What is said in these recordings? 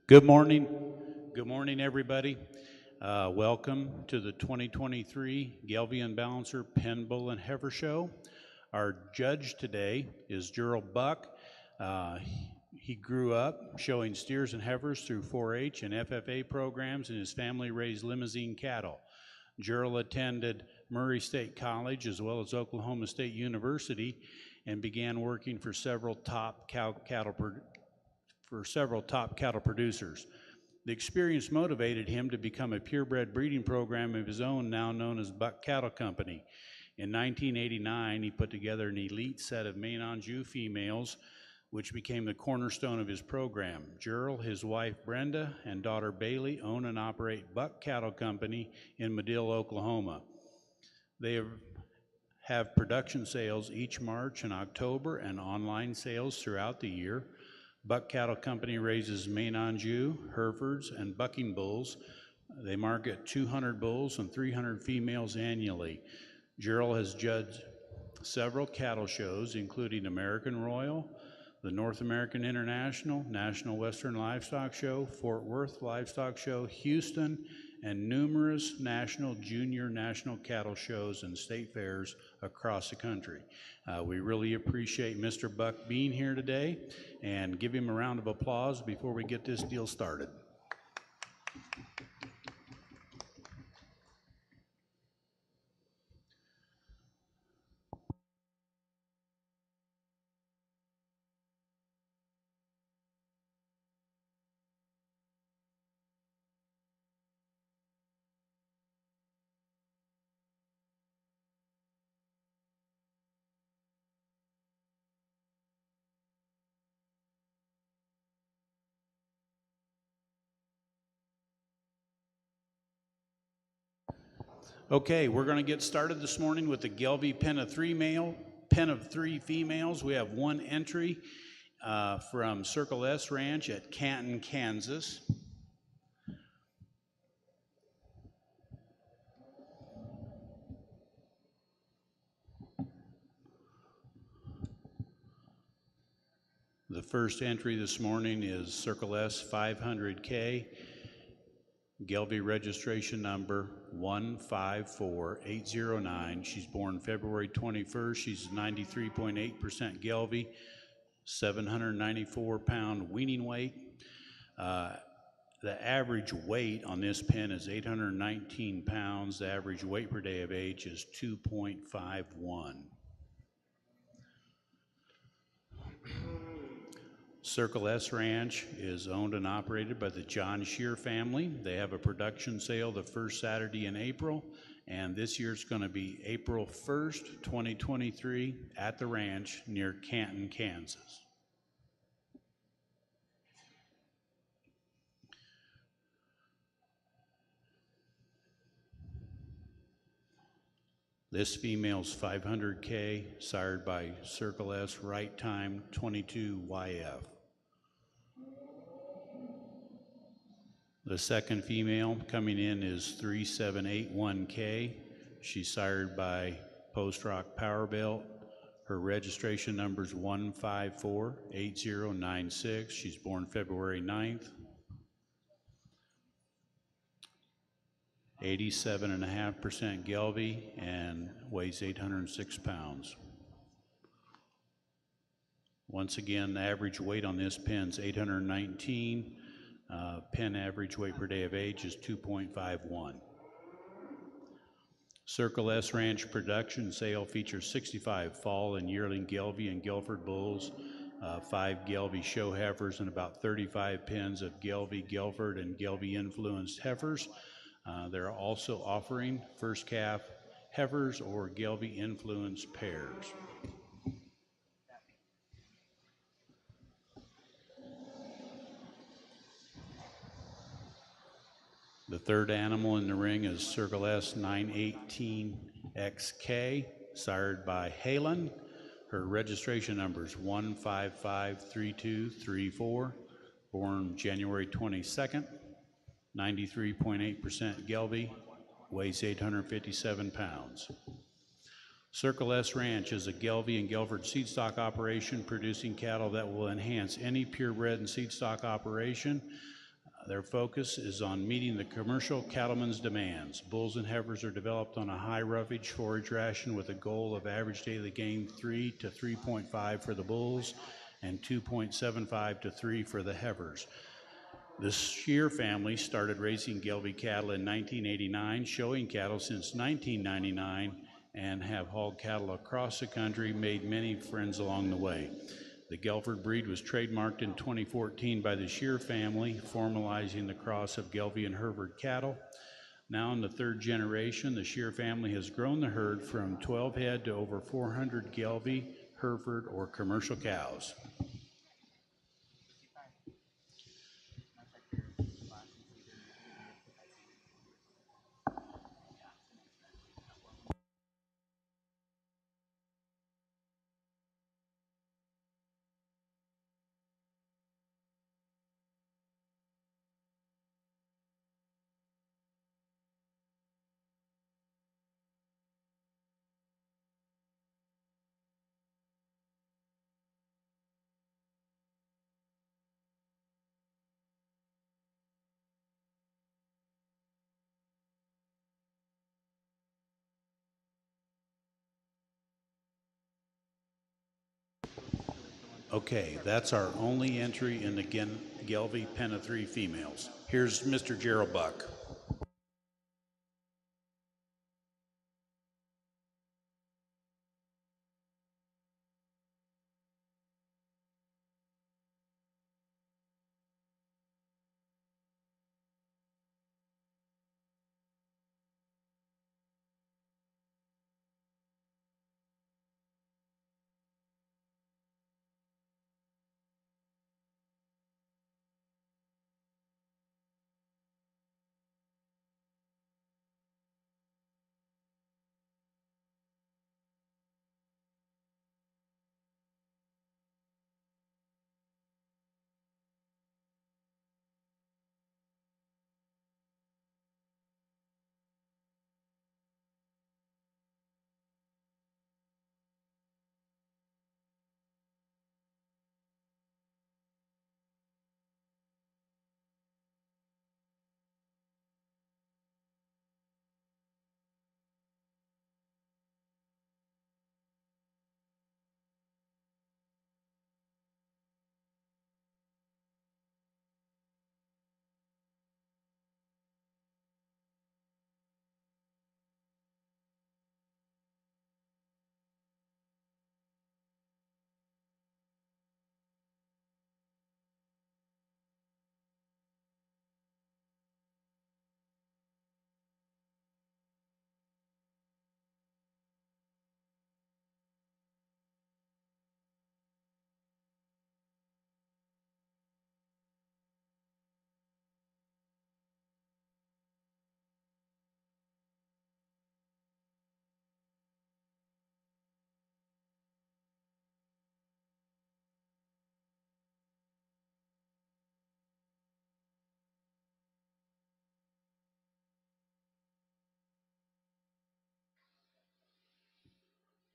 Good morning. Good morning, everybody. Welcome to the 2023 Gelbvieh and Balancer Pen, Bull, and Heifer Show. Our judge today is Gerald Buck. He grew up showing steers and heifers through 4-H and FFA programs, and his family raised limousine cattle. Gerald attended Murray State College as well as Oklahoma State University and began working for several top cattle producers. The experience motivated him to become a purebred breeding program of his own, now known as Buck Cattle Company. In 1989, he put together an elite set of Maine Anjou females, which became the cornerstone of his program. Gerald, his wife Brenda, and daughter Bailey own and operate Buck Cattle Company in Madill, Oklahoma. They have production sales each March and October and online sales throughout the year. Buck Cattle Company raises Maine Anjou, Herefords, and bucking bulls. They market 200 bulls and 300 females annually. Gerald has judged several cattle shows, including American Royal, the North American International, National Western Livestock Show, Fort Worth Livestock Show, Houston, and numerous national, junior national cattle shows and state fairs across the country. We really appreciate Mr. Buck being here today, and give him a round of applause before we get this deal started. Okay, we're going to get started this morning with the Gelbvieh Pen of 3 females. We have one entry from Circle S Ranch at Canton, Kansas. The first entry this morning is Circle S 500K. Gelbvieh registration number 154809. She's born February 21st. She's 93.8% Gelbvieh, 794-pound weaning weight. The average weight on this pen is 819 pounds. The average weight per day of age is 2.51. Circle S Ranch is owned and operated by the John Shear family. They have a production sale the first Saturday in April, and this year's going to be April 1st, 2023 at the ranch near Canton, Kansas. This female's 500K, sired by Circle S, right time 22YF. The second female coming in is 3781K. She's sired by Post Rock Power Belt. Her registration number is 1548096. She's born February 9th. 87.5% Gelbvieh and weighs 806 pounds. Once again, the average weight on this pen's 819. Pen average weight per day of age is 2.51. Circle S Ranch production sale features 65 fall and yearling Gelbvieh and Guilford bulls, 5 Gelbvieh show heifers, and about 35 pens of Gelbvieh, Guilford, and Gelbvieh influenced heifers. They're also offering first calf heifers or Gelbvieh influenced pairs. The third animal in the ring is Circle S 918XK, sired by Halen. Her registration number is 1553234, born January 22nd, 93.8% Gelbvieh, weighs 857 pounds. Circle S Ranch is a Gelbvieh and Guilford seed stock operation producing cattle that will enhance any purebred and seed stock operation. Their focus is on meeting the commercial cattlemen's demands. Bulls and heifers are developed on a high roughage forage ration with a goal of average daily gain 3 to 3.5 for the bulls and 2.75 to 3 for the heifers. The Shear family started raising Gelbvieh cattle in 1989, showing cattle since 1999, and have hauled cattle across the country, made many friends along the way. The Gelford breed was trademarked in 2014 by the Shear family, formalizing the cross of Gelbvieh and Hereford cattle. Now in the third generation, the Shear family has grown the herd from 12 head to over 400 Gelbvieh, Hereford, or commercial cows. Okay, that's our only entry in the Gelbvieh Pen of 3 females. Here's Mr. Gerald Buck.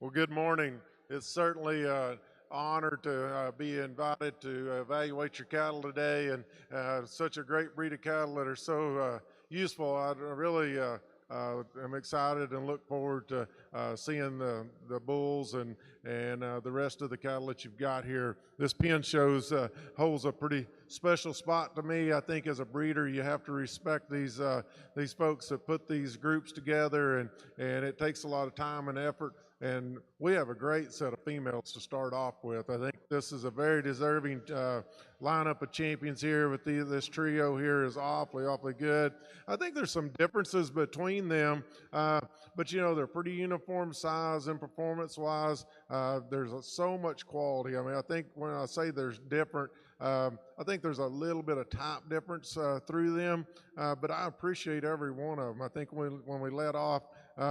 Well, good morning. It's certainly an honor to be invited to evaluate your cattle today, and such a great breed of cattle that are so useful. I really am excited and look forward to seeing the bulls and the rest of the cattle that you've got here. This pen holds a pretty special spot to me. I think as a breeder, you have to respect these folks that put these groups together, and it takes a lot of time and effort. And we have a great set of females to start off with. I think this is a very deserving lineup of champions here. With this trio here is awfully good. I think there's some differences between them, but you know, they're pretty uniform size and performance-wise. There's so much quality. I mean, I think when I say there's different, I think there's a little bit of type difference through them, but I appreciate every one of them. I think when we let off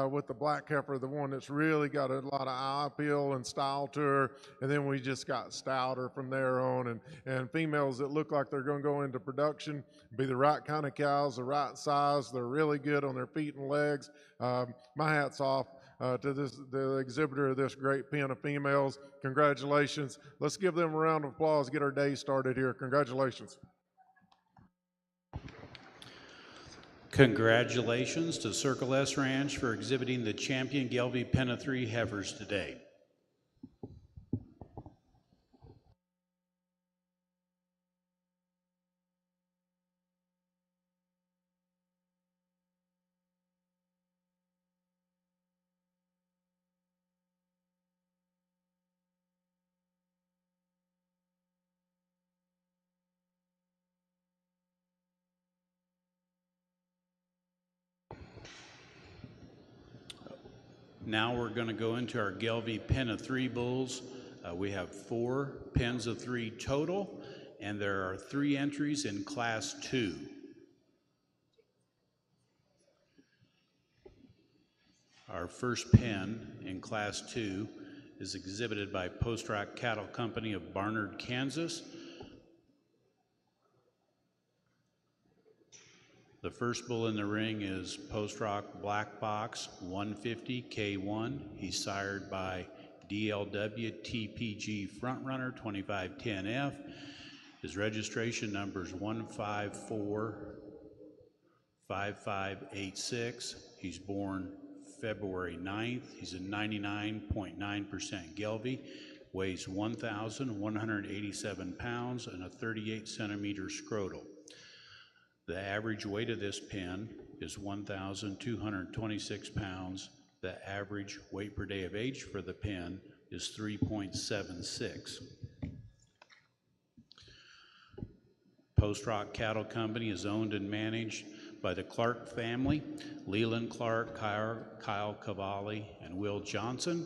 with the black heifer, the one that's really got a lot of eye appeal and style to her, and then we just got stouter from there on, and females that look like they're going to go into production, be the right kind of cows, the right size. They're really good on their feet and legs. My hat's off to the exhibitor of this great pen of females. Congratulations. Let's give them a round of applause, get our day started here. Congratulations. Congratulations to Circle S Ranch for exhibiting the champion Gelbvieh Pen 3 heifers today. Now we're going to go into our Gelbvieh Pen 3 bulls. We have 4 pens of 3 total, and there are 3 entries in Class 2. Our first pen in Class 2 is exhibited by Post Rock Cattle Company of Barnard, Kansas. The first bull in the ring is Post Rock Black Box 150 K1. He's sired by DLW TPG Frontrunner 2510F. His registration number is 1545586. He's born February 9th. He's a 99.9% Gelbvieh, weighs 1,187 pounds and a 38 centimeter scrotal. The average weight of this pen is 1,226 pounds. The average weight per day of age for the pen is 3.76. Post Rock Cattle Company is owned and managed by the Clark family, Leland Clark, Kyle Cavalli, and Will Johnson.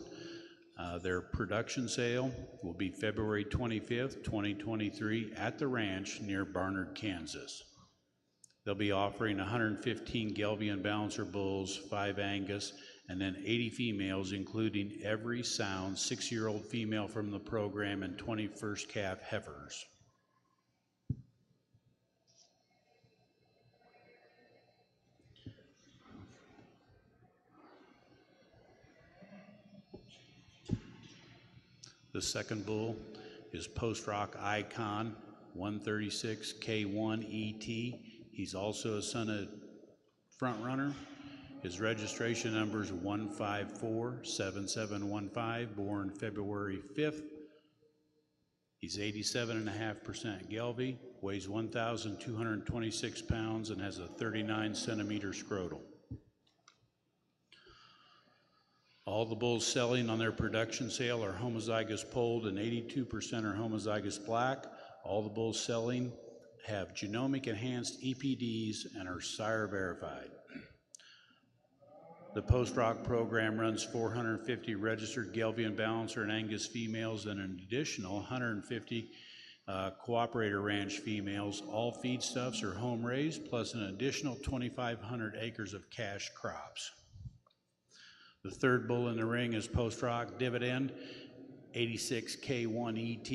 Their production sale will be February 25th, 2023 at the ranch near Barnard, Kansas. They'll be offering 115 Gelbvieh and Balancer bulls, 5 Angus, and then 80 females, including every sound 6-year-old female from the program and 20 first calf heifers. The second bull is Post Rock Icon 136 K1 ET. He's also a son of Frontrunner. His registration number is 1547715, born February 5th. He's 87.5% Gelbvieh, weighs 1,226 pounds, and has a 39 centimeter scrotal. All the bulls selling on their production sale are homozygous polled, and 82% are homozygous black. All the bulls selling have genomic enhanced EPDs and are sire verified. The Post Rock program runs 450 registered Gelbvieh and Balancer and Angus females and an additional 150 cooperator ranch females. All feedstuffs are home raised, plus an additional 2,500 acres of cash crops. The third bull in the ring is Post Rock Dividend 86 K1 ET,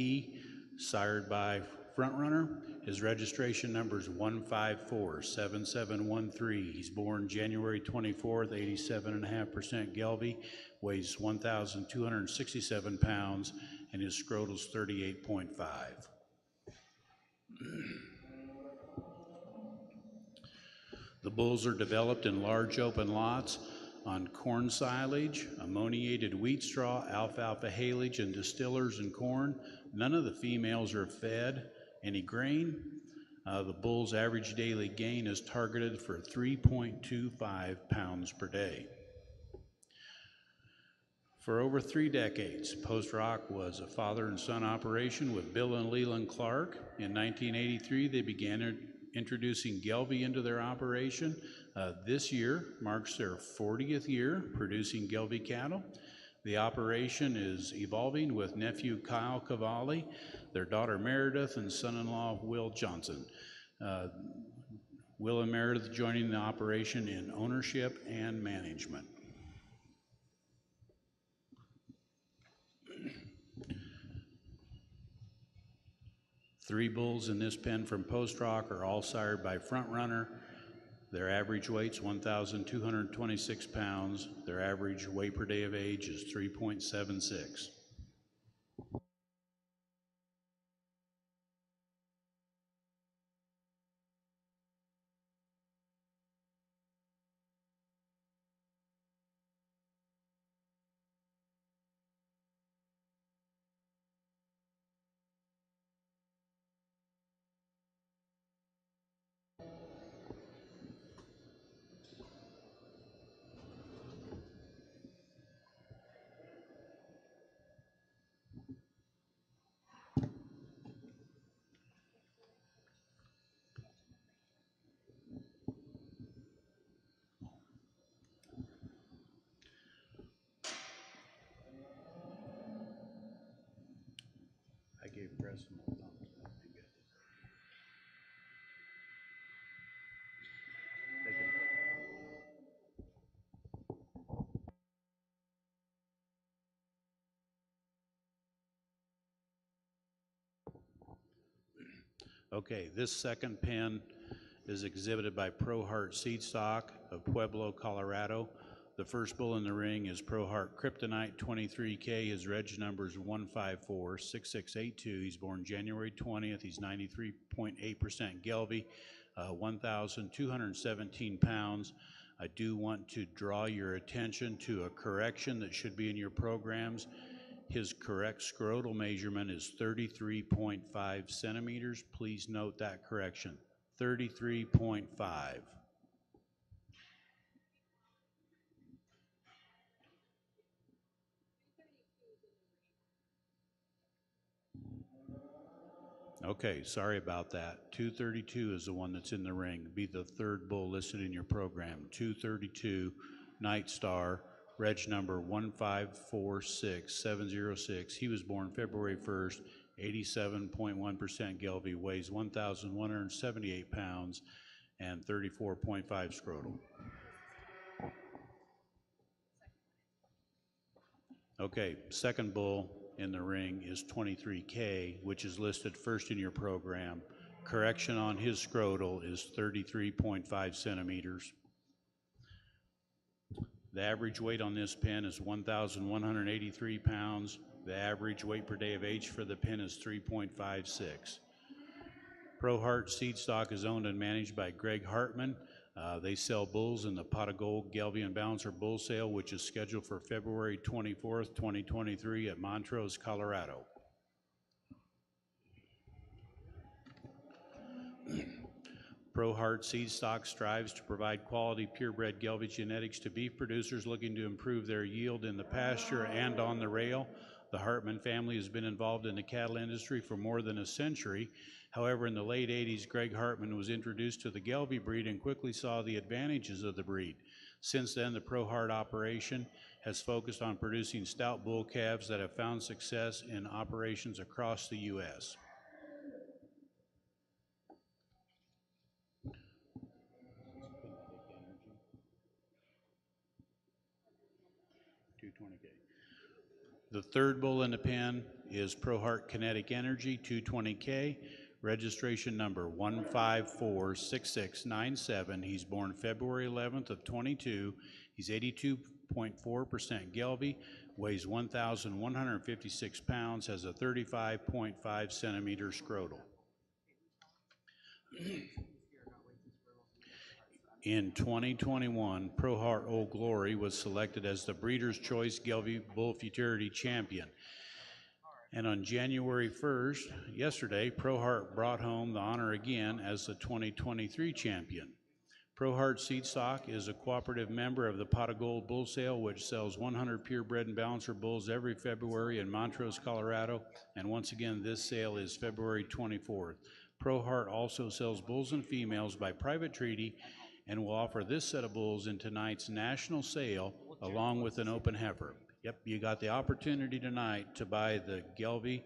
sired by Frontrunner. His registration number is 1547713. He's born January 24th, 87.5% Gelbvieh, weighs 1,267 pounds, and his scrotal is 38.5. The bulls are developed in large open lots on corn silage, ammoniated wheat straw, alfalfa haylage, and distillers and corn. None of the females are fed any grain. The bull's average daily gain is targeted for 3.25 pounds per day. For over 3 decades, Post Rock was a father and son operation with Bill and Leland Clark. In 1983, they began introducing Gelbvieh into their operation. This year marks their 40th year producing Gelbvieh cattle. The operation is evolving with nephew Kyle Cavalli, their daughter Meredith, and son-in-law Will Johnson. Will and Meredith joining the operation in ownership and management. Three bulls in this pen from Post Rock are all sired by Frontrunner. Their average weight's 1,226 pounds. Their average weight per day of age is 3.76. pressing the thumbs up. Good. They can. Okay, this second pen is exhibited by Pro Heart Seed Stock of Pueblo, Colorado. The first bull in the ring is Pro Heart Kryptonite 23K. His reg number is 1546682. He's born January 20th. He's 93.8% Gelbvieh, 1,217 pounds. I do want to draw your attention to a correction that should be in your programs. His correct scrotal measurement is 33.5 centimeters. Please note that correction, 33.5. Okay, sorry about that. 232 is the one that's in the ring. Be the third bull listed in your program. 232, Night Star, reg number 1546706. He was born February 1st, 87.1% Gelbvieh, weighs 1,178 pounds, and 34.5 scrotal. Okay, second bull in the ring is 23K, which is listed first in your program. Correction on his scrotal is 33.5 centimeters. The average weight on this pen is 1,183 pounds. The average weight per day of age for the pen is 3.56. Pro Heart Seed Stock is owned and managed by Greg Hartman. They sell bulls in the Pot of Gold Gelbvieh and Balancer Bull Sale, which is scheduled for February 24th, 2023 at Montrose, Colorado. Pro Heart Seed Stock strives to provide quality purebred Gelbvieh genetics to beef producers looking to improve their yield in the pasture and on the rail. The Hartman family has been involved in the cattle industry for more than a century. However, in the late 80s, Greg Hartman was introduced to the Gelbvieh breed and quickly saw the advantages of the breed. Since then, the Pro Heart operation has focused on producing stout bull calves that have found success in operations across the U.S. 220K. The third bull in the pen is Pro Heart Kinetic Energy 220K, registration number 1546697. He's born February 11th of 22. He's 82.4% Gelbvieh, weighs 1,156 pounds, has a 35.5 centimeter scrotal. In 2021, Pro Heart Old Glory was selected as the Breeder's Choice Gelbvieh Bull Futurity Champion. And on January 1st, yesterday, Pro Heart brought home the honor again as the 2023 champion. Pro Heart Seed Stock is a cooperative member of the Pot of Gold Bull Sale, which sells 100 purebred and balancer bulls every February in Montrose, Colorado. And once again, this sale is February 24th. Pro Heart also sells bulls and females by private treaty and will offer this set of bulls in tonight's national sale along with an open heifer. Yep, you got the opportunity tonight to buy the Gelbvieh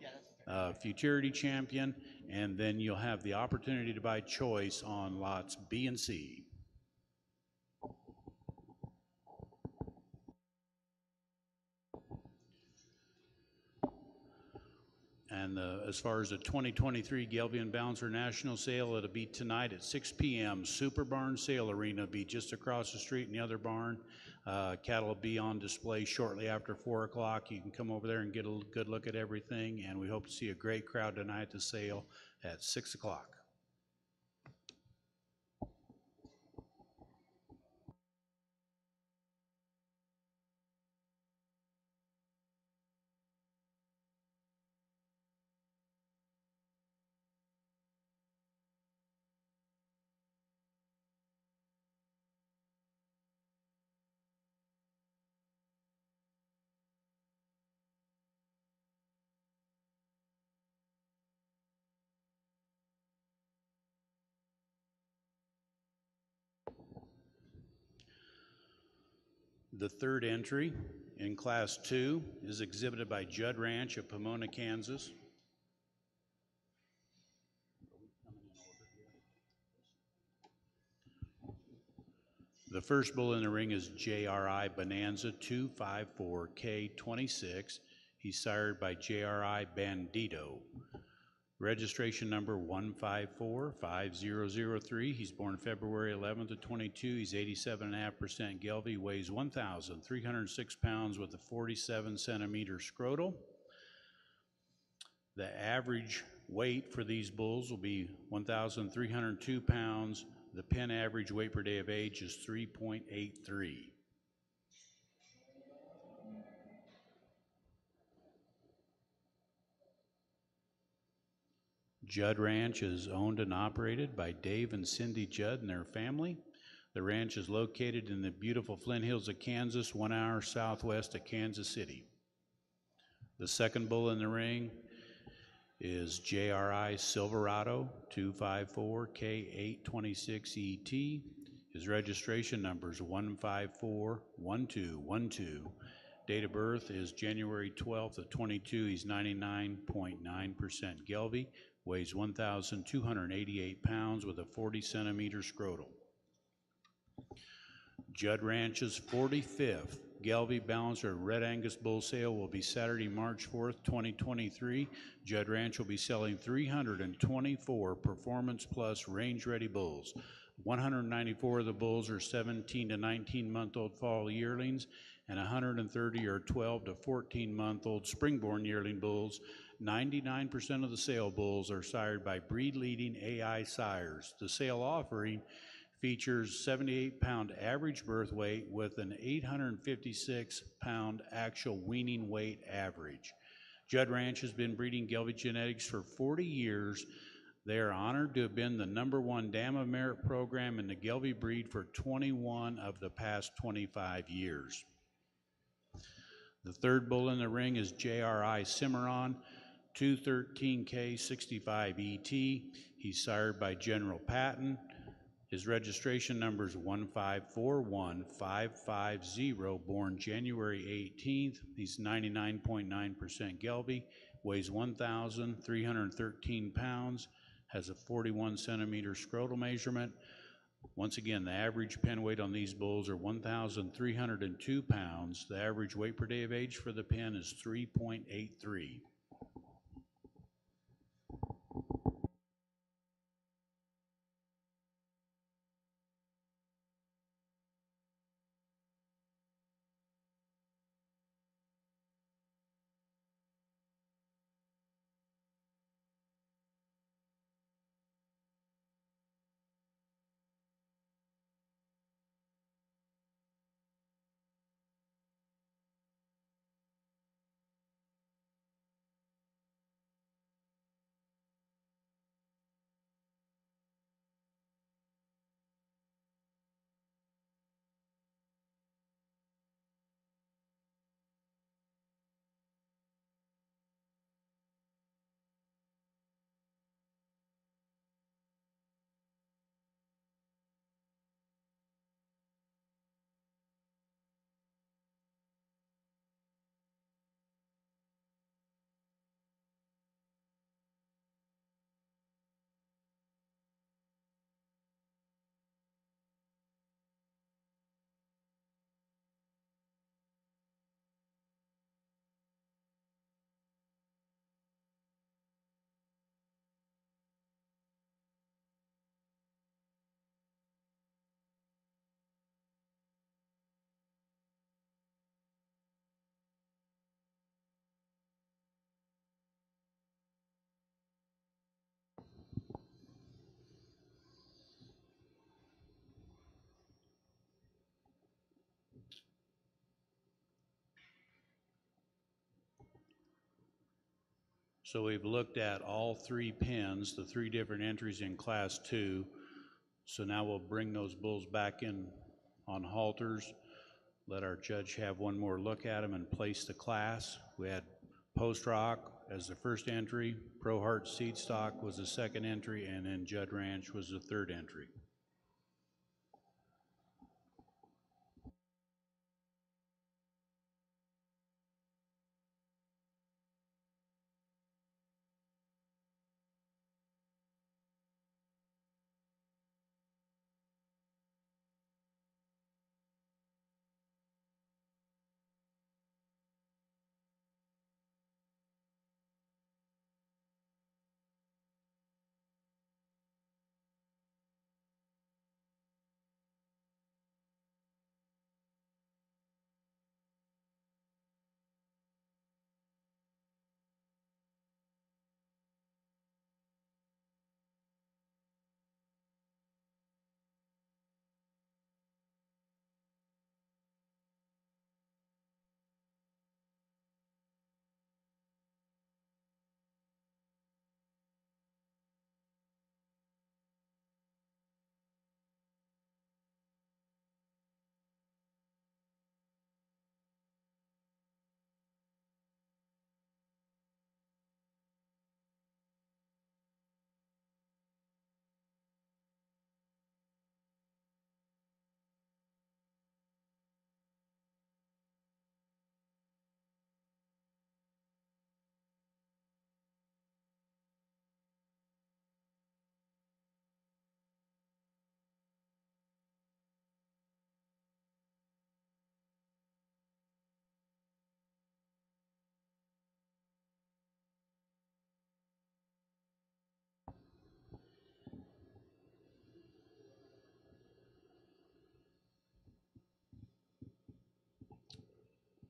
Futurity Champion, and then you'll have the opportunity to buy choice on lots B and C. And as far as the 2023 Gelbvieh and Balancer National Sale, it'll be tonight at 6 p.m. Super Barn Sale Arena will be just across the street in the other barn. Cattle will be on display shortly after 4 o'clock. You can come over there and get a good look at everything, and we hope to see a great crowd tonight at the sale at 6 o'clock. The third entry in Class 2 is exhibited by Judd Ranch of Pomona, Kansas. The first bull in the ring is JRI Bonanza 254K26. He's sired by JRI Bandito. Registration number 1545003. He's born February 11th of 22. He's 87.5% Gelbvieh, weighs 1,306 pounds with a 47 centimeter scrotal. The average weight for these bulls will be 1,302 pounds. The pen average weight per day of age is 3.83. Judd Ranch is owned and operated by Dave and Cindy Judd and their family. The ranch is located in the beautiful Flint Hills of Kansas, 1 hour southwest of Kansas City. The second bull in the ring is JRI Silverado 254K826ET. His registration number is 1541212. Date of birth is January 12th of 22. He's 99.9% Gelbvieh, weighs 1,288 pounds with a 40 centimeter scrotal. Judd Ranch's 45th Gelbvieh Balancer Red Angus Bull Sale will be Saturday, March 4th, 2023. Judd Ranch will be selling 324 Performance Plus range-ready bulls. 194 of the bulls are 17 to 19-month-old fall yearlings, and 130 are 12 to 14-month-old springborn yearling bulls. 99% of the sale bulls are sired by breed-leading AI sires. The sale offering features 78-pound average birth weight with an 856-pound actual weaning weight average. Judd Ranch has been breeding Gelbvieh genetics for 40 years. They are honored to have been the #1 Dam of Merit program in the Gelbvieh breed for 21 of the past 25 years. The third bull in the ring is JRI Cimarron 213K65ET. He's sired by General Patton. His registration number is 1541550, born January 18th. He's 99.9% Gelbvieh, weighs 1,313 pounds, has a 41 centimeter scrotal measurement. Once again, the average pen weight on these bulls are 1,302 pounds. The average weight per day of age for the pen is 3.83. So we've looked at all three pens, the three different entries in Class 2. So now we'll bring those bulls back in on halters, let our judge have one more look at them and place the class. We had Post Rock as the first entry, Pro Heart Seed Stock was the second entry, and then Judd Ranch was the third entry.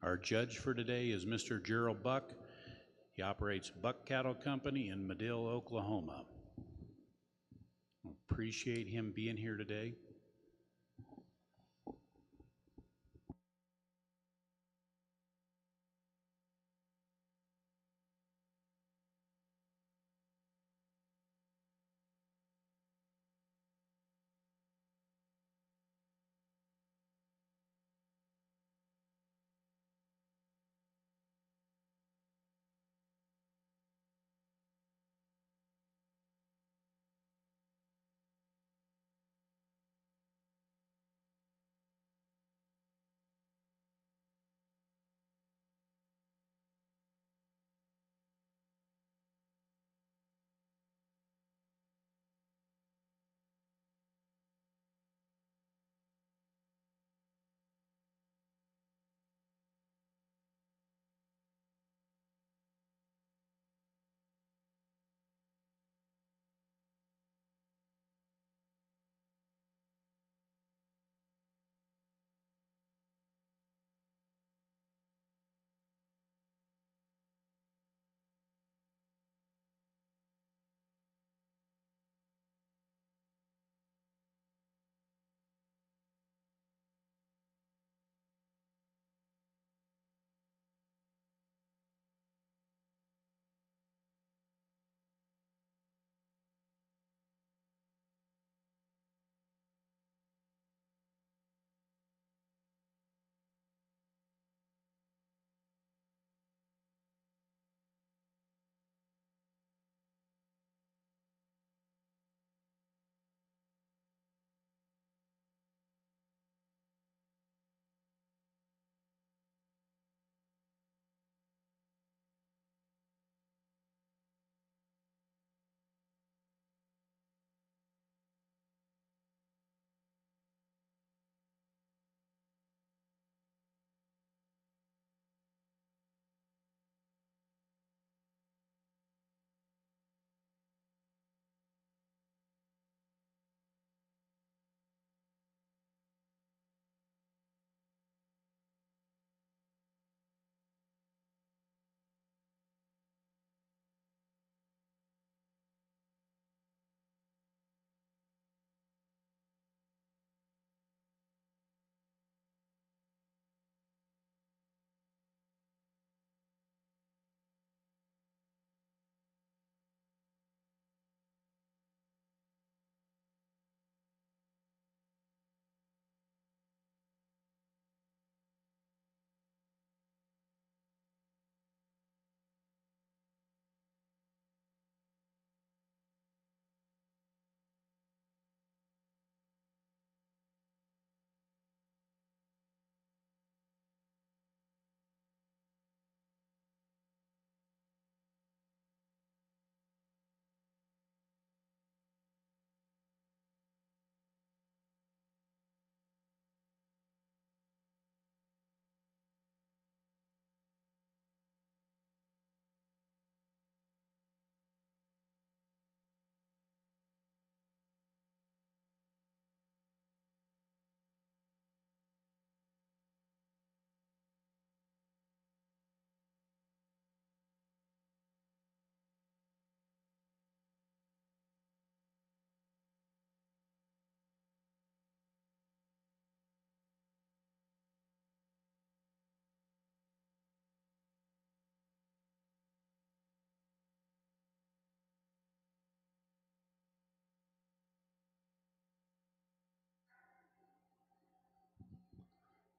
Our judge for today is Mr. Gerald Buck. He operates Buck Cattle Company in Madill, Oklahoma. Appreciate him being here today.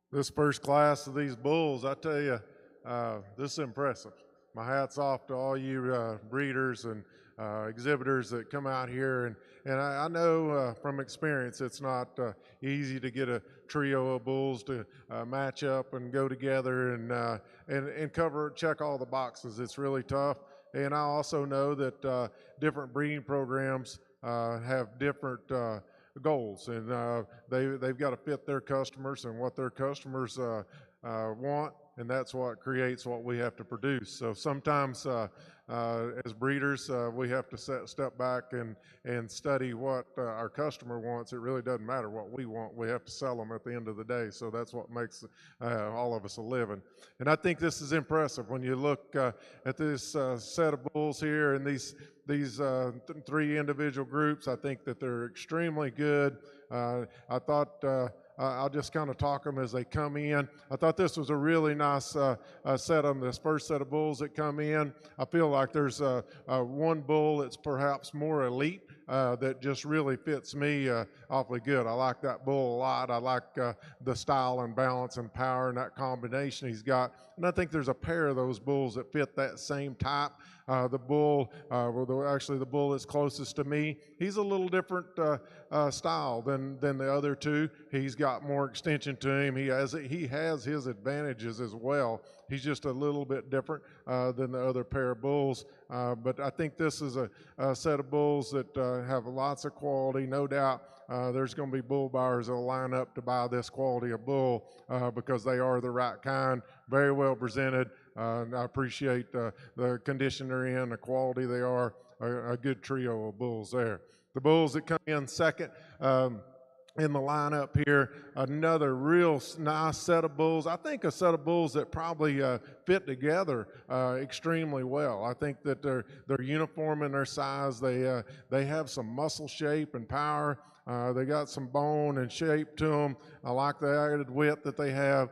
This first class of these bulls, I tell you, this is impressive. My hat's off to all you breeders and exhibitors that come out here, and I know from experience it's not easy to get a trio of bulls to match up and go together and check all the boxes. It's really tough, and I also know that different breeding programs have different goals, and they've got to fit their customers and what their customers want, and that's what creates what we have to produce. So sometimes as breeders, we have to step back and study what our customer wants. It really doesn't matter what we want. We have to sell them at the end of the day. So that's what makes all of us a living. And I think this is impressive when you look at this set of bulls here and these three individual groups. I think that they're extremely good. I thought I'll just kind of talk them as they come in. I thought this was a really nice set on this first set of bulls that come in. I feel like there's one bull that's perhaps more elite that just really fits me awfully good. I like that bull a lot. I like the style and balance and power and that combination he's got. And I think there's a pair of those bulls that fit that same type. The bull, actually the bull that's closest to me, he's a little different style than the other two. He's got more extension to him. He has his advantages as well. He's just a little bit different than the other pair of bulls. But I think this is a set of bulls that have lots of quality, no doubt. There's going to be bull buyers that will line up to buy this quality of bull because they are the right kind, very well presented. I appreciate the condition they're in, the quality they are, a good trio of bulls there. The bulls that come in second in the lineup here, another real nice set of bulls. I think a set of bulls that probably fit together extremely well. I think that they're uniform in their size. They have some muscle shape and power. They got some bone and shape to them. I like the added width that they have.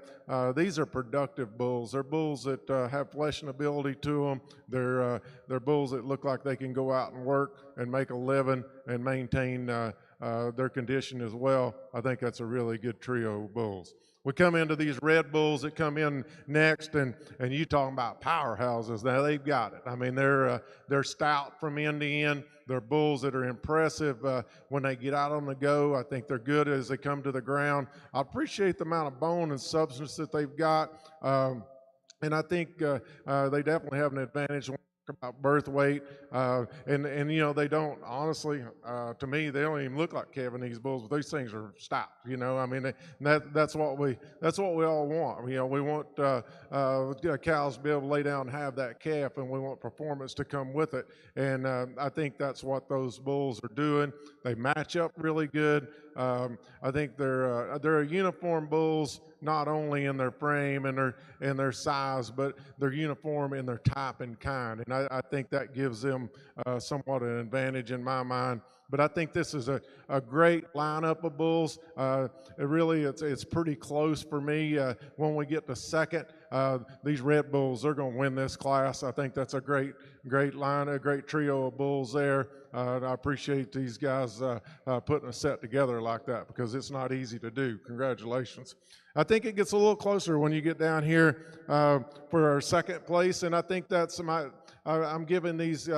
These are productive bulls. They're bulls that have flesh and ability to them. They're bulls that look like they can go out and work and make a living and maintain their condition as well. I think that's a really good trio of bulls. We come into these red bulls that come in next, and you talking about powerhouses. Now they've got it. I mean, they're stout from end to end. They're bulls that are impressive when they get out on the go. I think they're good as they come to the ground. I appreciate the amount of bone and substance that they've got, and I think they definitely have an advantage about birth weight, and you know, they don't, honestly, to me, they don't even look like calving these bulls, but these things are stout, you know. I mean, that's what we all want. You know, we want cows to be able to lay down and have that calf, and we want performance to come with it, and I think that's what those bulls are doing. They match up really good. I think they're uniform bulls, not only in their frame and their size, but they're uniform in their type and kind. And I think that gives them somewhat an advantage in my mind. But I think this is a great lineup of bulls. It's pretty close for me. When we get to second, these red bulls, they're going to win this class. I think that's a great line, a great trio of bulls there. I appreciate these guys putting a set together like that, because it's not easy to do. Congratulations. I think it gets a little closer when you get down here for our second place, and I think that's I'm giving these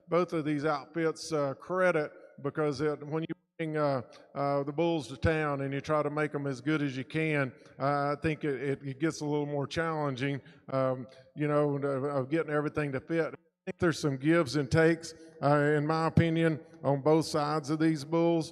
both of these outfits credit, because when you bring the bulls to town and you try to make them as good as you can, I think it gets a little more challenging, you know, of getting everything to fit. I think there's some gives and takes, in my opinion, on both sides of these bulls.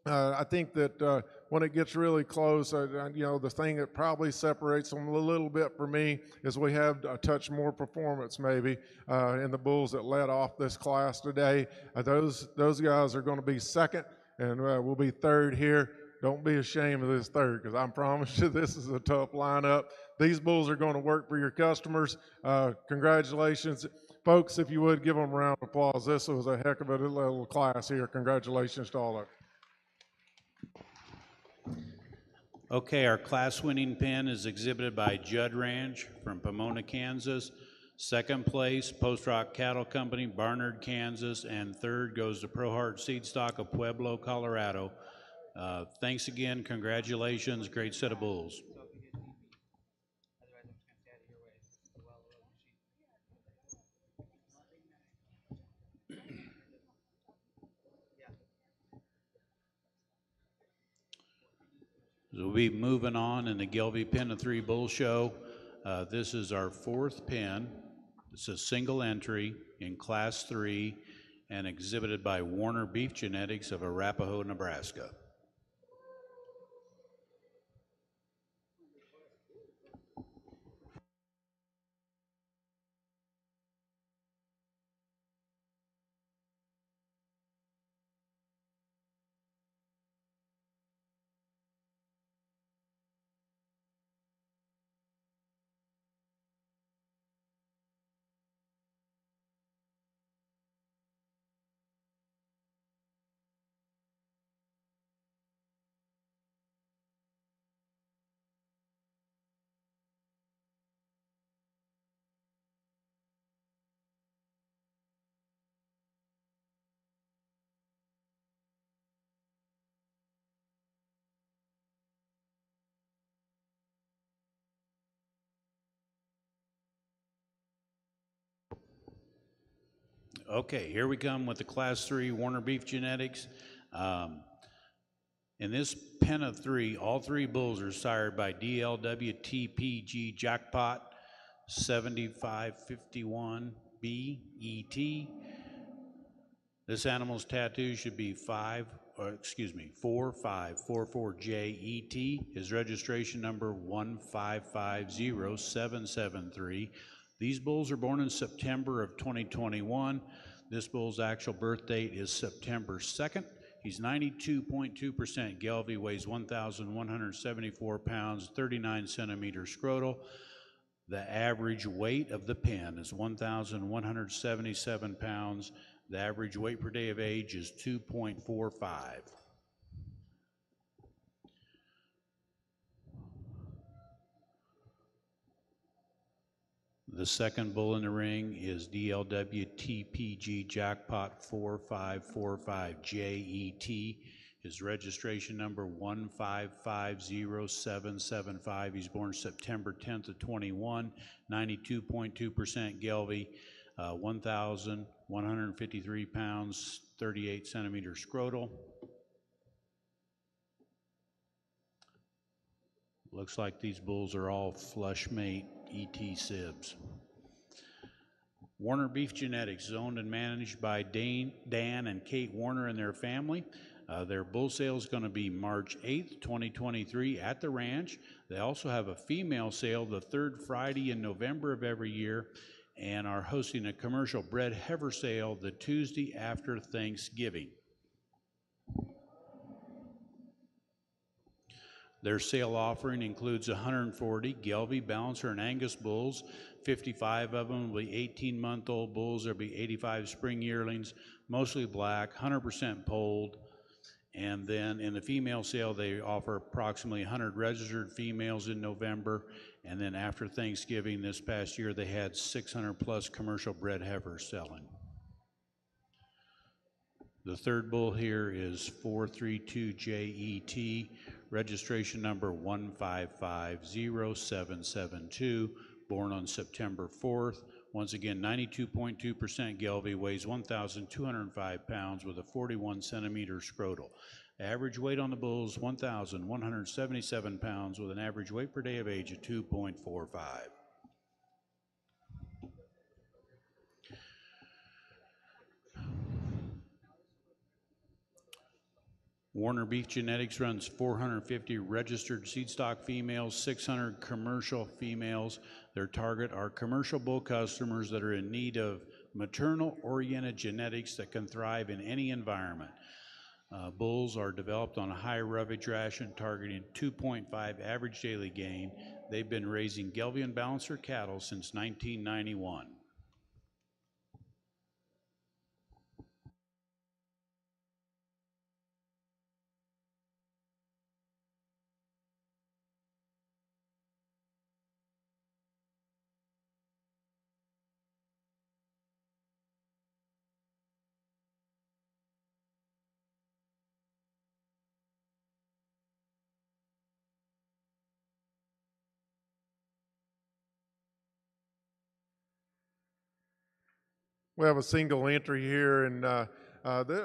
I think that when it gets really close, you know, the thing that probably separates them a little bit for me is we have a touch more performance maybe in the bulls that led off this class today. Those guys are going to be second, and we'll be third here. Don't be ashamed of this third, because I promise you this is a tough lineup. These bulls are going to work for your customers. Congratulations. Folks, if you would, give them a round of applause. This was a heck of a little class here. Congratulations to all of you. Okay, our class-winning pen is exhibited by Judd Ranch from Pomona, Kansas. Second place, Post Rock Cattle Company, Barnard, Kansas. And third goes to Pro Heart Seed Stock of Pueblo, Colorado. Thanks again. Congratulations. Great set of bulls. So we'll be moving on in the Gelbvieh Pen 3 Bull Show. This is our fourth pen. It's a single entry in Class 3 and exhibited by Warner Beef Genetics of Arapahoe, Nebraska. Okay, here we come with the Class 3 Warner Beef Genetics. In this pen of three, all three bulls are sired by DLW TPG Jackpot 7551 BET. This animal's tattoo should be 4544JET. His registration number 1550773. These bulls are born in September of 2021. This bull's actual birth date is September 2nd. He's 92.2% Gelbvieh, weighs 1,174 pounds, 39 centimeters scrotal. The average weight of the pen is 1,177 pounds. The average weight per day of age is 2.45. The second bull in the ring is DLW TPG Jackpot 4545JET. His registration number 1550775. He's born September 10th of 21, 92.2% Gelbvieh, 1,153 pounds, 38 centimeters scrotal. Looks like these bulls are all flush mate ET sibs. Warner Beef Genetics is owned and managed by Dan and Kate Warner and their family. Their bull sale is going to be March 8th, 2023 at the ranch. They also have a female sale the third Friday in November of every year and are hosting a commercial bred heifer sale the Tuesday after Thanksgiving. Their sale offering includes 140 Gelbvieh Balancer and Angus bulls. 55 of them will be 18-month-old bulls. There'll be 85 spring yearlings, mostly black, 100% polled. And then in the female sale, they offer approximately 100 registered females in November. And then after Thanksgiving this past year, they had 600 plus commercial bred heifers selling. The third bull here is 432JET, registration number 1550772, born on September 4th. Once again, 92.2% Gelbvieh, weighs 1,205 pounds with a 41 centimeter scrotal. Average weight on the bull is 1,177 pounds with an average weight per day of age of 2.45. Warner Beef Genetics runs 450 registered seed stock females, 600 commercial females. Their target are commercial bull customers that are in need of maternal-oriented genetics that can thrive in any environment. Bulls are developed on a high roughage ration targeting 2.5 average daily gain. They've been raising Gelbvieh and Balancer cattle since 1991. We have a single entry here, and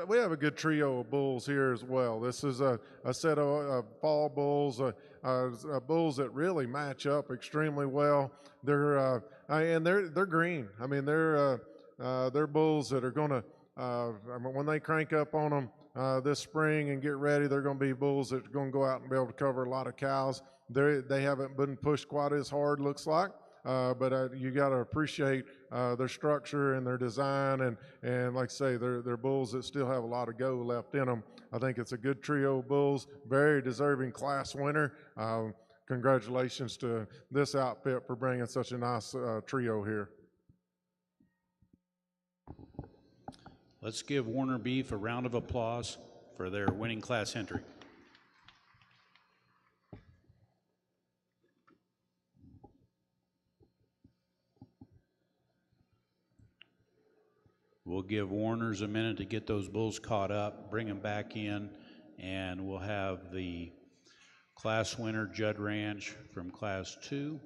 we have a good trio of bulls here as well. This is a set of fall bulls, bulls that really match up extremely well. They're green. I mean, they're bulls that are going to when they crank up on them this spring and get ready, they're going to be bulls that are going to go out and be able to cover a lot of cows. They haven't been pushed quite as hard, looks like. But you got to appreciate their structure and their design, and like I say, they're bulls that still have a lot of go left in them. I think it's a good trio of bulls, very deserving class winner. Congratulations to this outfit for bringing such a nice trio here. Let's give Warner Beef a round of applause for their winning class entry. We'll give Warners a minute to get those bulls caught up, bring them back in, and we'll have the class winner, Judd Ranch, from Class 2.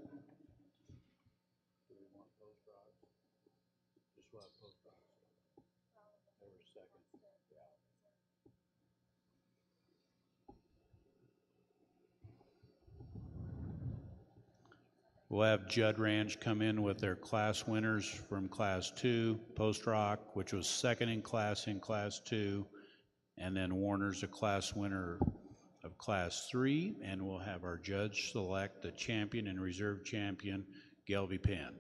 We'll have Judd Ranch come in with their class winners from Class 2, Post Rock, which was second in Class 2, and then Warner's a class winner of Class 3, and we'll have our judge select the champion and reserve champion, Gelbvieh Pen.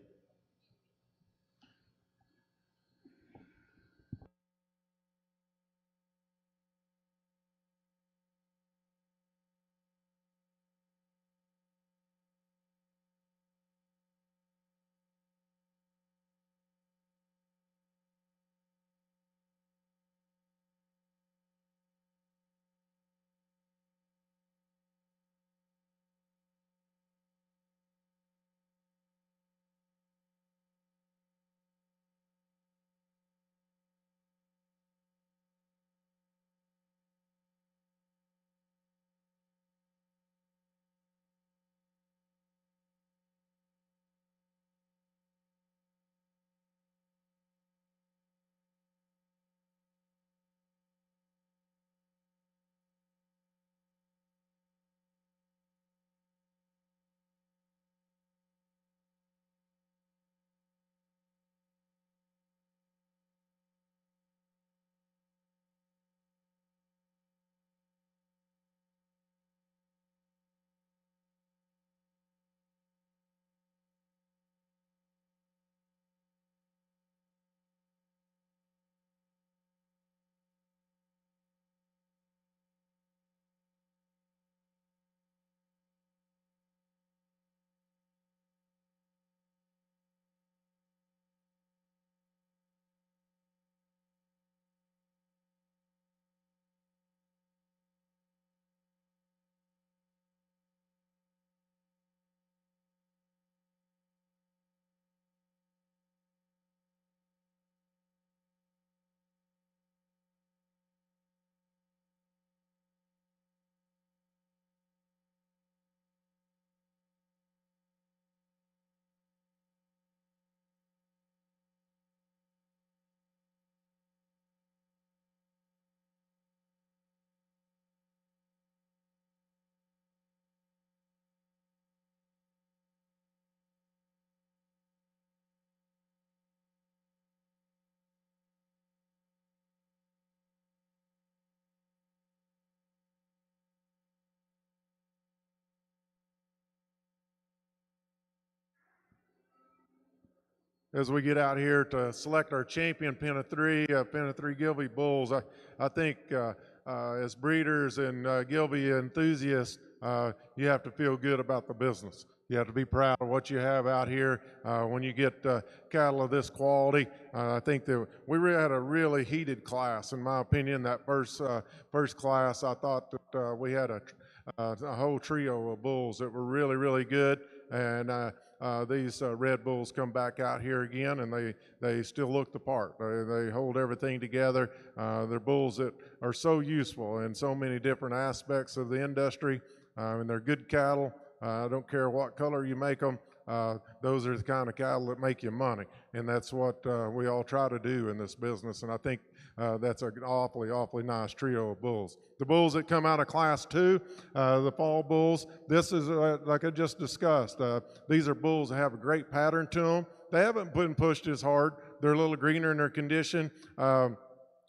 As we get out here to select our champion pen of three Gelbvieh bulls, I think as breeders and Gelbvieh enthusiasts, you have to feel good about the business. You have to be proud of what you have out here. When you get cattle of this quality, I think that we had a really heated class, in my opinion. That first class, I thought that we had a whole trio of bulls that were really, really good. And these Red Bulls come back out here again, and they still look the part. They hold everything together. They're bulls that are so useful in so many different aspects of the industry, and they're good cattle. I don't care what color you make them. Those are the kind of cattle that make you money, and that's what we all try to do in this business. And I think that's an awfully nice trio of bulls. The bulls that come out of Class 2, the fall bulls, this is like I just discussed. These are bulls that have a great pattern to them. They haven't been pushed as hard. They're a little greener in their condition.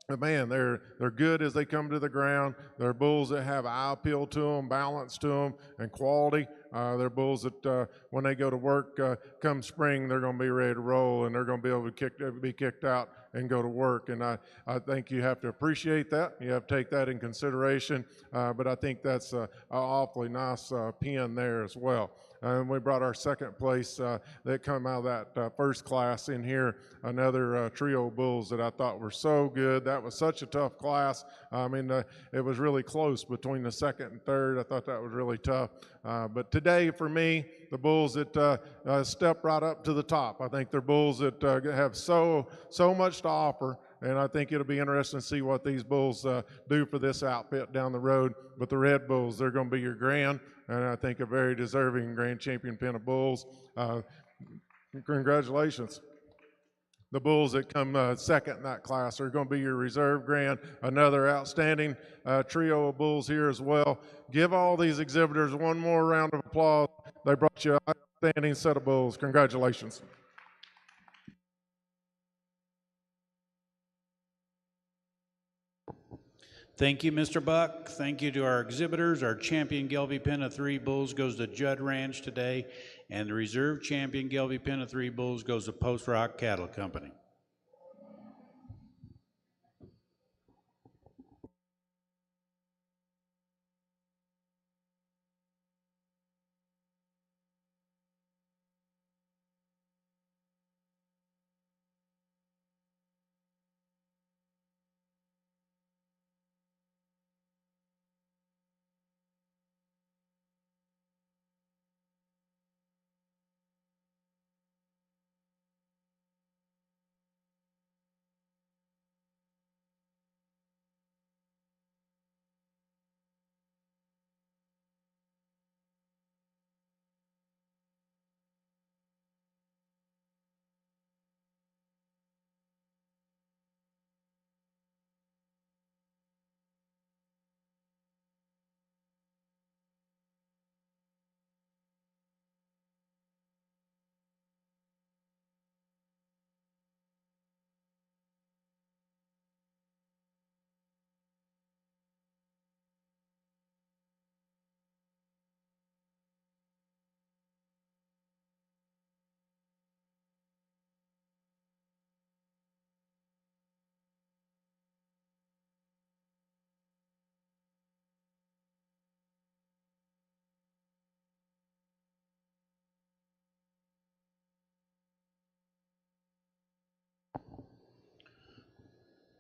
But man, they're good as they come to the ground. They're bulls that have eye appeal to them, balance to them, and quality. They're bulls that when they go to work come spring, they're going to be ready to roll, and they're going to be able to be kicked out and go to work. And I think you have to appreciate that. You have to take that in consideration. But I think that's an awfully nice pen there as well. And we brought our second place that come out of that first class in here, another trio of bulls that I thought were so good. That was such a tough class. I mean, it was really close between the second and third. I thought that was really tough. But today, for me, the bulls that step right up to the top. I think they're bulls that have so much to offer. And I think it'll be interesting to see what these bulls do for this outfit down the road. But the Red Bulls, they're going to be your grand, and I think a very deserving grand champion pen of bulls. Congratulations. The bulls that come second in that class are going to be your reserve grand. Another outstanding trio of bulls here as well. Give all these exhibitors one more round of applause. They brought you outstanding set of bulls. Congratulations. Thank you, Mr. Buck. Thank you to our exhibitors. Our champion Gelbvieh Pen of 3 bulls goes to Judd Ranch today, and the reserve champion Gelbvieh Pen of 3 bulls goes to Post Rock Cattle Company.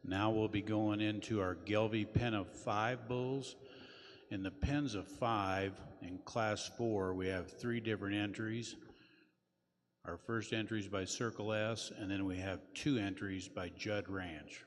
Now we'll be going into our Gelbvieh Pen of 5 bulls. In the pens of 5 in class 4, we have 3 different entries. Our first entry is by Circle S, and then we have 2 entries by Judd Ranch.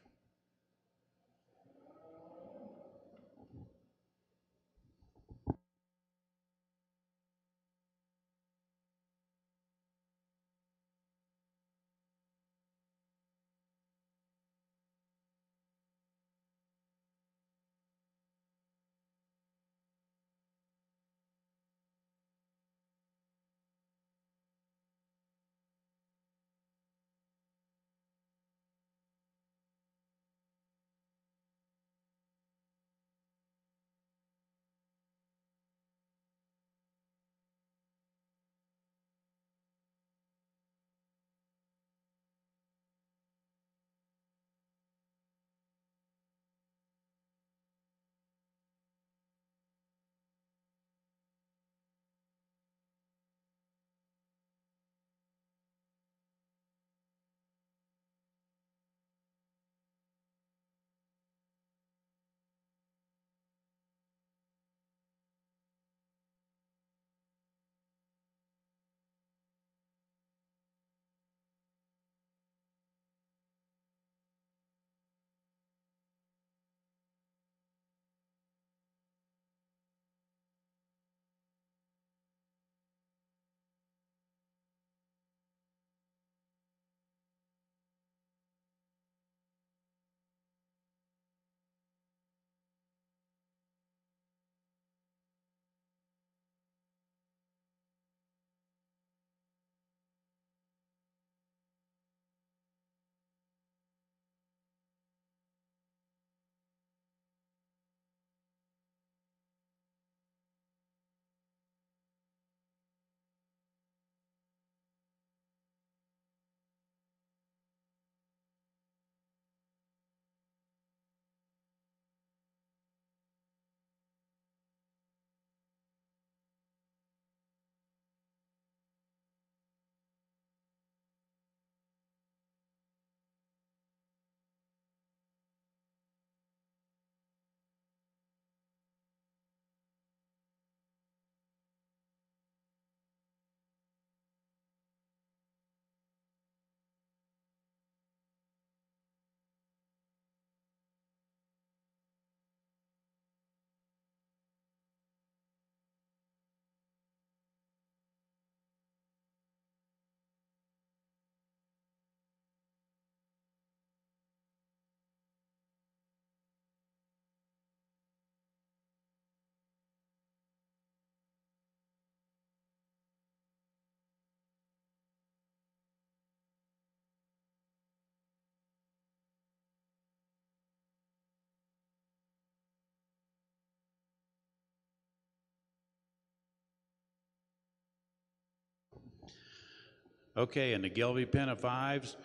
Okay, and the Gelbvieh Pen of Fives,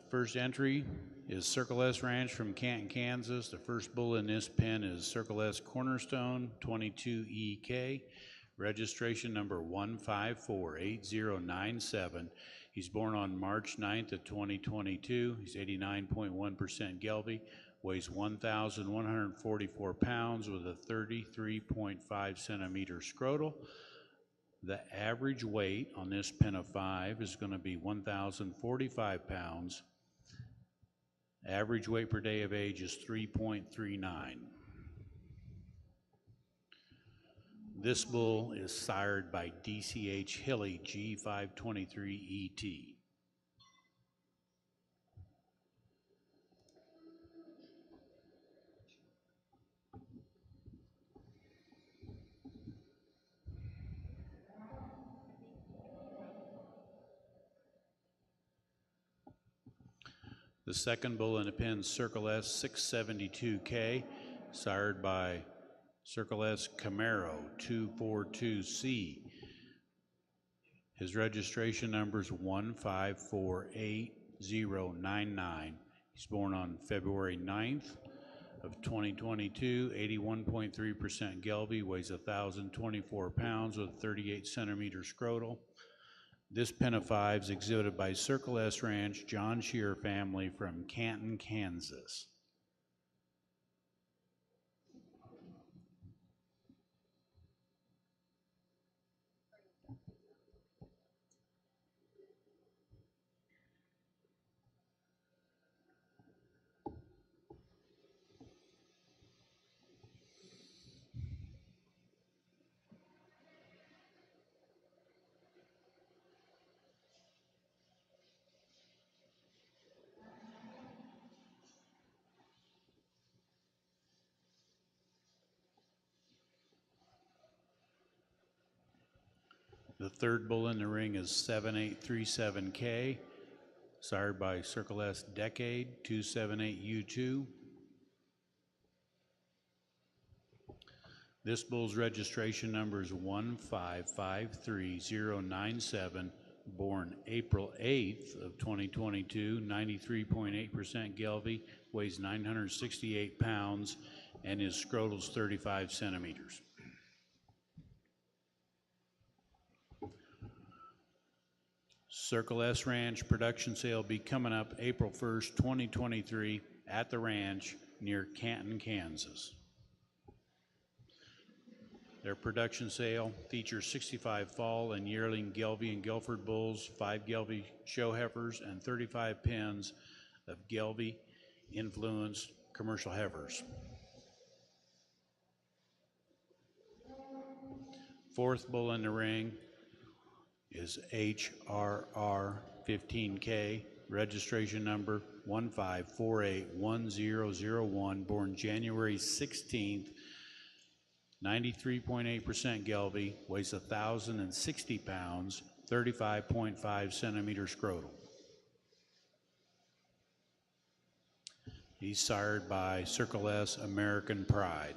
first entry is Circle S Ranch from Canton, Kansas. The first bull in this pen is Circle S Cornerstone 22EK, registration number 1548097. He's born on March 9th of 2022. He's 89.1% Gelbvieh, weighs 1,144 pounds with a 33.5 centimeter scrotal. The average weight on this pen of 5 is going to be 1,045 pounds. Average weight per day of age is 3.39. This bull is sired by DCH Hilly G523ET. The second bull in the pen, Circle S 672K, sired by Circle S Camaro 242C. His registration number is 1548099. He's born on February 9th of 2022, 81.3% Gelbvieh, weighs 1,024 pounds with a 38 centimeter scrotal. This pen of 5 is exhibited by Circle S Ranch, John Shear family from Canton, Kansas. The third bull in the ring is 7837K, sired by Circle S Decade 278U2. This bull's registration number is 1553097, born April 8th of 2022, 93.8% Gelbvieh, weighs 968 pounds, and his scrotal is 35 centimeters. Circle S Ranch production sale will be coming up April 1st, 2023 at the ranch near Canton, Kansas. Their production sale features 65 fall and yearling Gelbvieh and Guilford bulls, 5 Gelbvieh show heifers, and 35 pens of Gelbvieh influenced commercial heifers. Fourth bull in the ring is HRR 15K, registration number 1548101, born January 16th, 93.8% Gelbvieh, weighs 1,060 pounds, 35.5 centimeter scrotal. He's sired by Circle S American Pride.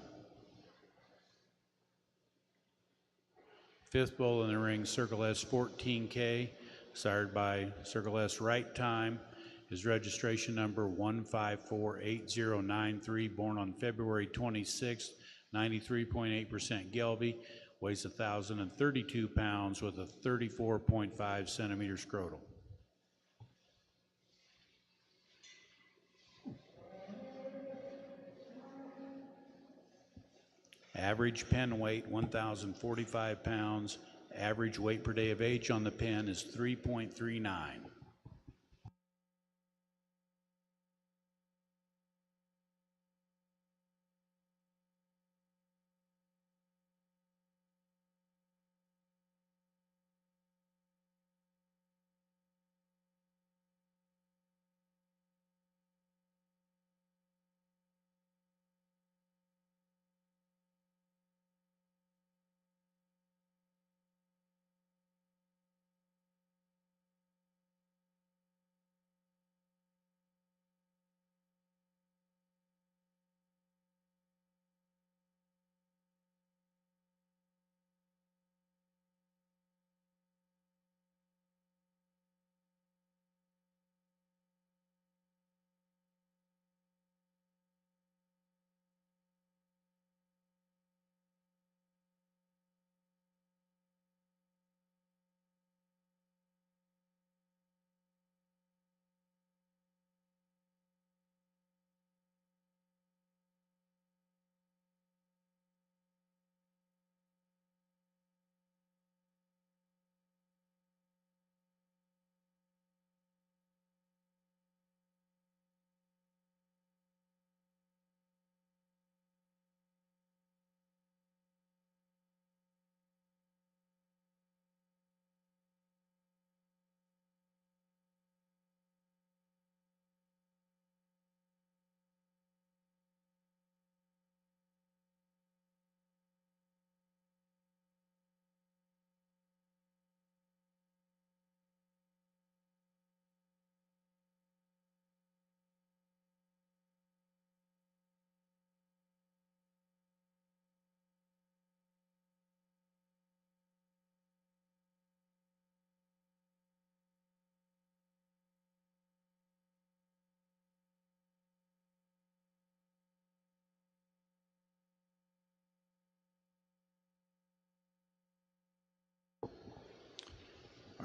Fifth bull in the ring, Circle S 14K, sired by Circle S Right Time. His registration number 1548093, born on February 26th, 93.8% Gelbvieh, weighs 1,032 pounds with a 34.5 centimeter scrotal. Average pen weight, 1,045 pounds. Average weight per day of age on the pen is 3.39.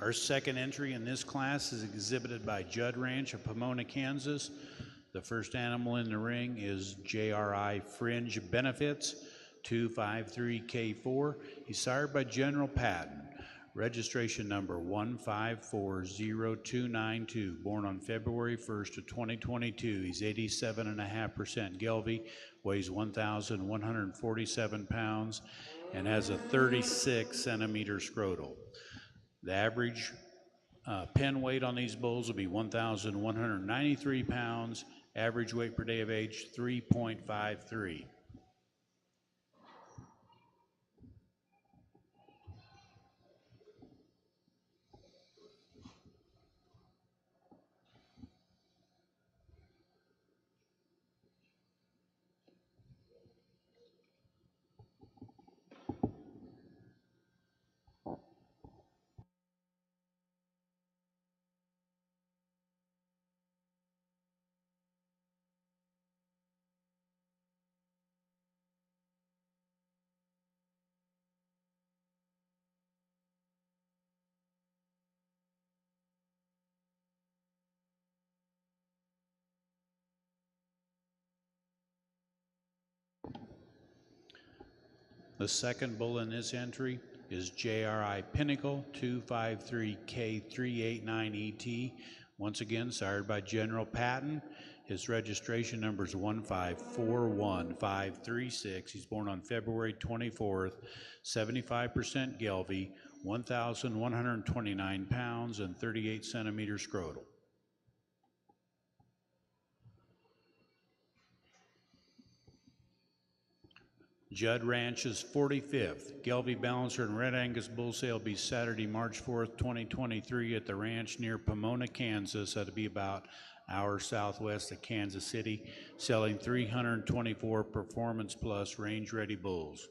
Our second entry in this class is exhibited by Judd Ranch of Pomona, Kansas. The first animal in the ring is JRI Fringe Benefits, 253K4. He's sired by General Patton. Registration number 1540292, born on February 1st of 2022. He's 87.5% Gelbvieh, weighs 1,147 pounds, and has a 36 centimeter scrotal. The average pen weight on these bulls will be 1,193 pounds, average weight per day of age 3.53. The second bull in this entry is JRI Pinnacle, 253K389ET. Once again, sired by General Patton. His registration number is 1541536. He's born on February 24th, 75% Gelbvieh, 1,129 pounds, and 38 centimeter scrotal. Judd Ranch's 45th Gelbvieh Balancer and Red Angus bull sale will be Saturday, March 4th, 2023 at the ranch near Pomona, Kansas. That'll be about an hour southwest of Kansas City, selling 324 Performance Plus range-ready bulls.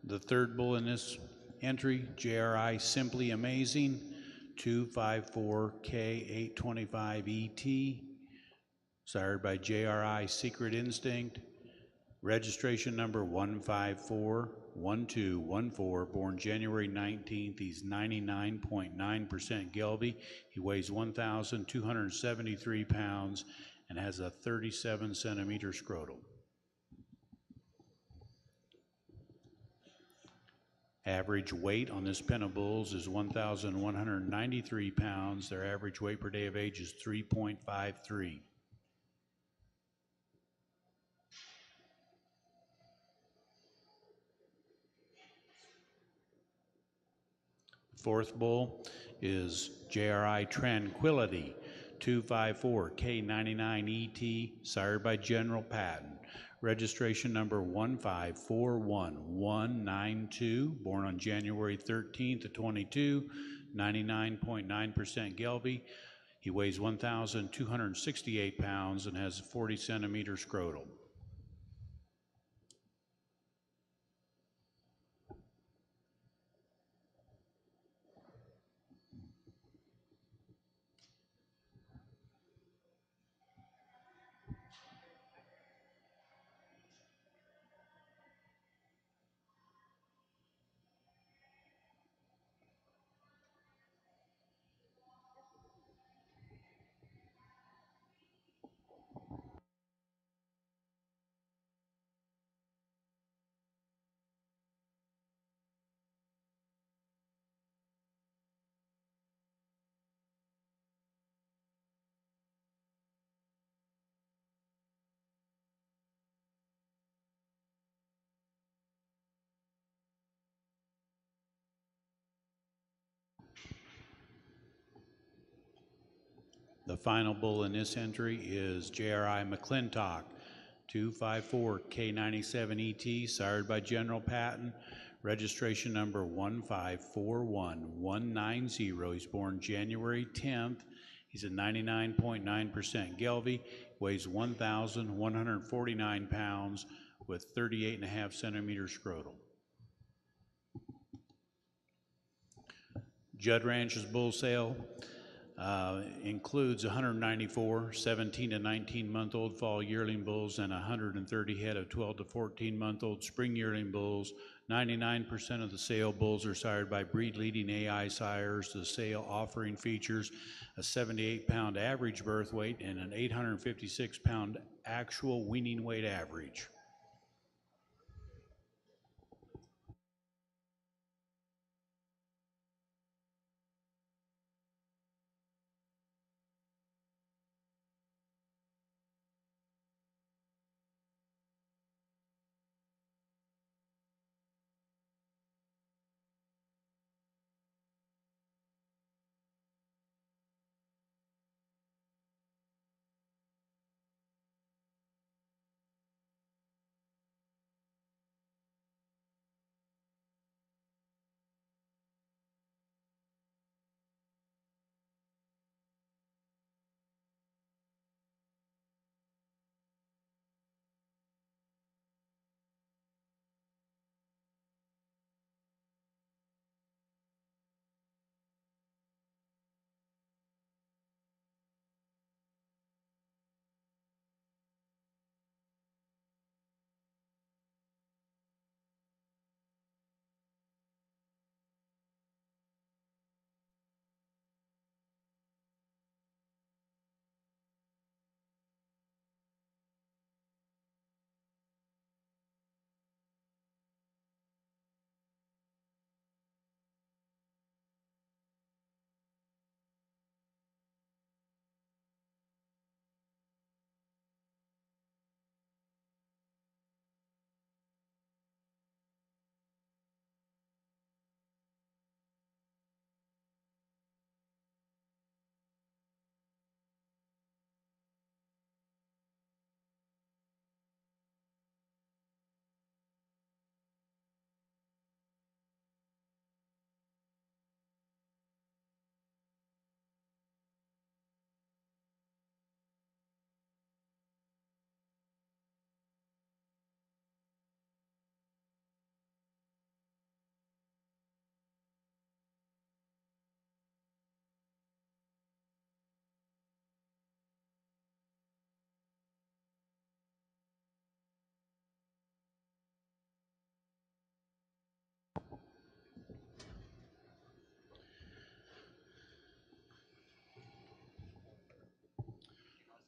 The third bull in this entry, JRI Simply Amazing, 254K825ET, sired by JRI Secret Instinct, registration number 1541214, born January 19th. He's 99.9% Gelbvieh. He weighs 1,273 pounds and has a 37 centimeter scrotal. Average weight on this pen of bulls is 1,193 pounds. Their average weight per day of age is 3.53. Fourth bull is JRI Tranquility, 254K99ET, sired by General Patton. Registration number 1541192, born on January 13th of 22, 99.9% Gelbvieh. He weighs 1,268 pounds and has a 40 centimeter scrotal. The final bull in this entry is JRI McClintock, 254K97ET, sired by General Patton. Registration number 1541190. He's born January 10th. He's a 99.9% Gelbvieh, weighs 1,149 pounds with 38.5 centimeters scrotal. Judd Ranch's bull sale includes 194 17 to 19-month-old fall yearling bulls and 130 head of 12 to 14-month-old spring yearling bulls. 99% of the sale bulls are sired by breed-leading AI sires. The sale offering features a 78-pound average birth weight and an 856-pound actual weaning weight average.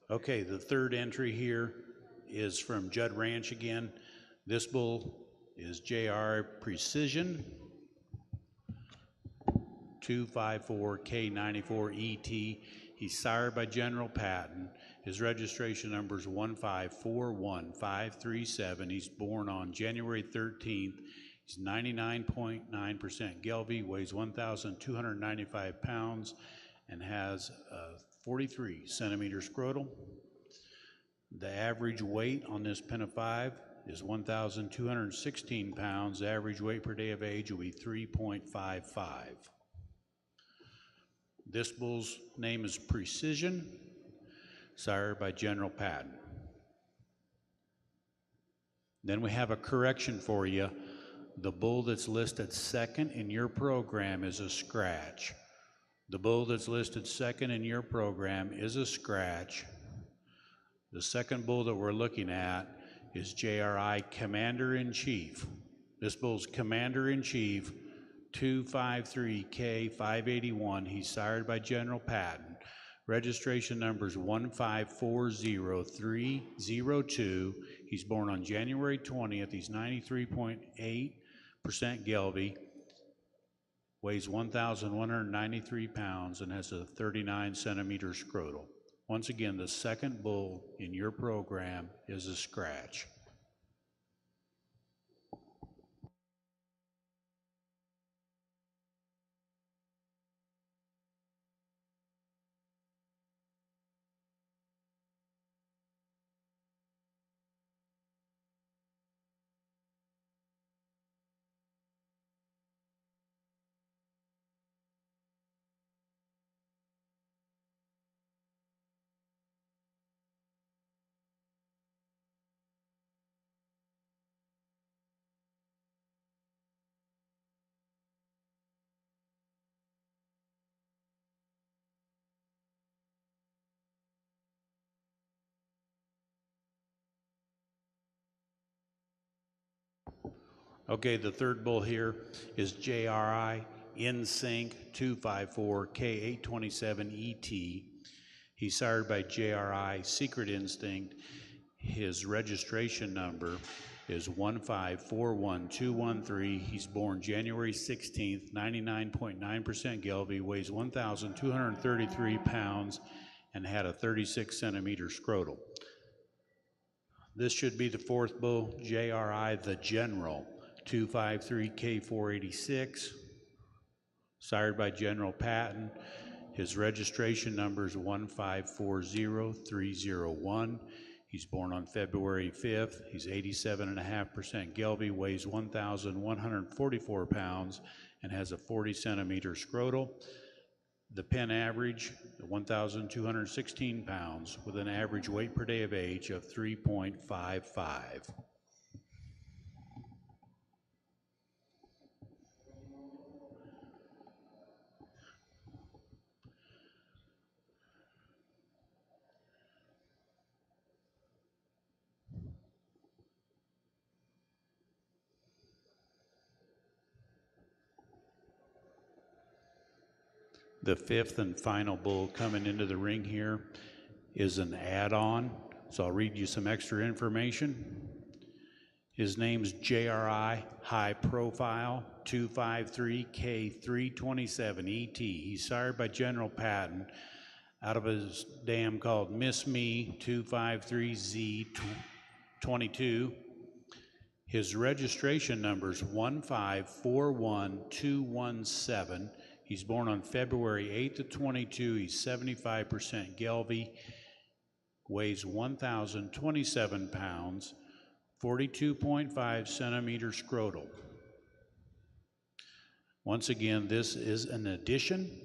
Okay, the third entry here is from Judd Ranch again. This bull is JR Precision 254K94ET. He's sired by General Patton. His registration number is 1541537. He's born on January 13th. He's 99.9% Gelbvieh, weighs 1,295 pounds, and has 43 centimeters scrotal. The average weight on this pen of 5 is 1,216 pounds. The average weight per day of age will be 3.55. This bull's name is Precision, sired by General Patton. Then we have a correction for you. The bull that's listed second in your program is a scratch. The bull that's listed second in your program is a scratch. The second bull that we're looking at is JRI Commander-in-Chief. This bull's Commander-in-Chief, 253K581. He's sired by General Patton. Registration number is 1540302. He's born on January 20th. He's 93.8% Gelbvieh. Weighs 1,193 pounds and has a 39 centimeter scrotal. Once again, the second bull in your program is a scratch. Okay, the third bull here is JRI InSync 254K827ET. He's sired by JRI Secret Instinct. His registration number is 1541213. He's born January 16th, 99.9% Gelbvieh, weighs 1,233 pounds, and had a 36 centimeter scrotal. This should be the fourth bull, JRI The General, 253K486, sired by General Patton. His registration number is 1540301. He's born on February 5th. He's 87.5% Gelbvieh, weighs 1,144 pounds, and has a 40 centimeter scrotal. The pen average, 1,216 pounds, with an average weight per day of age of 3.55. The fifth and final bull coming into the ring here is an add-on, so I'll read you some extra information. His name's JRI High Profile 253K327ET. He's sired by General Patton out of his dam called Miss Me 253Z22. His registration number is 1541217. He's born on February 8th of 22. He's 75% Gelbvieh, weighs 1,027 pounds, 42.5 centimeter scrotal. Once again, this is an addition,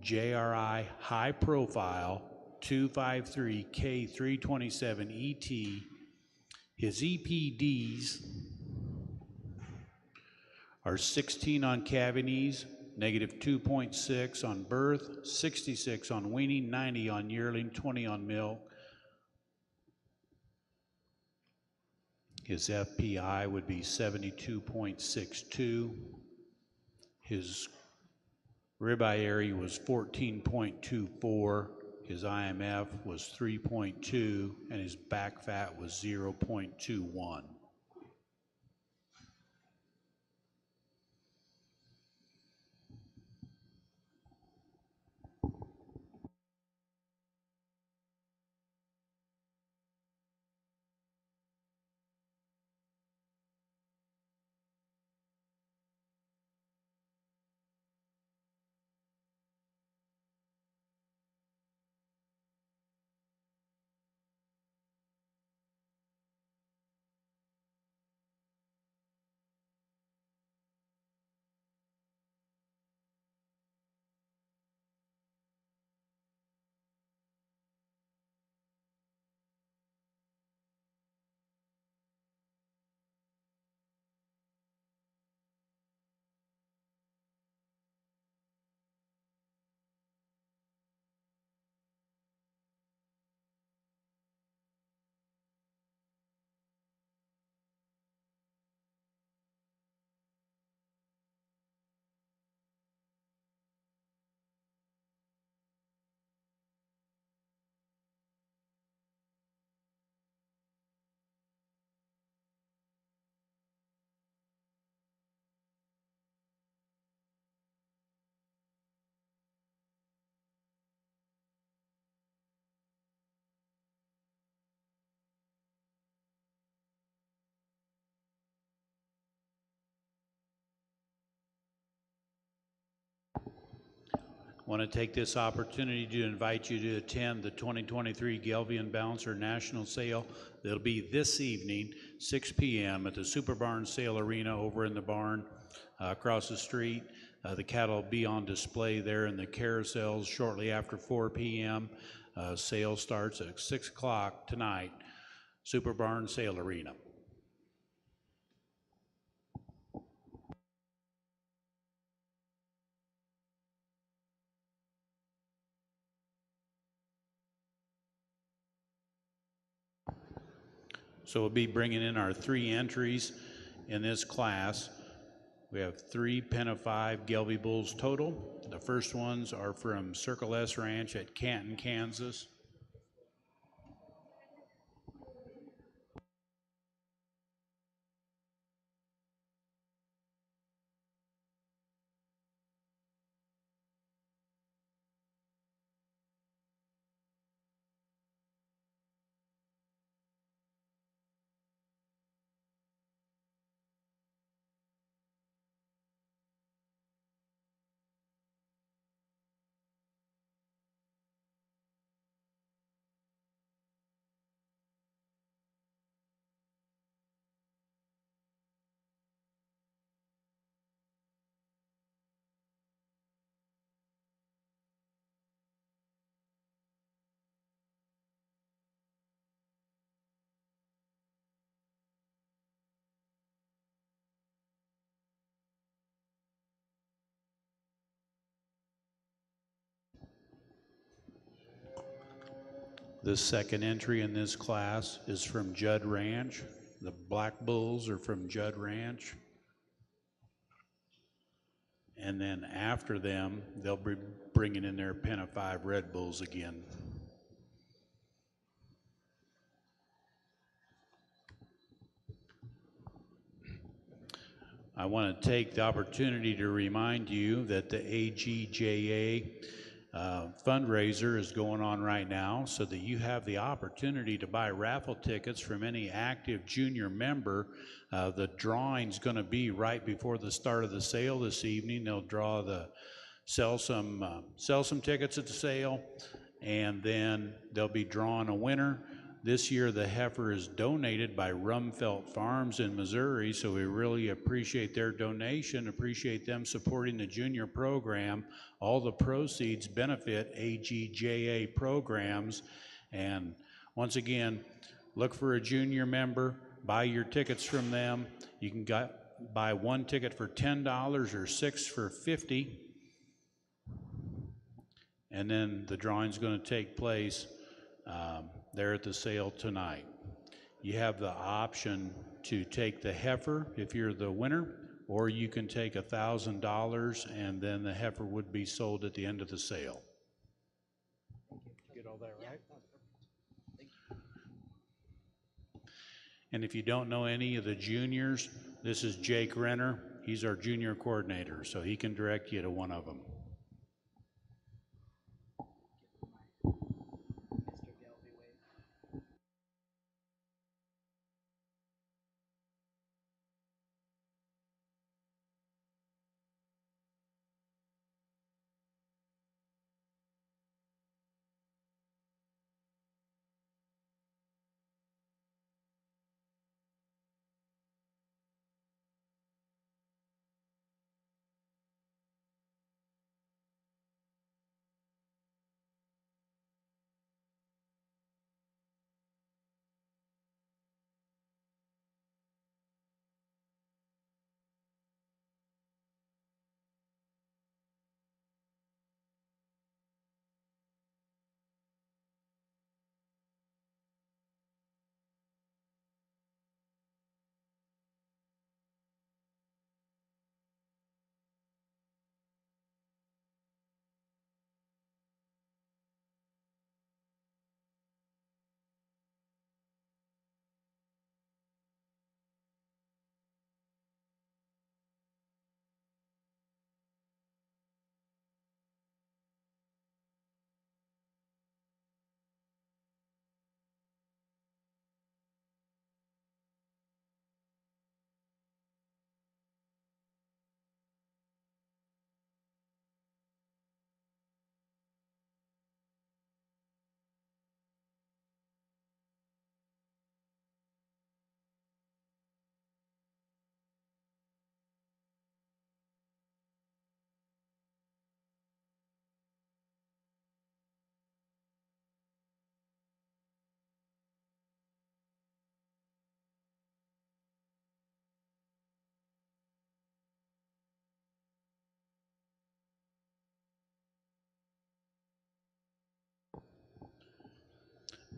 JRI High Profile 253K327ET. His EPDs are 16 on cavities, -2.6 on birth, 66 on weaning, 90 on yearling, 20 on milk. His FPI would be 72.62. His ribeye area was 14.24. His IMF was 3.2, and his back fat was 0.21. I want to take this opportunity to invite you to attend the 2023 Gelbvieh Balancer National Sale. That'll be this evening, 6 p.m. at the Super Barn Sale Arena over in the barn across the street. The cattle will be on display there in the carousels shortly after 4 p.m. Sale starts at 6 o'clock tonight, Super Barn Sale Arena. So we'll be bringing in our 3 entries in this class. We have 3 Pen of 5 Gelbvieh bulls total. The first ones are from Circle S Ranch at Canton, Kansas. The second entry in this class is from Judd Ranch. The black bulls are from Judd Ranch. And then after them, they'll be bringing in their Pen of 5 red bulls again. I want to take the opportunity to remind you that the AGJA fundraiser is going on right now, so that you have the opportunity to buy raffle tickets from any active junior member. The drawing's going to be right before the start of the sale this evening. They'll sell some tickets at the sale, and then they'll be drawing a winner. This year, the heifer is donated by Rumfelt Farms in Missouri, so we really appreciate their donation, appreciate them supporting the junior program. All the proceeds benefit AGJA programs. And once again, look for a junior member, buy your tickets from them. You can buy 1 ticket for $10 or 6 for $50. And then the drawing's going to take place there at the sale tonight. You have the option to take the heifer if you're the winner, or you can take $1,000 and then the heifer would be sold at the end of the sale. Did you get all that right? And if you don't know any of the juniors, this is Jake Renner. He's our junior coordinator, so he can direct you to one of them.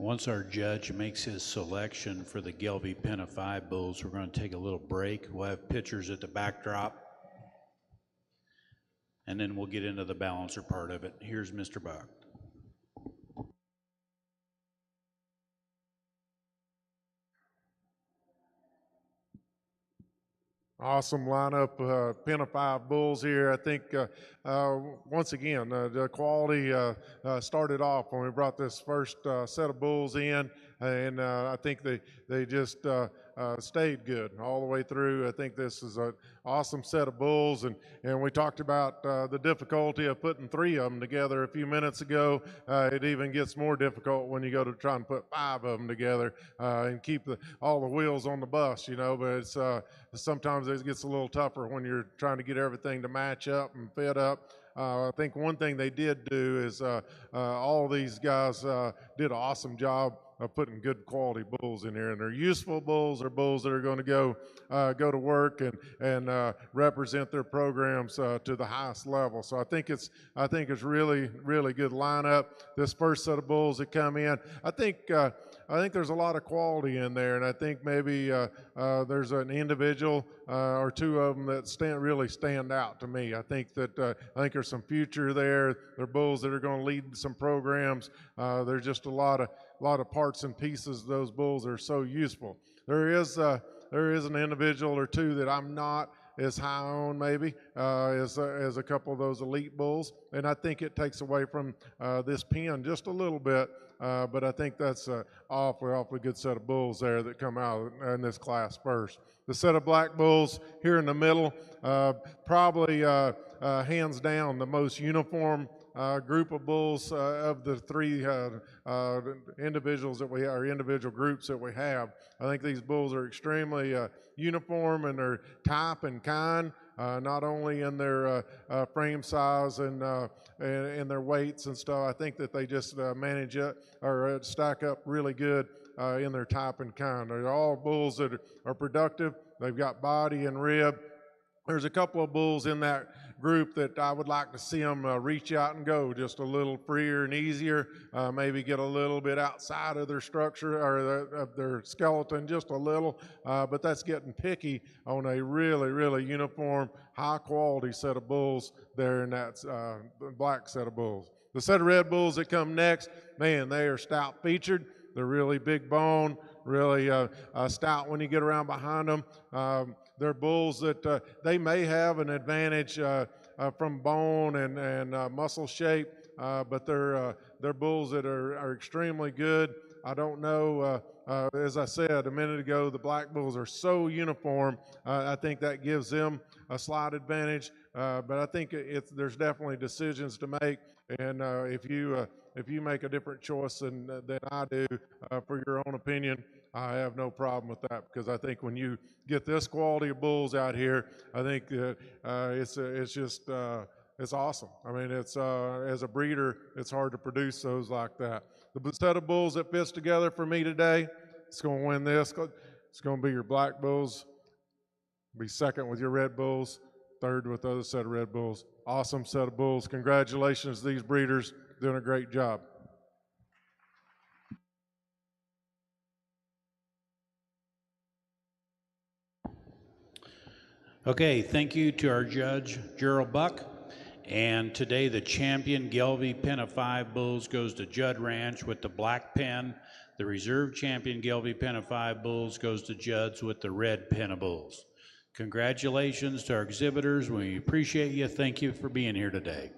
Once our judge makes his selection for the Gelbvieh Pen of 5 bulls, we're going to take a little break. We'll have pictures at the backdrop, and then we'll get into the balancer part of it. Here's Mr. Buck. Awesome lineup, Pen of 5 bulls here. I think, once again, the quality started off when we brought this first set of bulls in, and I think they just stayed good all the way through. I think this is an awesome set of bulls, and we talked about the difficulty of putting 3 of them together a few minutes ago. It even gets more difficult when you go to try and put 5 of them together and keep all the wheels on the bus, you know, but it's sometimes it gets a little tougher when you're trying to get everything to match up and fit up. I think one thing they did do is all these guys did an awesome job of putting good quality bulls in here, and they're useful bulls. They're bulls that are going to go to work and represent their programs to the highest level. So I think it's really good lineup. This first set of bulls that come in, I think there's a lot of quality in there, and I think maybe there's an individual or 2 of them that really stand out to me. I think there's some future there. They're bulls that are going to lead some programs. There's just a lot of parts and pieces of those bulls that are so useful. There is an individual or 2 that I'm not as high on maybe as a couple of those elite bulls, and I think it takes away from this pen just a little bit, but I think that's an awfully good set of bulls there that come out in this class first. The set of black bulls here in the middle, probably hands down the most uniform group of bulls of the 3 individuals that we are, individual groups that we have. I think these bulls are extremely uniform in their type and kind, not only in their frame size and their weights and stuff. I think that they just manage it or stack up really good in their type and kind. They're all bulls that are productive. They've got body and rib. There's a couple of bulls in that group that I would like to see them reach out and go just a little freer and easier, maybe get a little bit outside of their structure or of their skeleton just a little, but that's getting picky on a really uniform, high quality set of bulls there in that black set of bulls. The set of red bulls that come next, man, they are stout featured. They're really big bone, really stout when you get around behind them. They're bulls that they may have an advantage from bone and muscle shape, but they're bulls that are extremely good. I don't know, as I said a minute ago, the black bulls are so uniform. I think that gives them a slight advantage, but I think there's definitely decisions to make, and if you make a different choice than I do for your own opinion, I have no problem with that, because I think when you get this quality of bulls out here, I think that it's awesome. I mean, it's as a breeder, it's hard to produce those like that. The set of bulls that fits together for me today, it's going to win this. It's going to be your black bulls, be second with your red bulls, third with the other set of red bulls. Awesome set of bulls. Congratulations to these breeders, doing a great job. Okay, thank you to our judge, Gerald Buck. And today the champion Gelbvieh Pen of 5 bulls goes to Judd Ranch with the black pen. The reserve champion Gelbvieh Pen of 5 bulls goes to Judd's with the red pen of bulls. Congratulations to our exhibitors. We appreciate you. Thank you for being here today.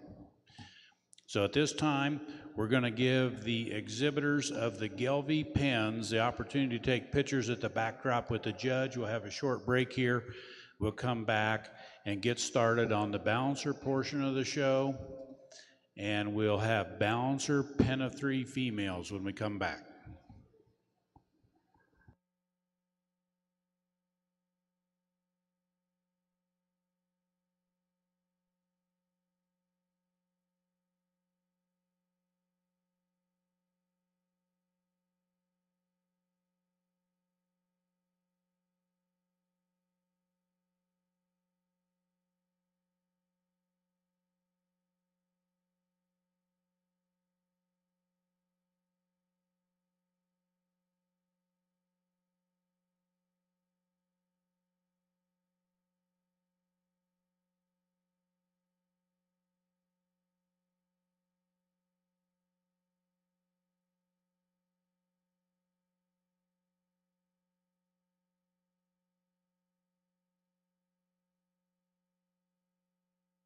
So at this time, we're going to give the exhibitors of the Gelbvieh pens the opportunity to take pictures at the backdrop with the judge. We'll have a short break here. We'll come back and get started on the balancer portion of the show, and we'll have balancer pen of 3 females when we come back.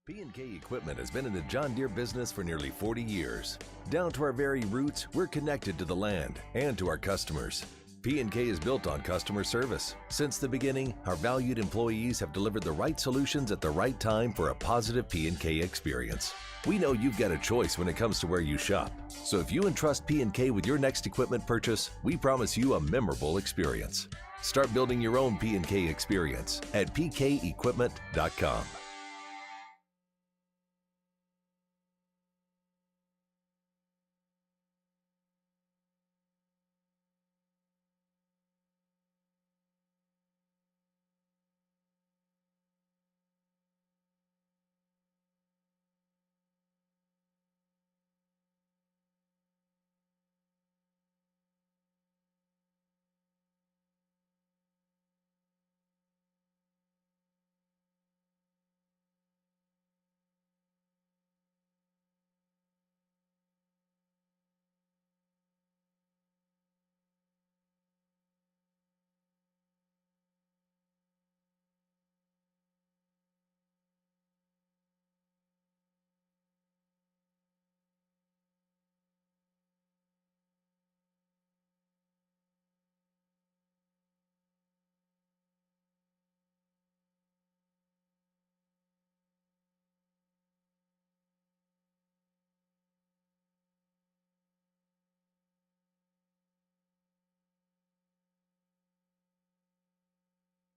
P&K Equipment has been in the John Deere business for nearly 40 years. Down to our very roots, we're connected to the land and to our customers. P&K is built on customer service. Since the beginning, our valued employees have delivered the right solutions at the right time for a positive P&K experience. We know you've got a choice when it comes to where you shop. So if you entrust P&K with your next equipment purchase, we promise you a memorable experience. Start building your own P&K experience at pkequipment.com.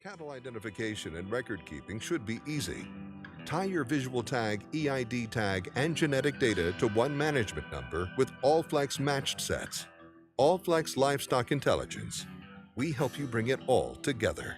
Cattle identification and record keeping should be easy. Tie your visual tag, EID tag, and genetic data to one management number with Allflex matched sets. Allflex Livestock Intelligence. We help you bring it all together.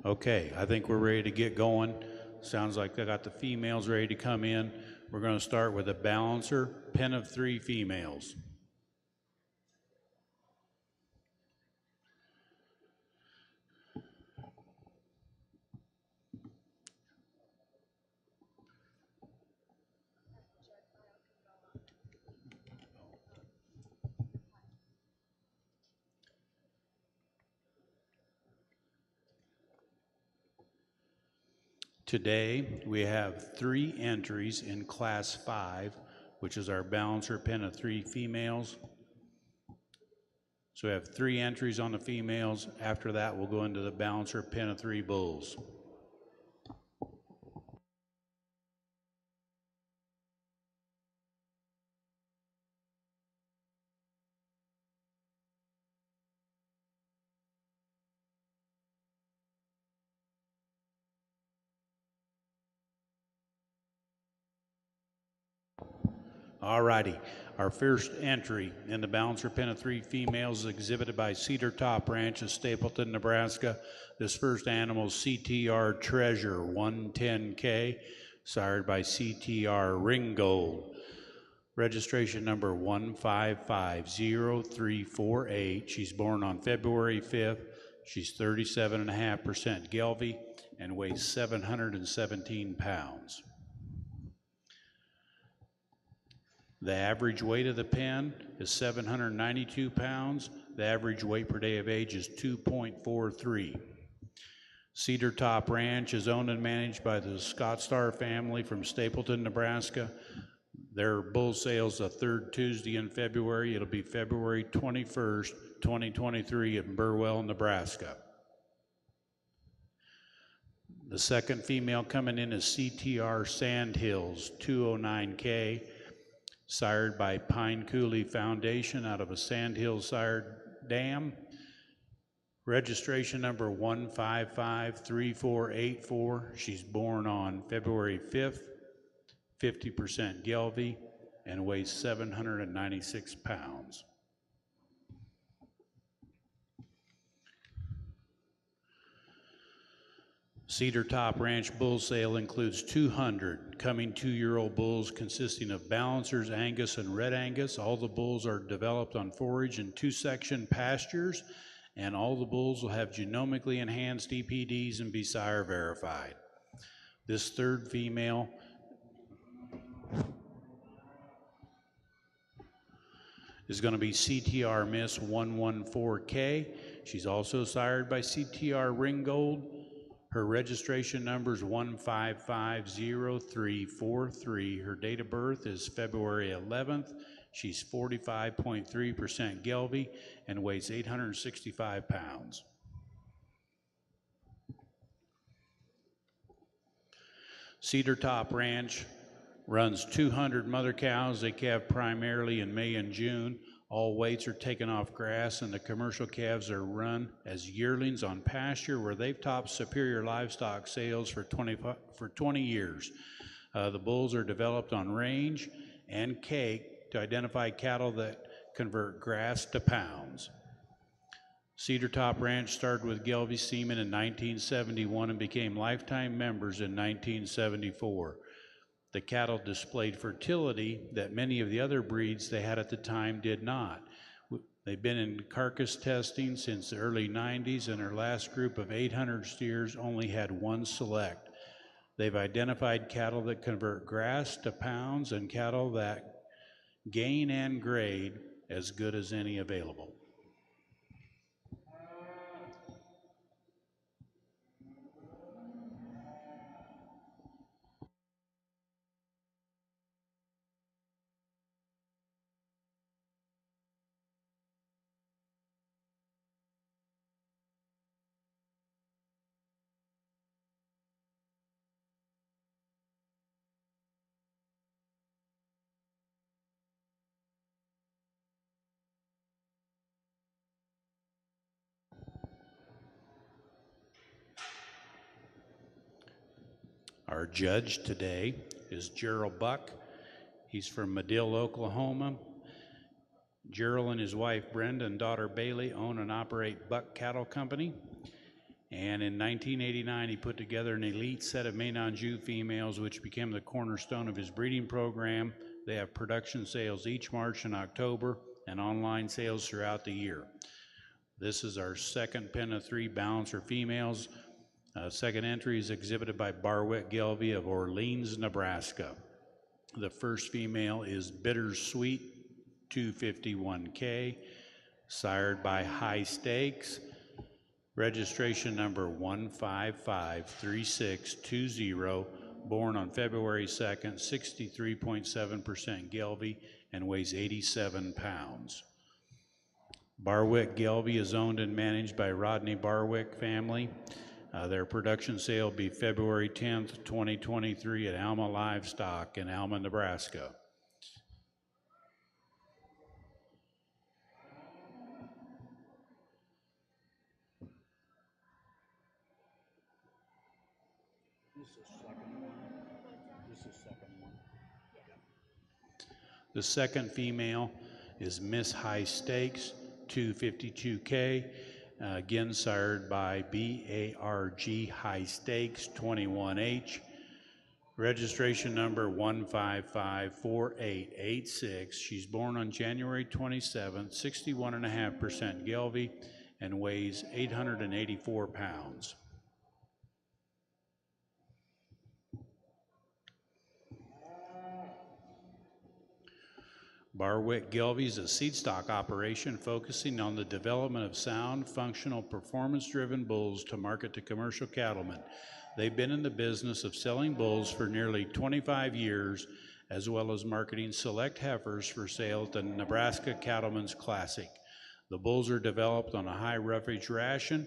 Okay, I think we're ready to get going. Sounds like they got the females ready to come in. We're going to start with a balancer, pen of 3 females. Today, we have 3 entries in class 5, which is our balancer pen of 3 females. So we have 3 entries on the females. After that, we'll go into the balancer pen of 3 bulls. All righty, our first entry in the balancer pen of 3 females is exhibited by Cedar Top Ranch of Stapleton, Nebraska. This first animal is CTR Treasure 110K, sired by CTR Ringgold. Registration number 1550348. She's born on February 5th. She's 37.5% Gelbvieh and weighs 717 pounds. The average weight of the pen is 792 pounds. The average weight per day of age is 2.43. Cedar Top Ranch is owned and managed by the Scottstar family from Stapleton, Nebraska. Their bull sales the 3rd Tuesday in February. It'll be February 21st, 2023 in Burwell, Nebraska. The second female coming in is CTR Sandhills 209K. Sired by Pine Coulee Foundation out of a Sandhill sired dam. Registration number 1553484. She's born on February 5th, 50% Gelbvieh, and weighs 796 pounds. Cedar Top Ranch bull sale includes 200 coming 2-year-old bulls consisting of balancers, Angus, and Red Angus. All the bulls are developed on forage and 2-section pastures, and all the bulls will have genomically enhanced EPDs and be sire verified. This third female is going to be CTR Miss 114K. She's also sired by CTR Ringgold. Her registration number is 1550343. Her date of birth is February 11th. She's 45.3% Gelbvieh and weighs 865 pounds. Cedar Top Ranch runs 200 mother cows. They calve primarily in May and June. All weights are taken off grass, and the commercial calves are run as yearlings on pasture where they've topped Superior Livestock sales for 20 years. The bulls are developed on range and cake to identify cattle that convert grass to pounds. Cedar Top Ranch started with Gelbvieh semen in 1971 and became lifetime members in 1974. The cattle displayed fertility that many of the other breeds they had at the time did not. They've been in carcass testing since the early 90s, and their last group of 800 steers only had 1 select. They've identified cattle that convert grass to pounds and cattle that gain and grade as good as any available. Our judge today is Gerald Buck. He's from Madill, Oklahoma. Gerald and his wife Brenda and daughter Bailey own and operate Buck Cattle Company. And in 1989, he put together an elite set of Maine-Anjou females, which became the cornerstone of his breeding program. They have production sales each March and October and online sales throughout the year. This is our second pen of 3 balancer females. Second entry is exhibited by Barwick Gelbvieh of Orleans, Nebraska. The first female is Bittersweet 251K, sired by High Stakes. Registration number 1553620, born on February 2nd, 63.7% Gelbvieh, and weighs 87 pounds. Barwick Gelbvieh is owned and managed by Rodney Barwick family. Their production sale will be February 10th, 2023 at Alma Livestock in Alma, Nebraska. The second female is Miss High Stakes 252K, again sired by BARG High Stakes 21H. Registration number 1554886. She's born on January 27th, 61.5% Gelbvieh, and weighs 884 pounds. Barwick Gelbvieh is a seed stock operation focusing on the development of sound, functional, performance-driven bulls to market to commercial cattlemen. They've been in the business of selling bulls for nearly 25 years, as well as marketing select heifers for sale at the Nebraska Cattlemen's Classic. The bulls are developed on a high roughage ration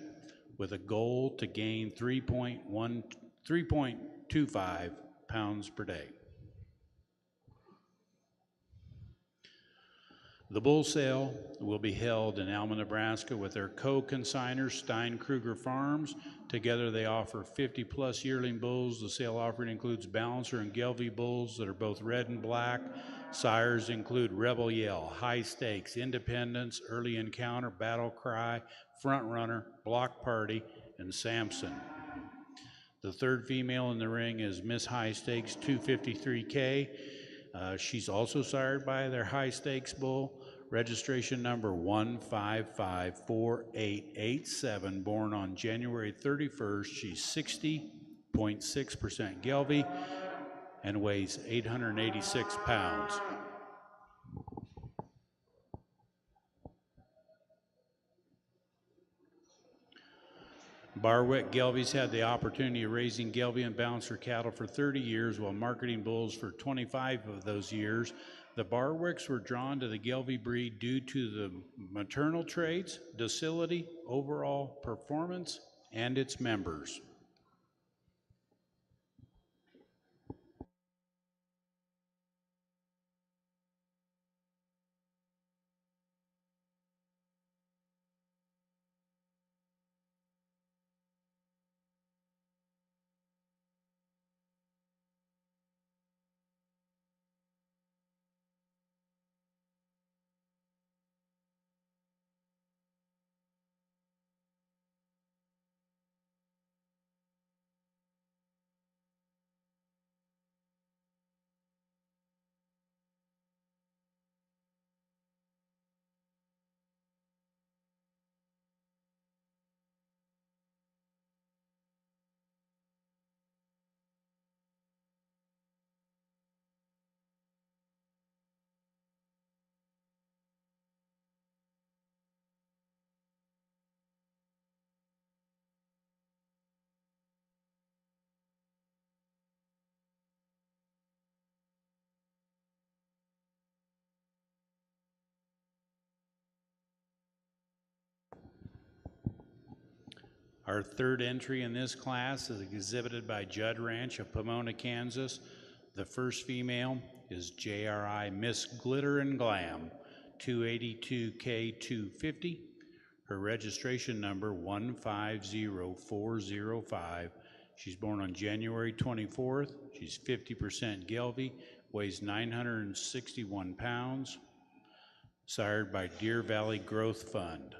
with a goal to gain 3.25 pounds per day. The bull sale will be held in Alma, Nebraska with their co-consignors, Stein Kruger Farms. Together they offer 50-plus yearling bulls. The sale offering includes balancer and Gelbvieh bulls that are both red and black. Sires include Rebel Yell, High Stakes, Independence, Early Encounter, Battle Cry, Front Runner, Block Party, and Samson. The third female in the ring is Miss High Stakes 253K. She's also sired by their High Stakes bull. Registration number 1554887, born on January 31st. She's 60.6% Gelbvieh and weighs 886 pounds. Barwick Gelbvieh's had the opportunity of raising Gelbvieh and balancer cattle for 30 years while marketing bulls for 25 of those years. The Barwicks were drawn to the Gelbvieh breed due to the maternal traits, docility, overall performance, and its members. Our third entry in this class is exhibited by Judd Ranch of Pomona, Kansas. The first female is JRI Miss Glitter and Glam, 282K250. Her registration number 150405. She's born on January 24th. She's 50% Gelbvieh, weighs 961 pounds, sired by Deer Valley Growth Fund.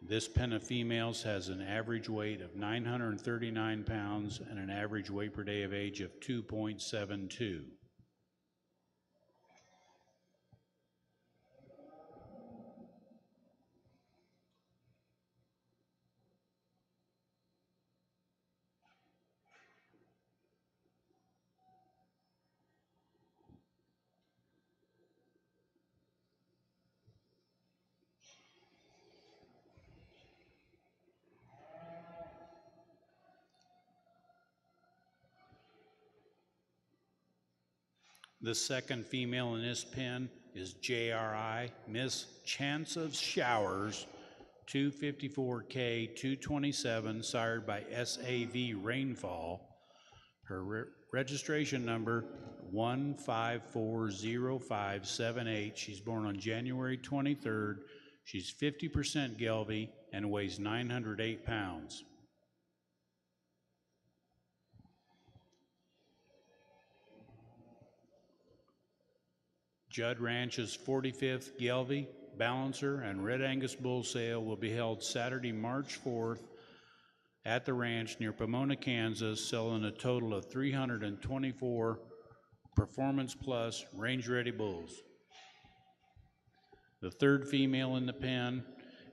This pen of females has an average weight of 939 pounds and an average weight per day of age of 2.72. The second female in this pen is JRI, Miss Chance of Showers, 254K 227, sired by SAV Rainfall. Her registration number 1540578. She's born on January 23rd. She's 50% Gelbvieh and weighs 908 pounds. Judd Ranch's 45th Gelbvieh, Balancer, and Red Angus Bull Sale will be held Saturday, March 4th at the ranch near Pomona, Kansas, selling a total of 324 Performance Plus range-ready bulls. The third female in the pen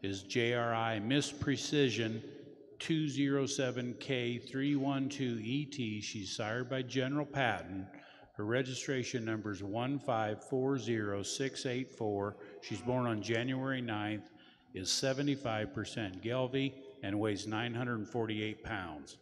is JRI Miss Precision, 207K312ET. She's sired by General Patton. Her registration number is 1540684. She's born on January 9th, is 75% Gelbvieh, and weighs 948 pounds.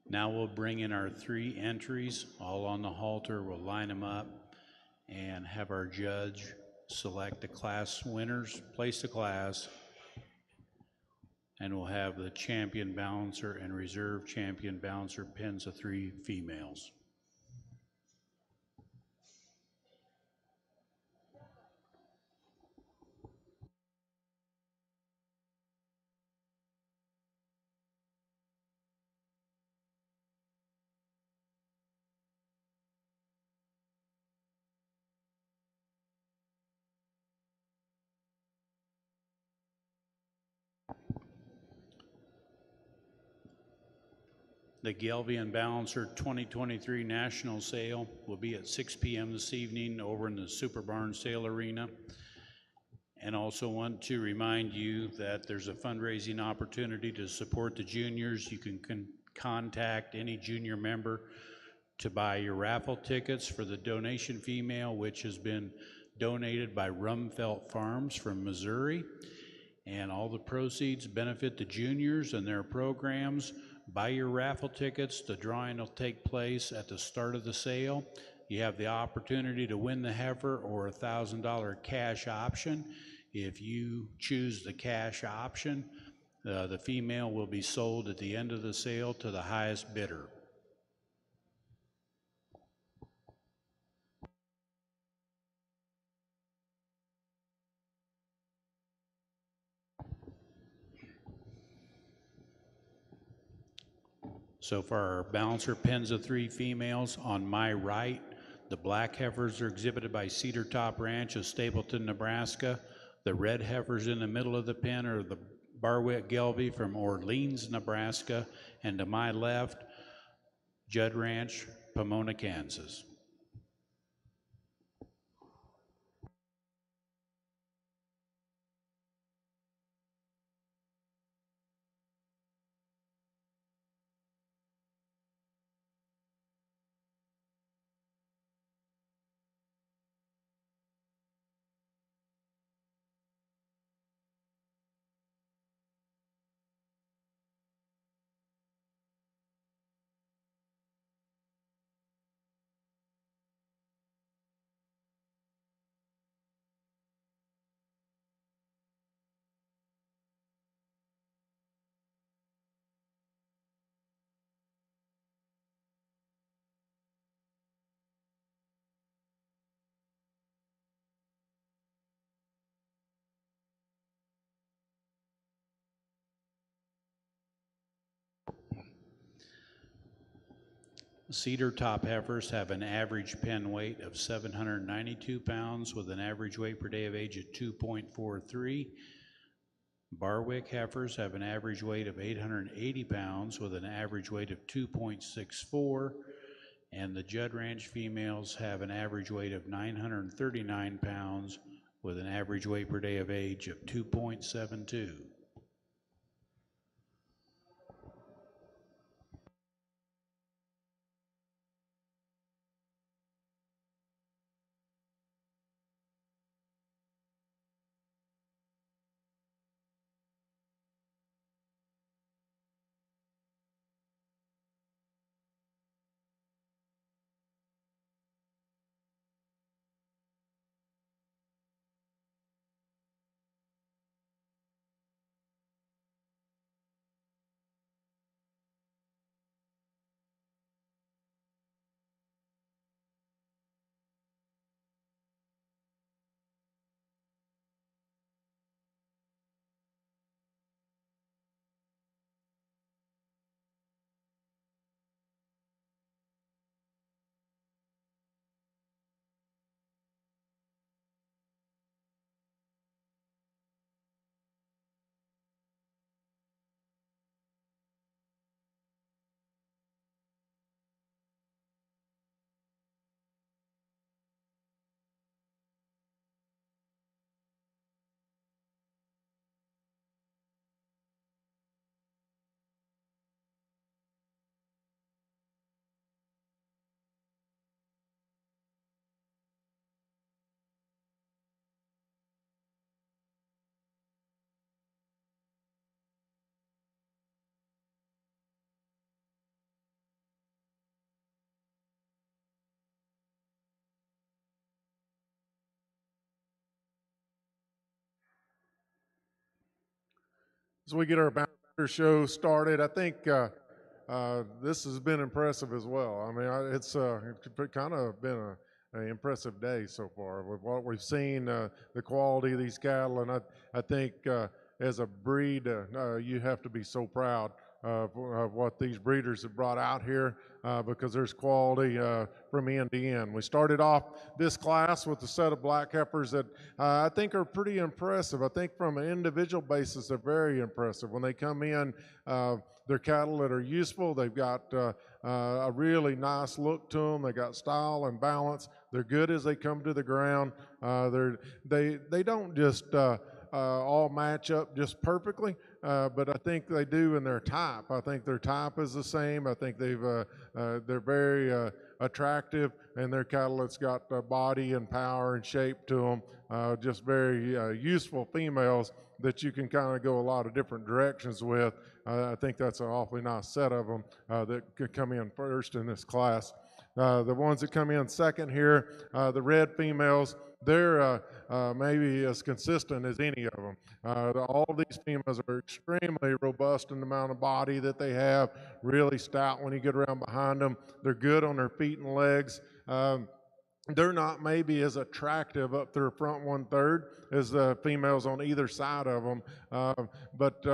Now we'll bring in our 3 entries, all on the halter. We'll line them up and have our judge select the class winners, place the class, and we'll have the champion balancer and reserve champion balancer pins of 3 females. The Gelbvieh and Balancer 2023 National Sale will be at 6 p.m. this evening over in the Super Barn Sale Arena. And also want to remind you that there's a fundraising opportunity to support the juniors. You can contact any junior member to buy your raffle tickets for the donation female, which has been donated by Rumfelt Farms from Missouri. And all the proceeds benefit the juniors and their programs. Buy your raffle tickets. The drawing will take place at the start of the sale. You have the opportunity to win the heifer or a $1,000 cash option. If you choose the cash option, the female will be sold at the end of the sale to the highest bidder. So for our balancer pens of 3 females, on my right, the black heifers are exhibited by Cedar Top Ranch of Stapleton, Nebraska. The red heifers in the middle of the pen are the Barwick Gelbvieh from Orleans, Nebraska. And to my left, Judd Ranch, Pomona, Kansas. Cedar Top heifers have an average pen weight of 792 pounds with an average weight per day of age of 2.43. Barwick heifers have an average weight of 880 pounds with an average weight of 2.64. And the Judd Ranch females have an average weight of 939 pounds with an average weight per day of age of 2.72. As we get our bouncer show started, I think this has been impressive as well. I mean, it's kind of been an impressive day so far with what we've seen, the quality of these cattle, and I think as a breed, you have to be so proud of what these breeders have brought out here because there's quality from end to end. We started off this class with a set of black heifers that I think are pretty impressive. I think from an individual basis, they're very impressive. When they come in, they're cattle that are useful. They've got a really nice look to them. They got style and balance. They're good as they come to the ground. They don't just all match up just perfectly, but I think they do in their type. I think their type is the same. I think they're very attractive, and they're cattle that's got body and power and shape to them. Just very useful females that you can kind of go a lot of different directions with. I think that's an awfully nice set of them that could come in first in this class. The ones that come in second here, the red females, they're maybe as consistent as any of them. All of these females are extremely robust in the amount of body that they have, really stout when you get around behind them. They're good on their feet and legs. They're not maybe as attractive up their front 1/3 as the females on either side of them, but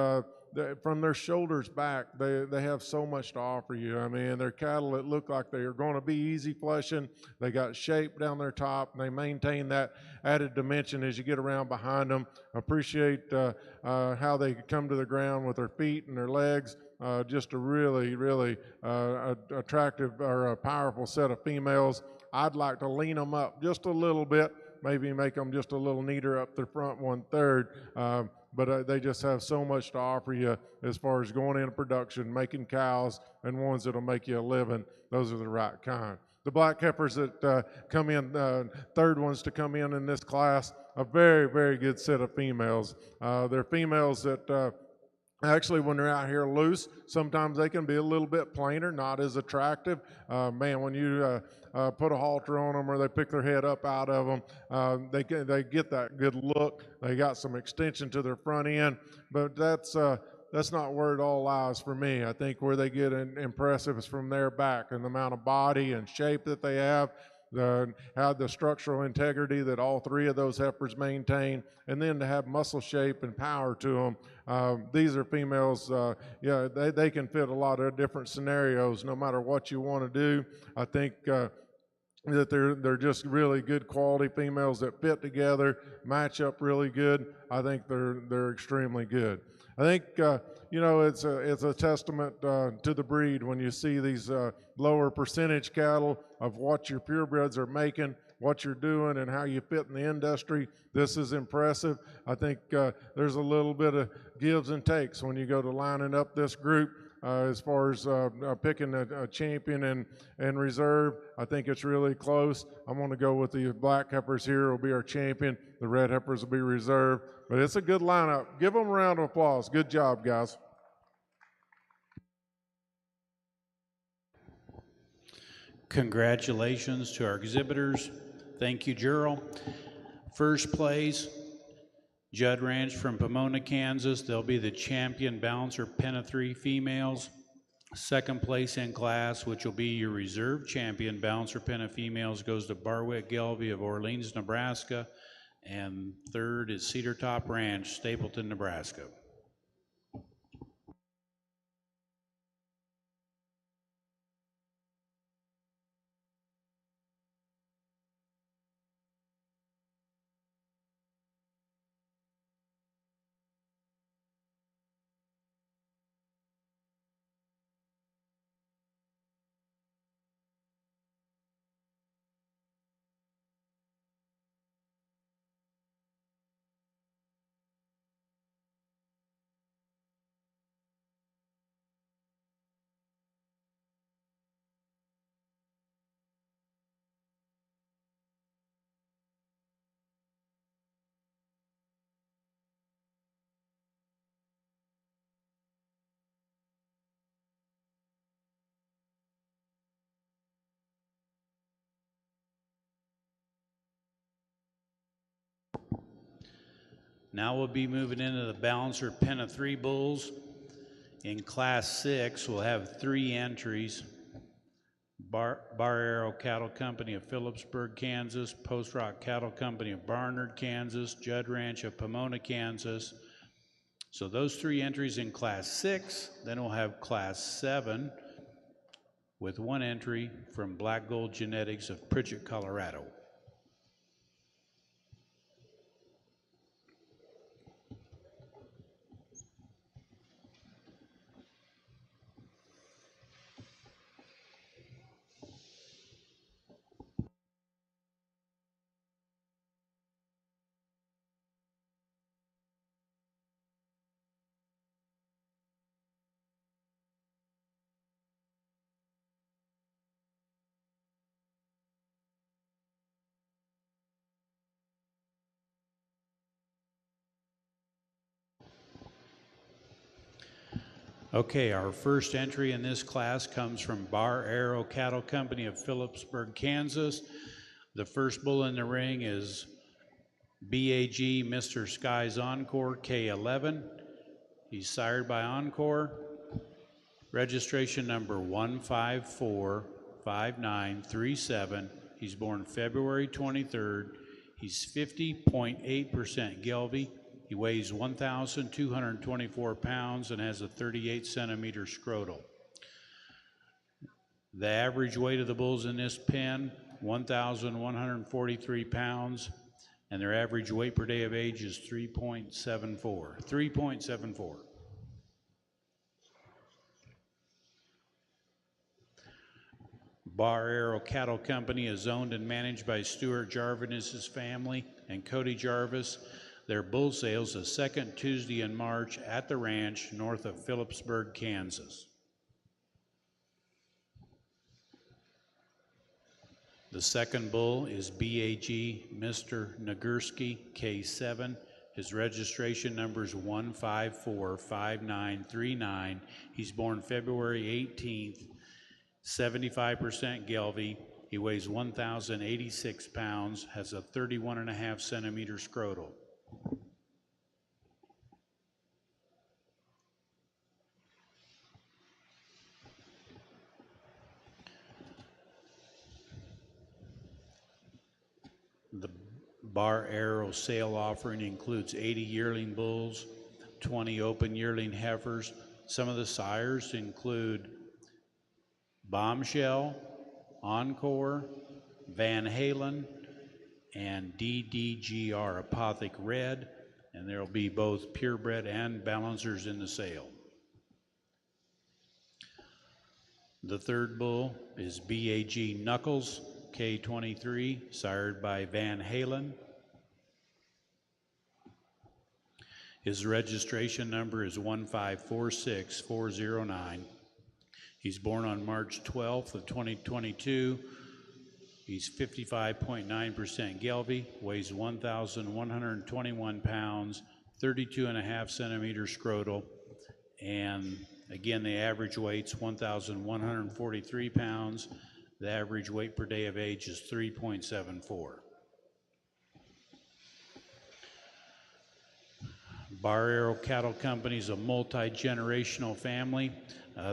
from their shoulders back, they have so much to offer you. I mean, they're cattle that look like they are going to be easy flushing. They got shape down their top, and they maintain that added dimension as you get around behind them. Appreciate how they come to the ground with their feet and their legs. Just a really, really attractive or a powerful set of females. I'd like to lean them up just a little bit, maybe make them just a little neater up their front 1/3. But they just have so much to offer you as far as going into production, making cows, and ones that'll make you a living. Those are the right kind. The black heifers that come in, third ones to come in this class, a very, very good set of females. They're females that actually, when they're out here loose, sometimes they can be a little bit plainer, not as attractive. Man, when you put a halter on them or they pick their head up out of them, they get that good look. They got some extension to their front end, but that's not where it all lies for me. I think where they get impressive is from their back and the amount of body and shape that they have. Have the structural integrity that all three of those heifers maintain, and then to have muscle shape and power to them. These are females, yeah, they can fit a lot of different scenarios no matter what you want to do. I think that they're just really good quality females that fit together, match up really good. I think they're extremely good. I think it's a testament to the breed when you see these lower percentage cattle of what your purebreds are making, what you're doing, and how you fit in the industry. This is impressive. I think there's a little bit of gives and takes when you go to lining up this group. As far as picking a champion and reserve, I think it's really close. I'm going to go with the black heifers here will be our champion. The red heifers will be reserved. But it's a good lineup. Give them a round of applause. Good job, guys. Congratulations to our exhibitors. Thank you, Gerald. First place, Judd Ranch from Pomona, Kansas. They'll be the champion balancer pen of 3 females. Second place in class, which will be your reserve champion balancer pen of females, goes to Barwick Gelbvieh of Orleans, Nebraska. And third is Cedar Top Ranch, Stapleton, Nebraska. Now we'll be moving into the balancer pen of 3 bulls. In class 6, we'll have 3 entries. Bar Arrow Cattle Company of Phillipsburg, Kansas, Post Rock Cattle Company of Barnard, Kansas, Judd Ranch of Pomona, Kansas. So those 3 entries in class 6. Then we'll have class 7 with 1 entry from Black Gold Genetics of Pritchett, Colorado. Okay, our first entry in this class comes from Bar Arrow Cattle Company of Phillipsburg, Kansas. The first bull in the ring is BAG Mr. Sky's Encore K11. He's sired by Encore. Registration number 1545937. He's born February 23rd. He's 50.8% Gelbvieh. He weighs 1,224 pounds and has a 38 centimeter scrotal. The average weight of the bulls in this pen, 1,143 pounds, and their average weight per day of age is 3.74. 3.74. Bar Arrow Cattle Company is owned and managed by Stuart Jarvis's family and Cody Jarvis. Their bull sales the second Tuesday in March at the ranch north of Phillipsburg, Kansas. The second bull is BAG Mr. Nagurski K7. His registration number is 1545939. He's born February 18th. 75% Gelbvieh. He weighs 1,086 pounds, has a 31.5 centimeter scrotal. The Bar Arrow sale offering includes 80 yearling bulls, 20 open yearling heifers. Some of the sires include Bombshell, Encore, Van Halen, and DDGR, Apothic Red, and there will be both purebred and balancers in the sale. The third bull is BAG Knuckles, K23, sired by Van Halen. His registration number is 1546409. He's born on March 12th of 2022. He's 55.9% Gelbvieh, weighs 1,121 pounds, 32.5 centimeter scrotal, and again, the average weight's 1,143 pounds. The average weight per day of age is 3.74. Bar Arrow Cattle Company is a multi-generational family.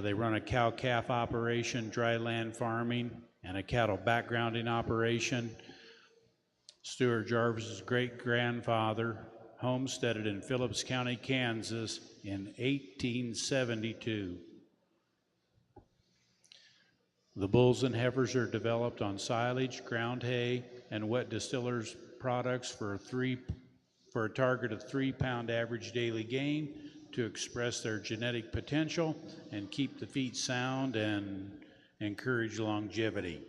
They run a cow-calf operation, dry land farming, and a cattle backgrounding operation. Stuart Jarvis's great-grandfather homesteaded in Phillips County, Kansas in 1872. The bulls and heifers are developed on silage, ground hay, and wet distillers products for a target of 3-pound average daily gain to express their genetic potential and keep the feet sound and encourage longevity.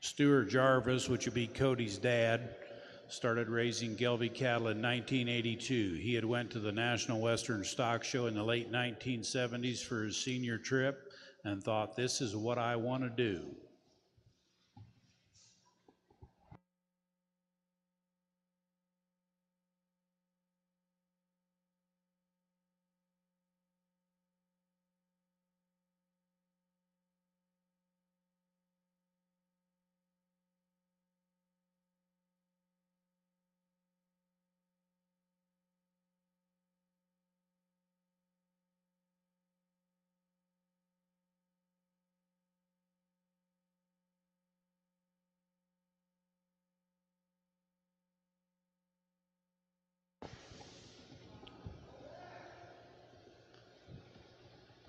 Stuart Jarvis, which would be Cody's dad, started raising Gelbvieh cattle in 1982. He had went to the National Western Stock Show in the late 1970s for his senior trip and thought, this is what I want to do.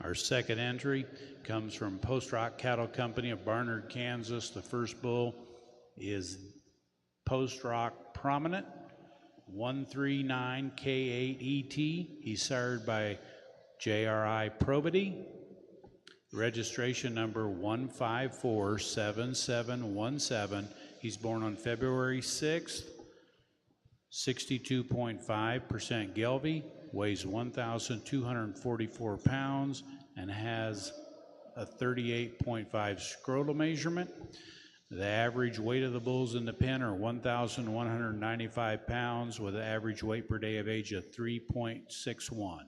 Our second entry comes from Post Rock Cattle Company of Barnard, Kansas. The first bull is Post Rock Prominent, 139K8ET. He's sired by JRI Probity. Registration number 1547717. He's born on February 6th, 62.5% Gelbvieh, weighs 1,244 pounds, and has a 38.5 scrotal measurement. The average weight of the bulls in the pen are 1,195 pounds with an average weight per day of age of 3.61.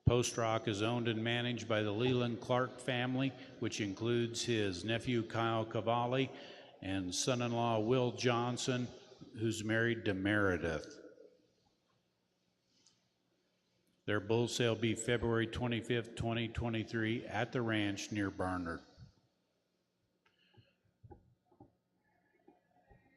Post Rock is owned and managed by the Leland Clark family, which includes his nephew Kyle Cavalli and son-in-law Will Johnson, who's married to Meredith. Their bull sale will be February 25th, 2023 at the ranch near Barnard.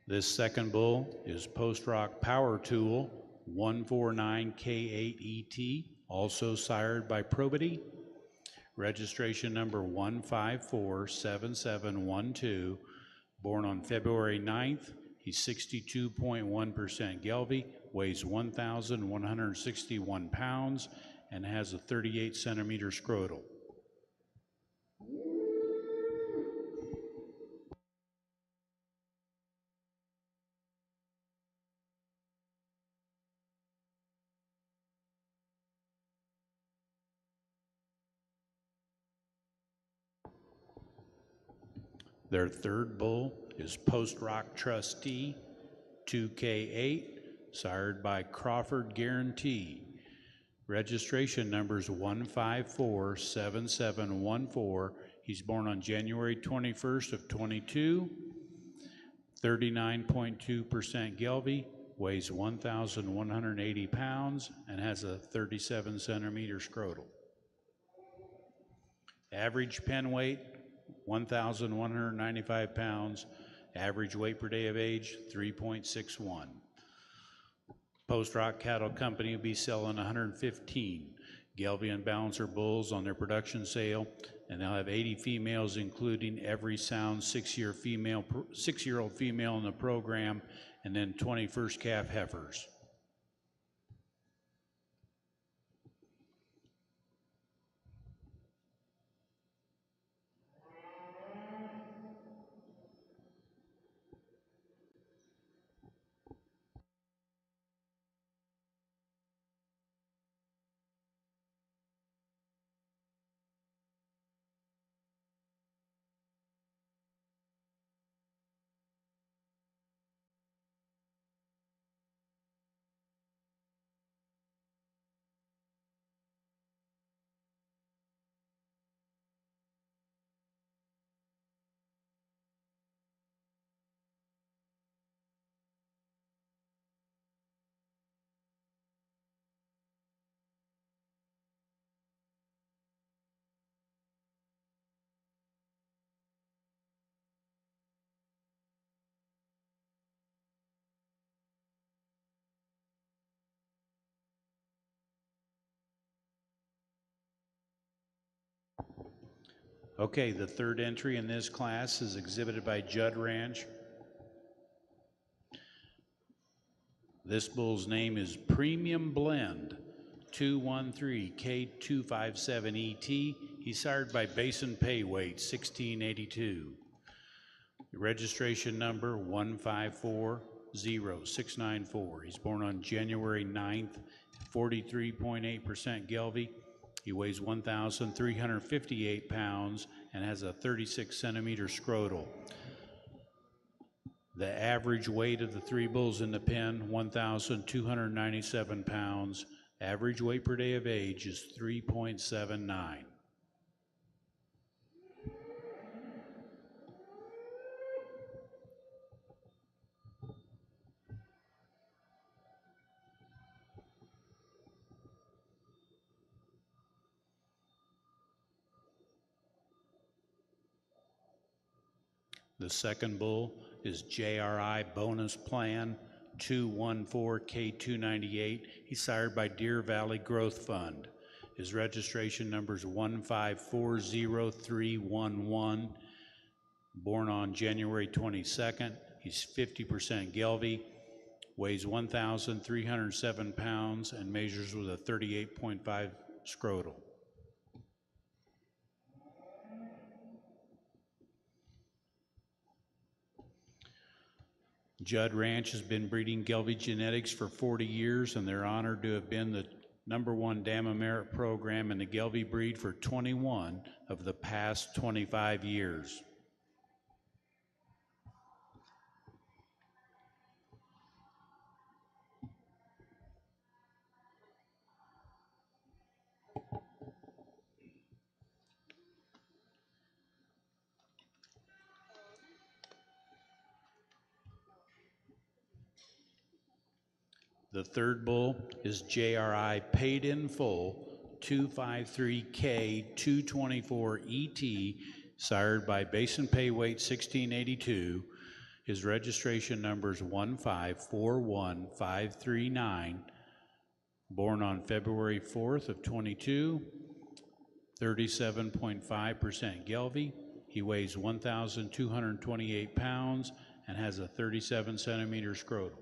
This second bull is Post Rock Power Tool 149K8ET, also sired by Probity. Registration number 1547712, born on February 9th. He's 62.1% Gelbvieh, weighs 1,161 pounds, and has a 38 centimeter scrotal. Their third bull is Post Rock Trustee 2K8, sired by Crawford Guarantee. Registration number is 1547714. He's born on January 21st of 22, 39.2% Gelbvieh, weighs 1,180 pounds, and has a 37 centimeter scrotal. Average pen weight, 1,195 pounds. Average weight per day of age, 3.61. Post Rock Cattle Company will be selling 115 Gelbvieh and Balancer bulls on their production sale, and they'll have 80 females, including every sound six-year-old female in the program, and then 20 first calf heifers. Okay, the third entry in this class is exhibited by Judd Ranch. This bull's name is Premium Blend 213K257ET. He's sired by Basin Pay Weight 1682. Registration number 1540694. He's born on January 9th, 43.8% Gelbvieh. He weighs 1,358 pounds and has a 36 centimeter scrotal. The average weight of the three bulls in the pen, 1,297 pounds. Average weight per day of age is 3.79. The second bull is JRI Bonus Plan 214K298. He's sired by Deer Valley Growth Fund. His registration number is 1540311. Born on January 22nd. He's 50% Gelbvieh, weighs 1,307 pounds, and measures with a 38.5 scrotal. Judd Ranch has been breeding Gelbvieh genetics for 40 years, and they're honored to have been the #1 Dama Merit program in the Gelbvieh breed for 21 of the past 25 years. The third bull is JRI Paid in Full 253K224ET, sired by Basin Pay Weight 1682. His registration number is 1541539. Born on February 4th of 22, 37.5% Gelbvieh. He weighs 1,228 pounds and has a 37 centimeter scrotum.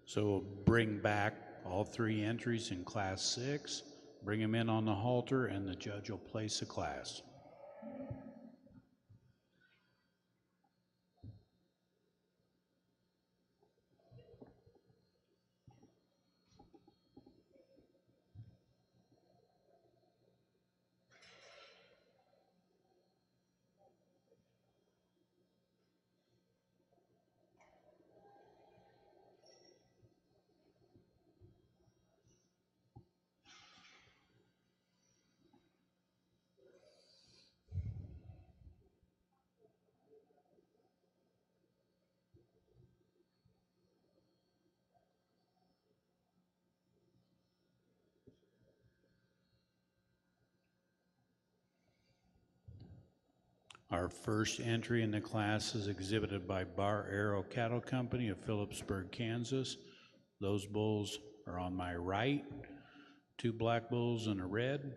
So we'll bring back all 3 entries in Class 6, bring them in on the halter, and the judge will place the class. Our first entry in the class is exhibited by Bar Arrow Cattle Company of Phillipsburg, Kansas. Those bulls are on my right, 2 black bulls and a red.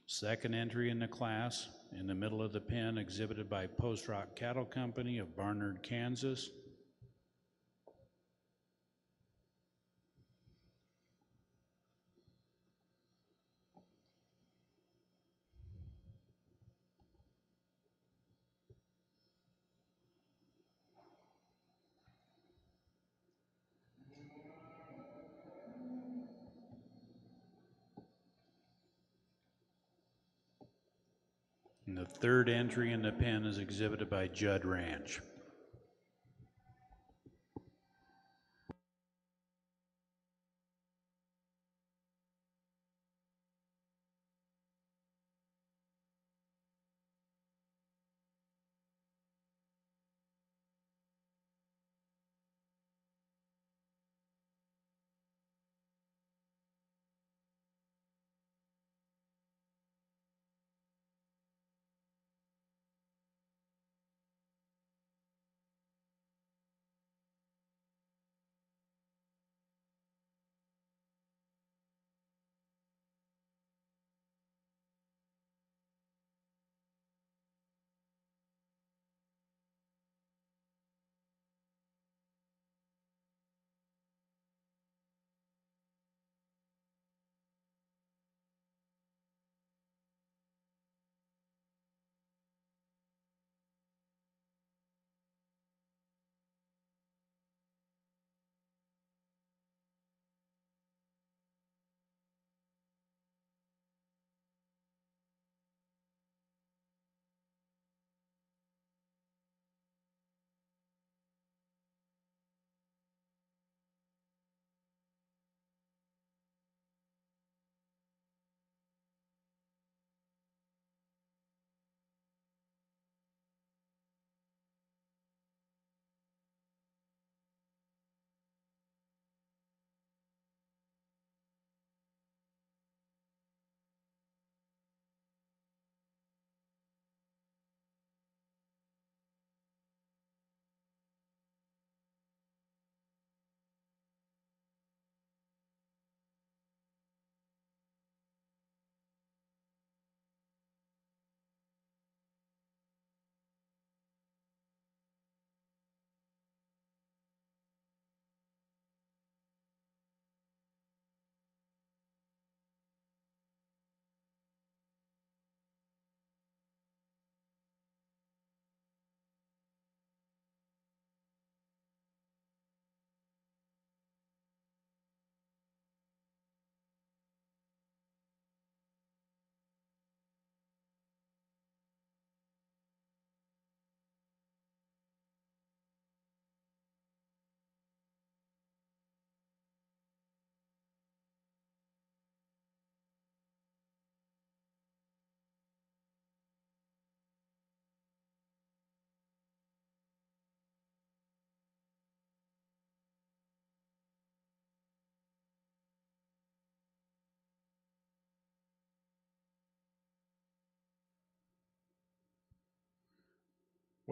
Second entry in the class, in the middle of the pen, exhibited by Post Rock Cattle Company of Barnard, Kansas. And the third entry in the pen is exhibited by Judd Ranch.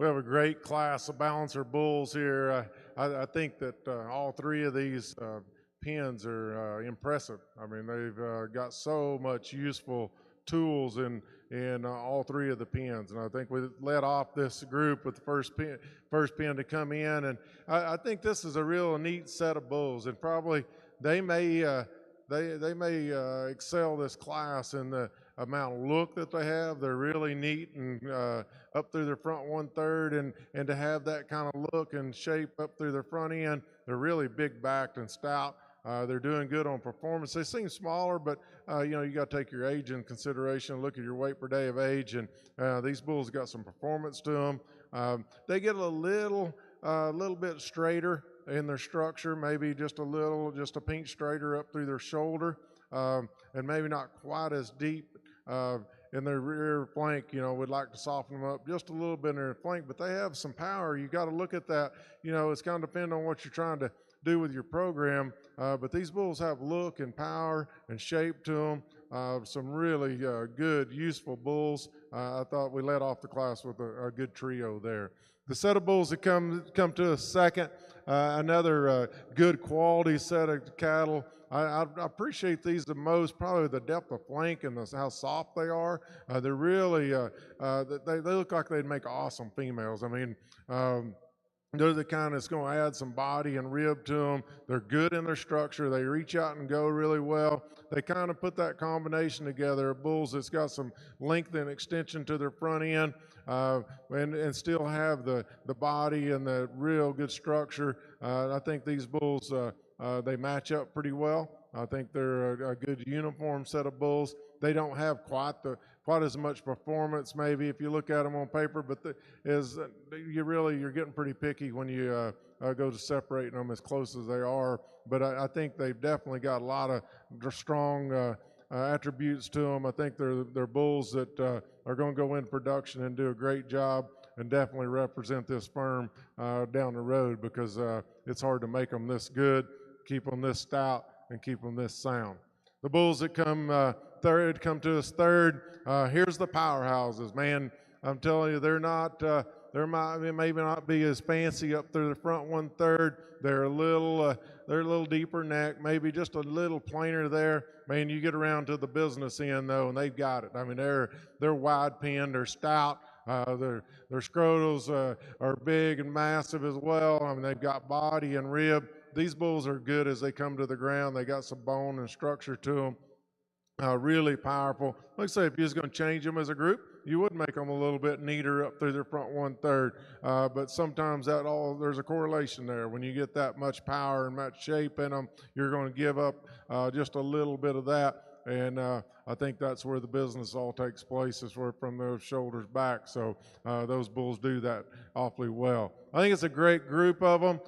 we have a great class of balancer bulls here. I think that all three of these pens are impressive. I mean, they've got so much useful tools in all three of the pens, and I think we led off this group with the first pen to come in, and I think this is a real neat set of bulls, and probably they may excel this class in the amount of look that they have. They're really neat and up through their front 1/3, and to have that kind of look and shape up through their front end. They're really big backed and stout. They're doing good on performance. They seem smaller, but you know, you got to take your age in consideration, look at your weight per day of age, and these bulls got some performance to them. They get a little bit straighter in their structure, maybe just a pinch straighter up through their shoulder, and maybe not quite as deep in their rear flank. You know, we'd like to soften them up just a little bit in their flank, but they have some power. You got to look at that. You know, it's kind of depending on what you're trying to do with your program, but these bulls have look and power and shape to them. Some really good, useful bulls. I thought we led off the class with a good trio there. The set of bulls that come to us second, another good quality set of cattle. I appreciate these the most, probably the depth of flank and how soft they are. They're really, they look like they'd make awesome females. I mean, they're the kind that's going to add some body and rib to them. They're good in their structure. They reach out and go really well. They kind of put that combination together of bulls that's got some length and extension to their front end, and still have the body and the real good structure. I think these bulls, they match up pretty well. I think they're a good uniform set of bulls. They don't have quite as much performance, maybe, if you look at them on paper, but you're getting pretty picky when you go to separating them as close as they are. But I think they've definitely got a lot of strong attributes to them. I think they're bulls that are going to go in production and do a great job and definitely represent this firm down the road, because it's hard to make them this good, keep them this stout, and keep them this sound. The bulls that come to us third. Here's the powerhouses, man. I'm telling you, they're maybe not be as fancy up through the front 1/3. They're a little deeper neck, maybe just a little plainer there. Man, you get around to the business end though, and they've got it. I mean, they're wide pinned, they're stout. Their scrotals are big and massive as well. I mean, they've got body and rib. These bulls are good as they come to the ground. They got some bone and structure to them. Really powerful. Like I say, if you was going to change them as a group, you would make them a little bit neater up through their front 1/3. But sometimes there's a correlation there. When you get that much power and much shape in them, you're going to give up just a little bit of that. And I think that's where the business all takes place, is from those shoulders back. So those bulls do that awfully well. I think it's a great group of them.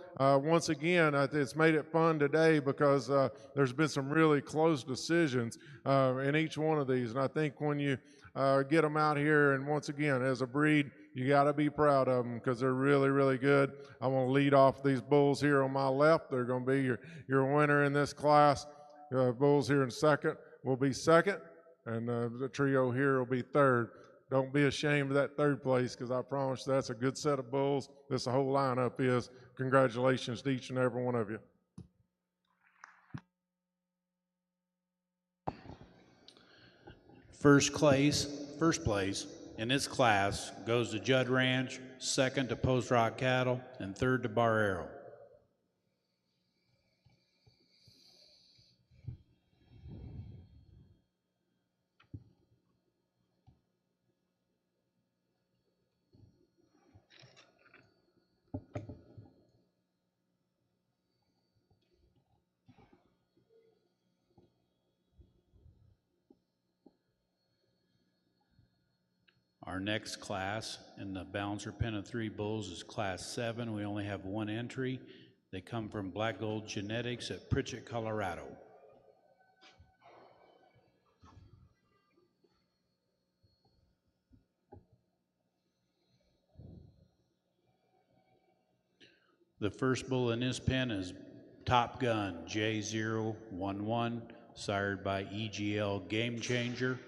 Once again, it's made it fun today because there's been some really close decisions in each one of these. And I think when you get them out here, and once again, as a breed, you got to be proud of them because they're really, really good. I'm going to lead off these bulls here on my left. They're going to be your winner in this class. Bulls here in second will be second, and the trio here will be third. Don't be ashamed of that third place, because I promise that's a good set of bulls. This whole lineup is. Congratulations to each and every one of you. First place in this class goes to Judd Ranch, second to Post Rock Cattle, and third to Bar Arrow. Our next class in the Balancer Pen of 3 bulls is Class 7. We only have one entry. They come from Black Gold Genetics at Pritchett, Colorado. The first bull in this pen is Top Gun J011, sired by EGL Game Changer.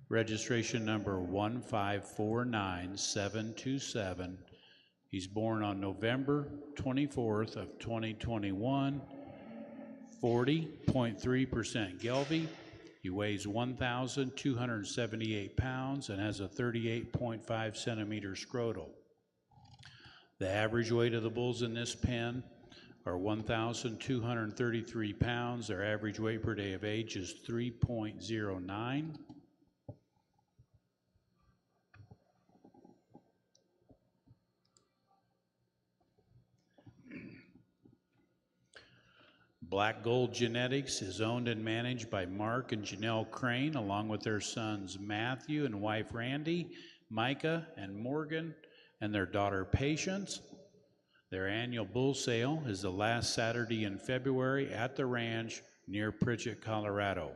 registration number 1549727. He's born on November 24th of 2021, 40.3% Gelbvieh. He weighs 1,278 pounds and has a 38.5 centimeter scrotal. The average weight of the bulls in this pen are 1,233 pounds. Their average weight per day of age is 3.09. Black Gold Genetics is owned and managed by Mark and Janelle Crane, along with their sons Matthew and wife Randy, Micah and Morgan, and their daughter Patience. Their annual bull sale is the last Saturday in February at the ranch near Pritchett, Colorado.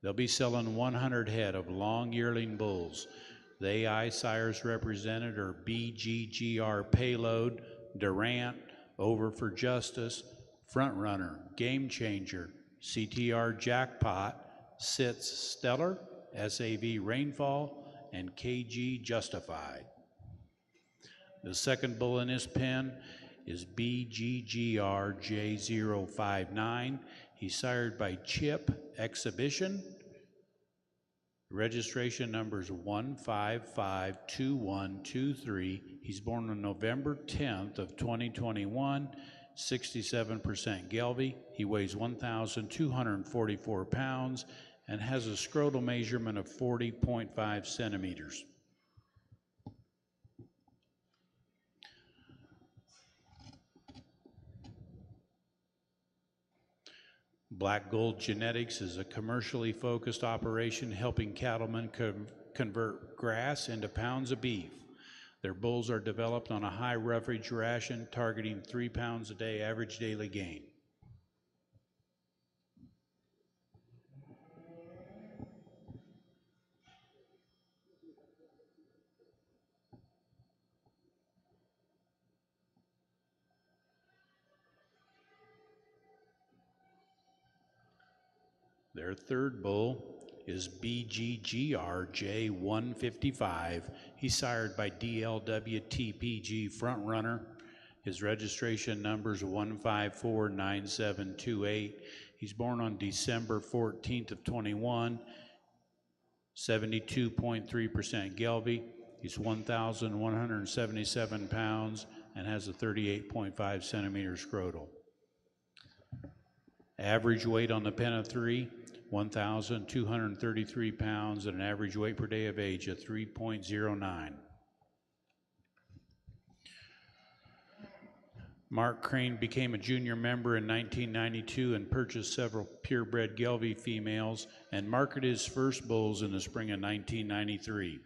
They'll be selling 100 head of long yearling bulls. The AI sires represented are BGGR Payload, Durant, Over for Justice, Front Runner, Game Changer, CTR Jackpot, SITS Stellar, SAV Rainfall, and KG Justified. The second bull in his pen is BGGR J059. He's sired by Chip Exhibition. Registration number is 1552123. He's born on November 10th of 2021. 67% Gelbvieh. He weighs 1,244 pounds and has a scrotal measurement of 40.5 centimeters. Black Gold Genetics is a commercially focused operation helping cattlemen convert grass into pounds of beef. Their bulls are developed on a high roughage ration targeting 3 pounds a day average daily gain. Their third bull is BGGR J155. He's sired by DLW TPG Front Runner. His registration number is 1549728. He's born on December 14th of 21, 72.3% Gelbvieh. He's 1,177 pounds and has a 38.5 centimeter scrotal. Average weight on the pen of 3, 1,233 pounds and an average weight per day of age of 3.09. Mark Crane became a junior member in 1992 and purchased several purebred Gelbvieh females and marketed his first bulls in the spring of 1993.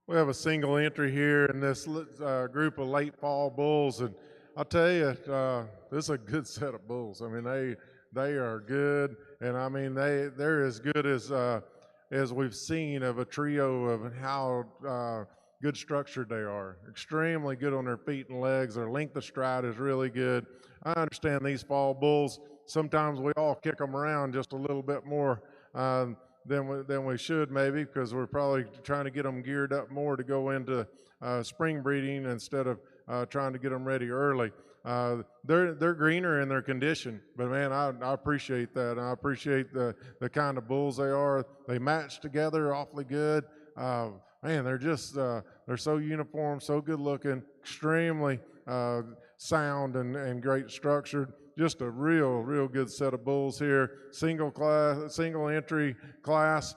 We have a single entry here in this group of late fall bulls, and I'll tell you, this is a good set of bulls. I mean, they are good, and I mean they're as good as we've seen of a trio of how good structured they are. Extremely good on their feet and legs. Their length of stride is really good. I understand these fall bulls, sometimes we all kick them around just a little bit more than we should maybe, because we're probably trying to get them geared up more to go into spring breeding instead of trying to get them ready early. They're greener in their condition, but man, I appreciate that. I appreciate the kind of bulls they are. They match together awfully good. Man, they're just they're so uniform, so good looking, extremely sound and great structured. Just a real good set of bulls here. Single entry class.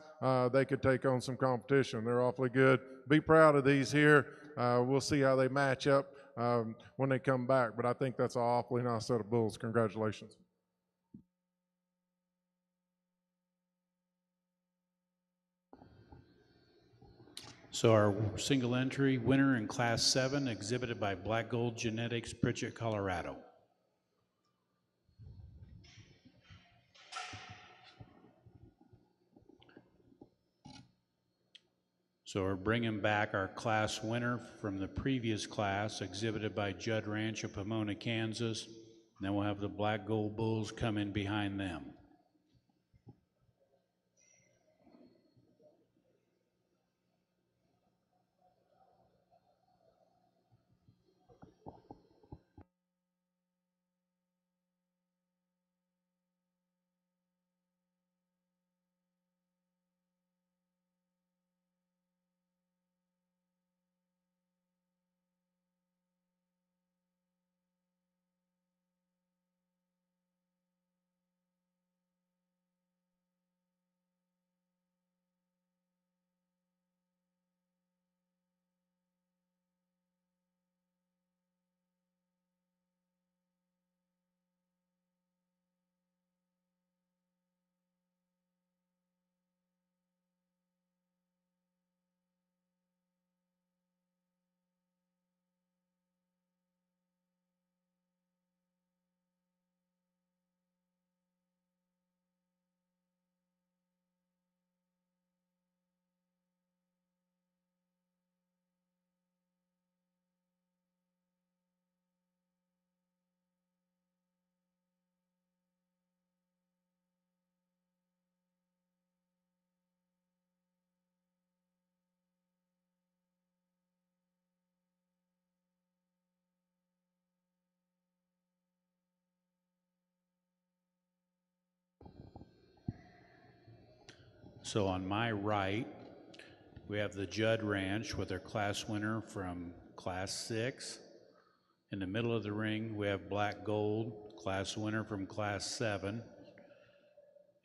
They could take on some competition. They're awfully good. Be proud of these here. We'll see how they match up when they come back, but I think that's an awfully nice set of bulls. Congratulations. So our single entry winner in Class 7, exhibited by Black Gold Genetics, Pritchett, Colorado. So we're bringing back our class winner from the previous class, exhibited by Judd Ranch of Pomona, Kansas. And then we'll have the Black Gold Bulls come in behind them. So on my right, we have the Judd Ranch with their class winner from Class 6. In the middle of the ring, we have Black Gold, class winner from Class 7.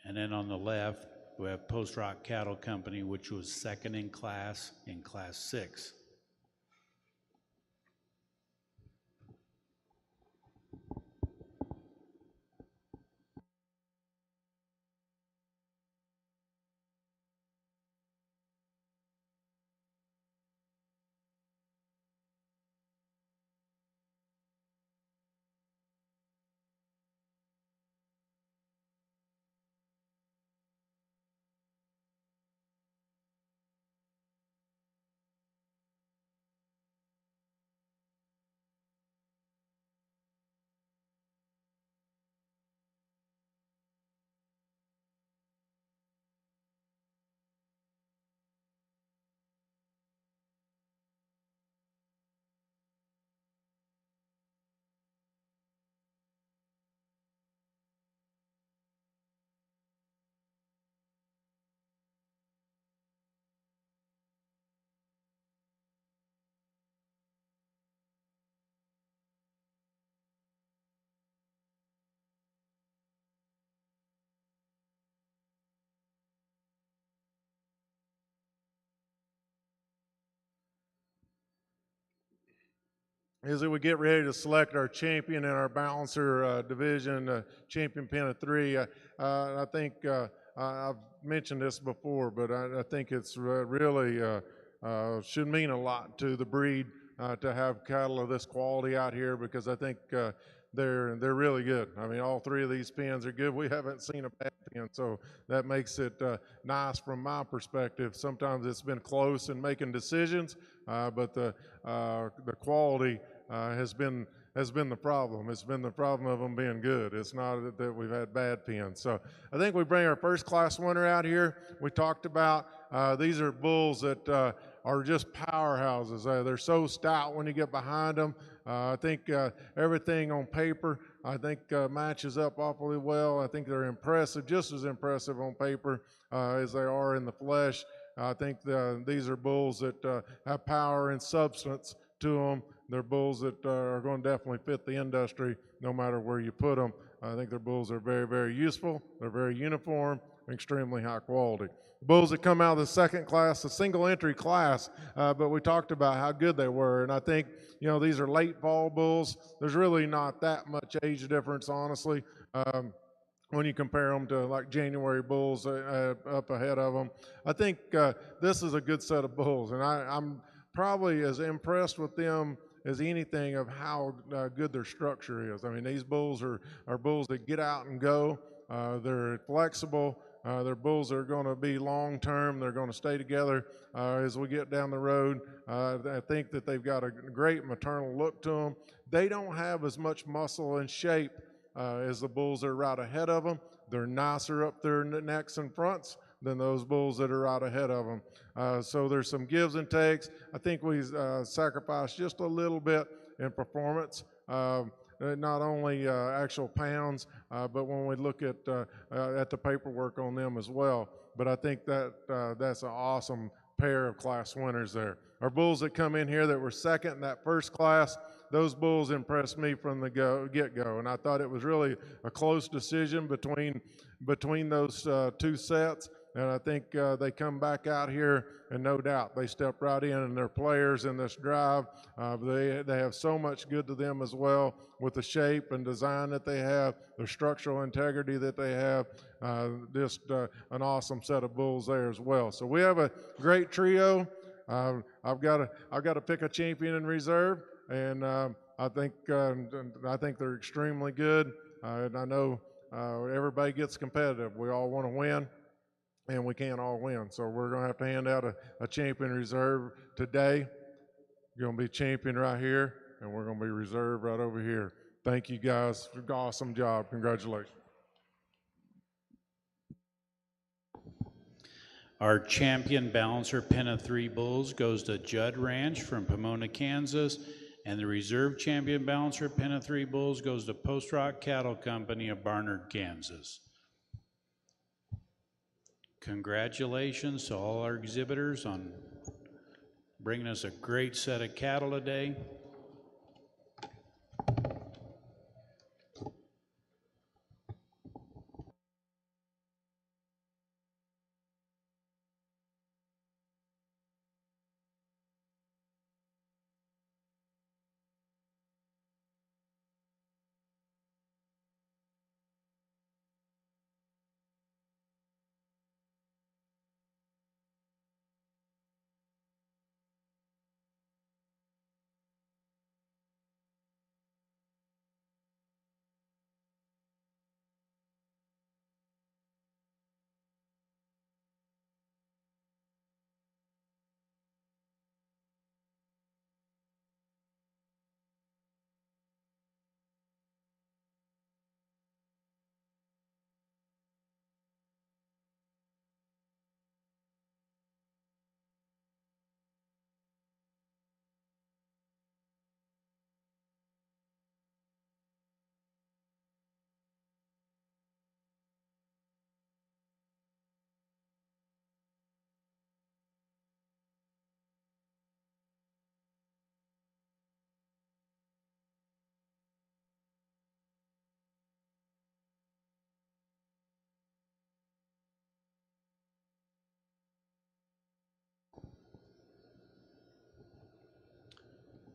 And then on the left, we have Post Rock Cattle Company, which was second in Class 6. As we get ready to select our champion in our balancer division, champion pen of 3, I think I've mentioned this before, but I think it's really should mean a lot to the breed to have cattle of this quality out here, because I think they're really good. I mean, all 3 of these pens are good. We haven't seen a bad pen, so that makes it nice from my perspective. Sometimes it's been close in making decisions, but the quality has been the problem. It's been the problem of them being good. It's not that we've had bad pens. So I think we bring our first class winner out here. We talked about these are bulls that are just powerhouses. They're so stout when you get behind them. I think everything on paper, I think matches up awfully well. I think they're impressive, just as impressive on paper as they are in the flesh. I think these are bulls that have power and substance to them. They're bulls that are going to definitely fit the industry no matter where you put them. I think their bulls are very, very useful. They're very uniform, extremely high quality. Bulls that come out of the second class, the single entry class, but we talked about how good they were. And I think, you know, these are late fall bulls. There's really not that much age difference, honestly, when you compare them to like January bulls up ahead of them. I think this is a good set of bulls, and I'm probably as impressed with them as anything of how good their structure is. I mean, these bulls are bulls that get out and go. They're flexible. They're bulls that are going to be long-term. They're going to stay together as we get down the road. I think that they've got a great maternal look to them. They don't have as much muscle and shape as the bulls that are right ahead of them. They're nicer up their necks and fronts than those bulls that are right ahead of them. So there's some gives and takes. I think we sacrificed just a little bit in performance. Not only actual pounds, but when we look at the paperwork on them as well. But I think that that's an awesome pair of class winners there. Our bulls that come in here that were second in that first class, those bulls impressed me from the get-go, and I thought it was really a close decision between those two sets. And I think they come back out here, and no doubt they step right in, and they're players in this drive. They have so much good to them as well with the shape and design that they have, the structural integrity that they have. Just an awesome set of bulls there as well. So we have a great trio. I've got to pick a champion in reserve, and I think they're extremely good. And I know everybody gets competitive. We all want to win, and we can't all win. So we're going to have to hand out a champion reserve today. You're going to be champion right here, and we're going to be reserve right over here. Thank you guys. Awesome job. Congratulations. Our champion balancer pen of 3 bulls goes to Judd Ranch from Pomona, Kansas, and the reserve champion balancer pen of 3 bulls goes to Post Rock Cattle Company of Barnard, Kansas. Congratulations to all our exhibitors on bringing us a great set of cattle today.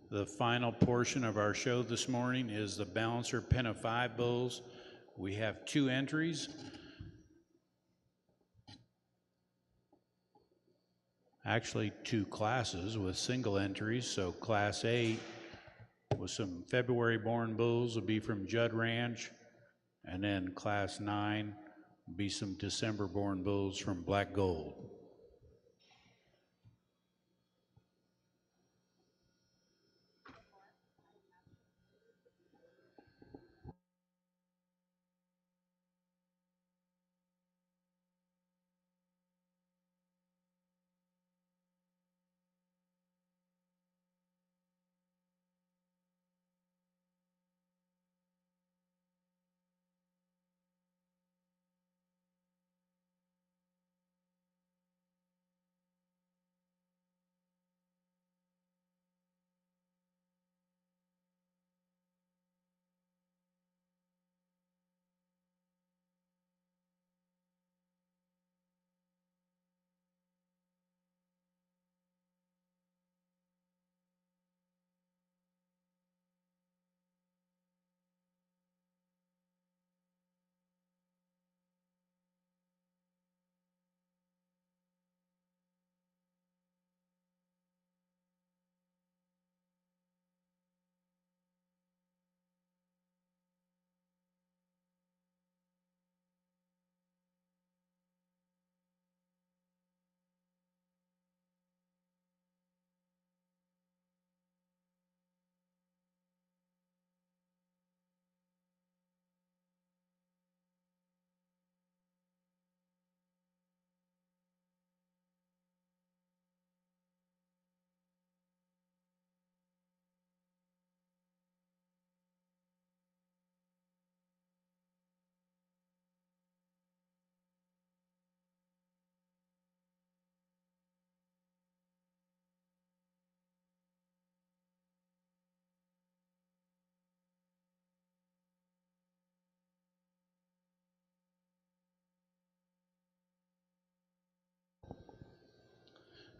The final portion of our show this morning is the balancer pen of 5 bulls. We have 2 entries. Actually 2 classes with single entries. So class 8 with some February born bulls will be from Judd Ranch, and then class 9 will be some December born bulls from Black Gold.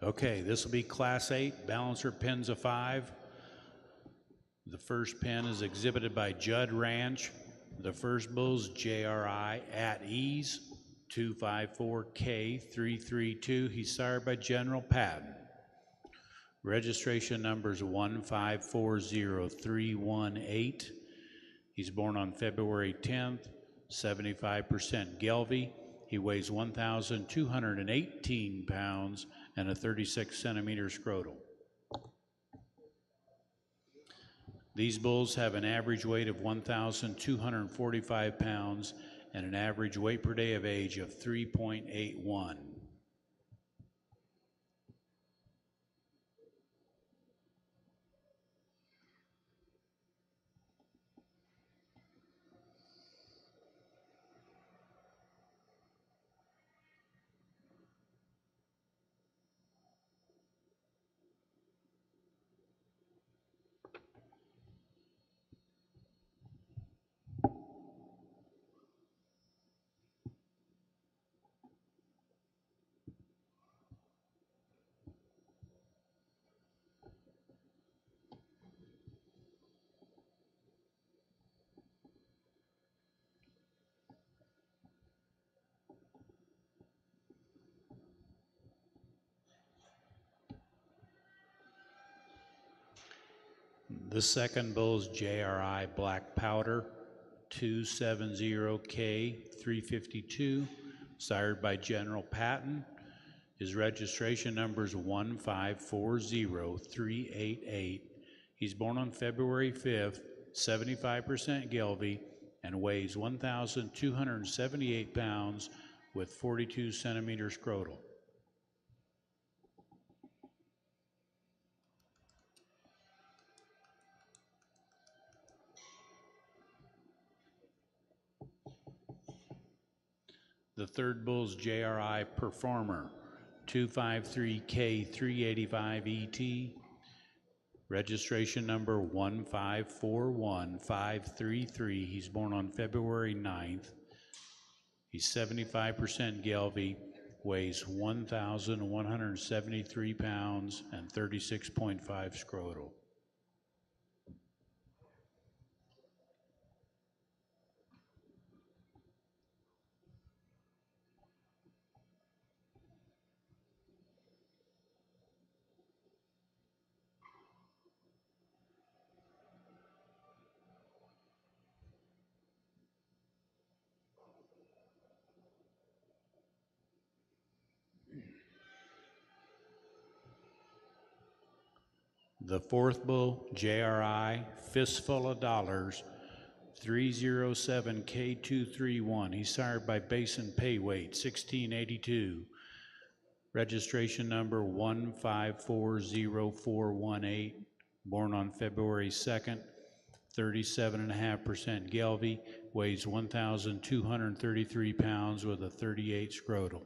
Okay, this will be Class 8, balancer pens of 5. The first pen is exhibited by Judd Ranch. The first bull's JRI at ease, 254K332. He's sired by General Patton. Registration number's 1540318. He's born on February 10th, 75% Gelbvieh. He weighs 1,218 pounds and a 36 centimeter scrotal. These bulls have an average weight of 1,245 pounds and an average weight per day of age of 3.81. The second bull's JRI Black Powder, 270K352, sired by General Patton. His registration number is 1540388. He's born on February 5th, 75% Gelbvieh, and weighs 1,278 pounds with 42 centimeter scrotal. The third bull's JRI Performer, 253K385ET. Registration number 1541533. He's born on February 9th. He's 75% Gelbvieh, weighs 1,173 pounds and 36.5 scrotal. The fourth bull, JRI, Fistful of Dollars, 307K231. He's sired by Basin Payweight, 1682. Registration number 1540418. Born on February 2nd, 37.5% Gelbvieh, weighs 1,233 pounds with a 38 scrotal.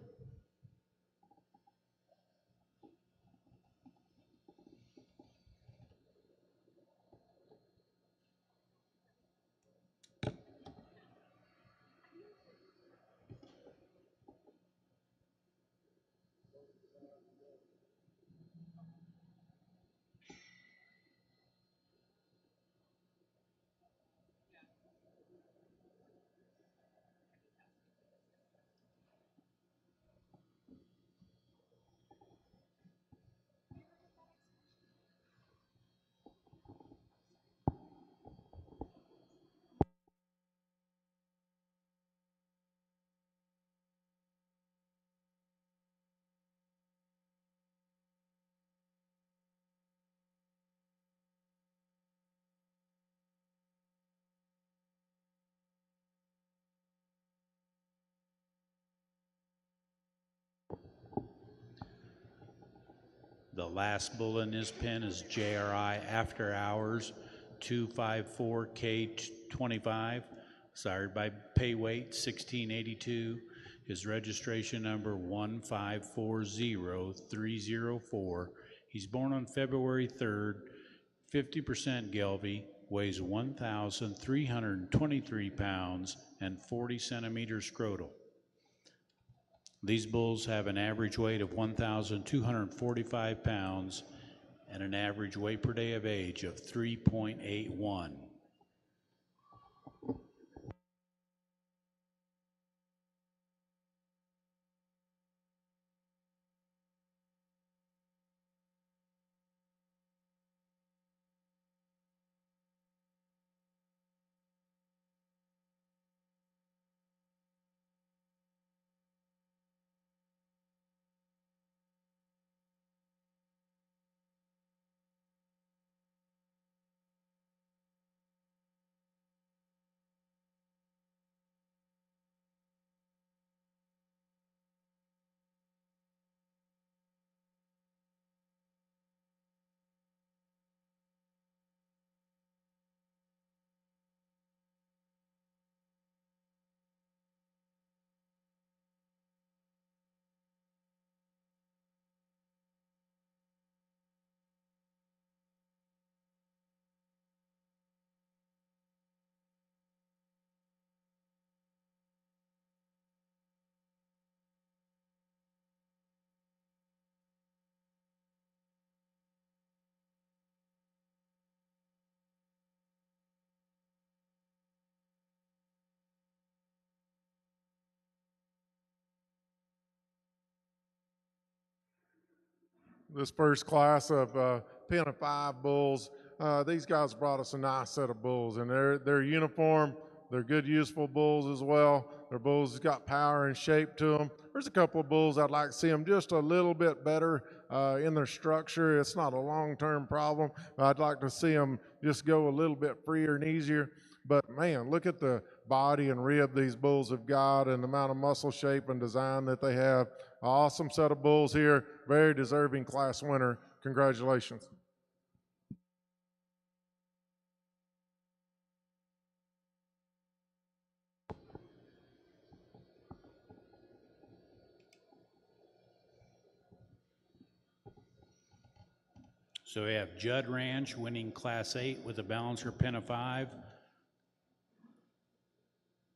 The last bull in this pen is JRI After Hours, 254K25, sired by Payweight, 1682. His registration number 1540304. He's born on February 3rd, 50% Gelbvieh, weighs 1,323 pounds and 40 centimeters scrotal. These bulls have an average weight of 1,245 pounds and an average weight per day of age of 3.81. This first class of pen of 5 bulls, these guys brought us a nice set of bulls, and they're uniform. They're good, useful bulls as well. They're bulls that's got power and shape to them. There's a couple of bulls I'd like to see them just a little bit better in their structure. It's not a long-term problem. I'd like to see them just go a little bit freer and easier. But man, look at the body and rib these bulls have got and the amount of muscle shape and design that they have. Awesome set of bulls here. Very deserving class winner. Congratulations. So we have Judd Ranch winning Class 8 with a balancer pen of 5.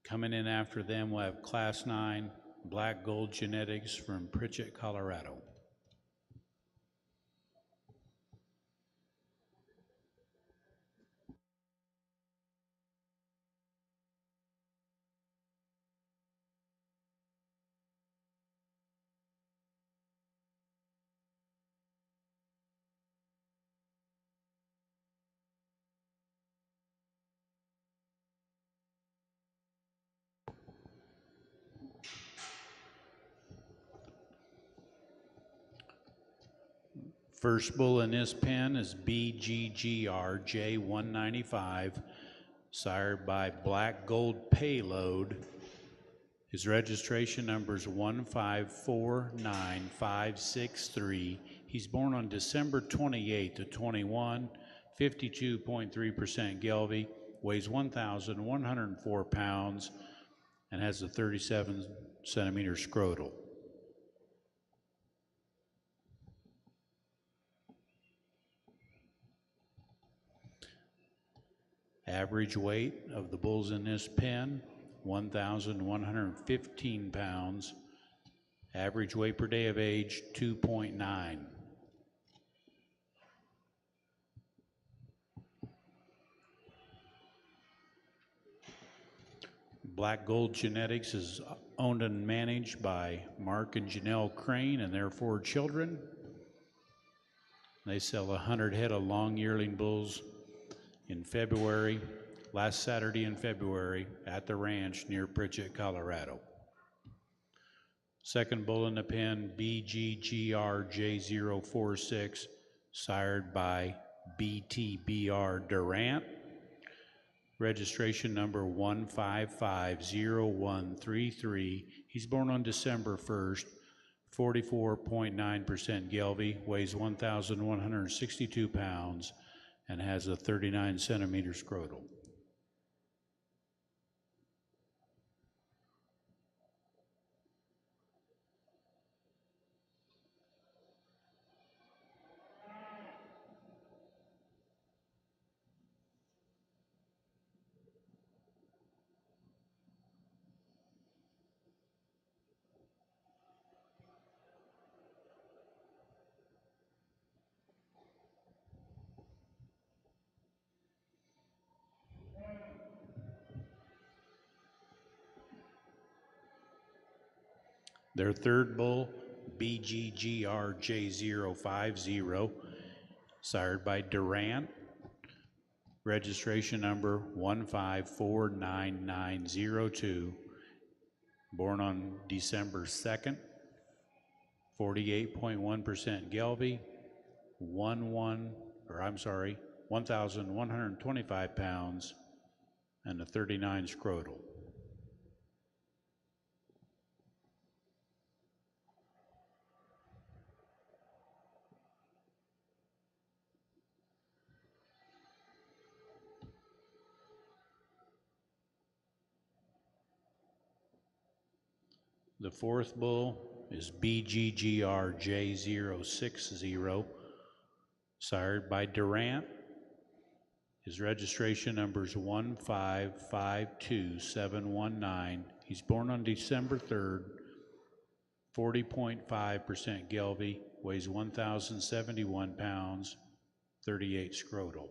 Coming in after them, we'll have Class 9 Black Gold Genetics from Pritchett, Colorado. First bull in this pen is BGGR J195, sired by Black Gold Payload. His registration number is 1549563. He's born on December 28th to 21, 52.3% Gelbvieh, weighs 1,104 pounds, and has a 37 centimeter scrotal. Average weight of the bulls in this pen, 1,115 pounds. Average weight per day of age, 2.9. Black Gold Genetics is owned and managed by Mark and Janelle Crane and their 4 children. They sell 100 head of long yearling bulls in February, last Saturday in February, at the ranch near Pritchett, Colorado. Second bull in the pen, BGGR J046, sired by BTBR Durant. Registration number 1550133. He's born on December 1st, 44.9% Gelbvieh, weighs 1,162 pounds, and has a 39 centimeter scrotal. Their third bull, BGGRJ050, sired by Durant, registration number 1549902, born on December 2nd, 48.1% Gelbvieh, 1,125 pounds, and a 39 scrotal. The fourth bull is BGGRJ060, sired by Durant. His registration number is 1552719. He's born on December 3rd, 40.5% Gelbvieh, weighs 1,071 pounds, 38 scrotal.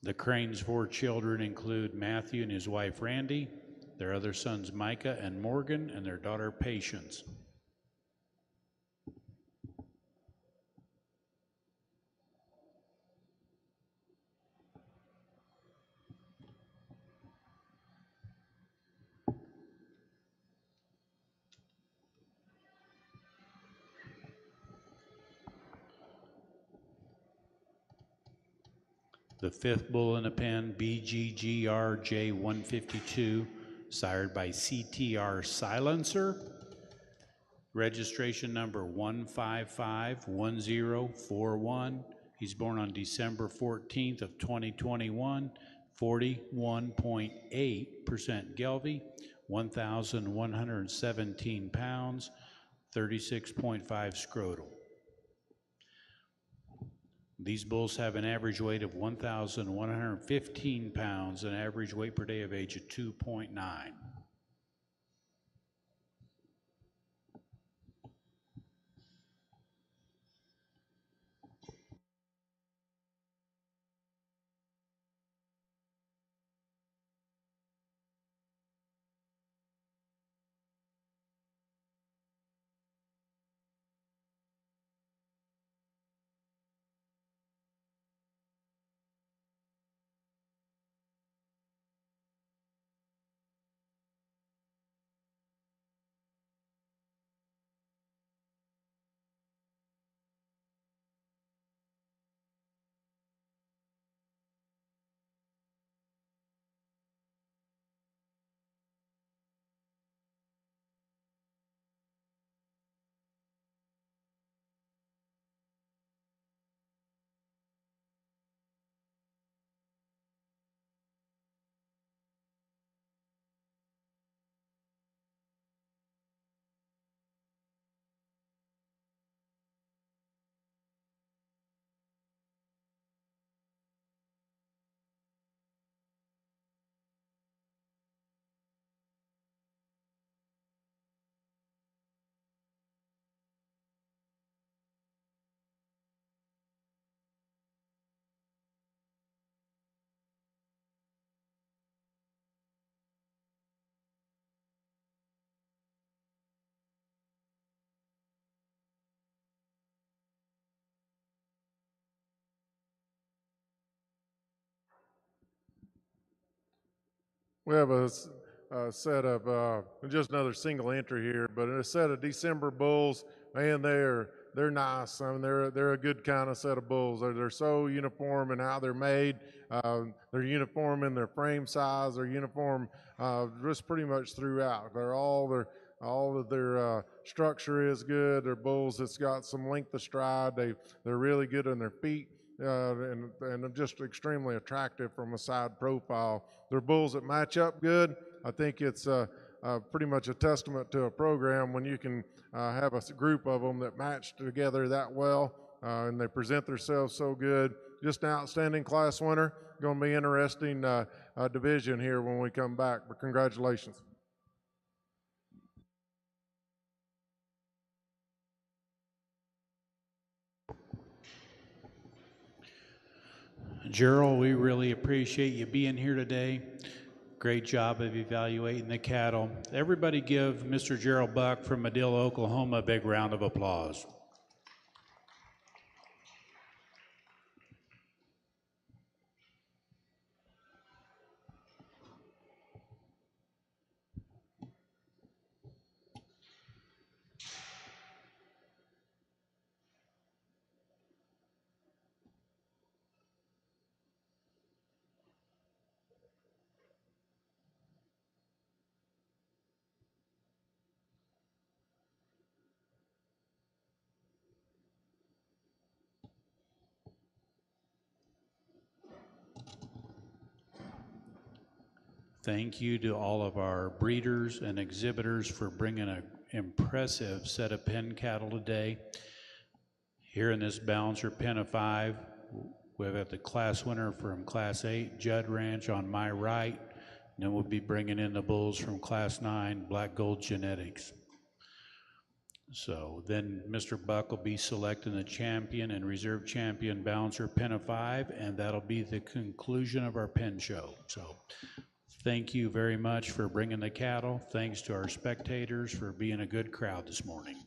The Crane's 4 children include Matthew and his wife Randy, their other sons Micah and Morgan, and their daughter Patience. The fifth bull in the pen, BGGRJ152, sired by CTR Silencer, registration number 1551041. He's born on December 14th of 2021, 41.8% Gelbvieh, 1,117 pounds, 36.5 scrotal. These bulls have an average weight of 1,115 pounds, an average weight per day of age of 2.9. We have a set of just another single entry here, but a set of December bulls. Man, they're nice. I mean, they're a good kind of set of bulls. They're so uniform in how they're made. They're uniform in their frame size. They're uniform just pretty much throughout. All of their structure is good. They're bulls that's got some length of stride. They're really good on their feet. And just extremely attractive from a side profile. They're bulls that match up good. I think it's pretty much a testament to a program when you can have a group of them that match together that well, and they present themselves so good. Just an outstanding class winner. Going to be interesting division here when we come back, but congratulations. Gerald, we really appreciate you being here today. Great job of evaluating the cattle. Everybody give Mr. Gerald Buck from Madill, Oklahoma a big round of applause. Thank you to all of our breeders and exhibitors for bringing an impressive set of pen cattle today. Here in this balancer pen of 5, we've got the class winner from Class 8, Judd Ranch on my right. And then we'll be bringing in the bulls from Class 9, Black Gold Genetics. So then Mr. Buck will be selecting the champion and reserve champion balancer pen of 5, and that'll be the conclusion of our pen show. So thank you very much for bringing the cattle. Thanks to our spectators for being a good crowd this morning.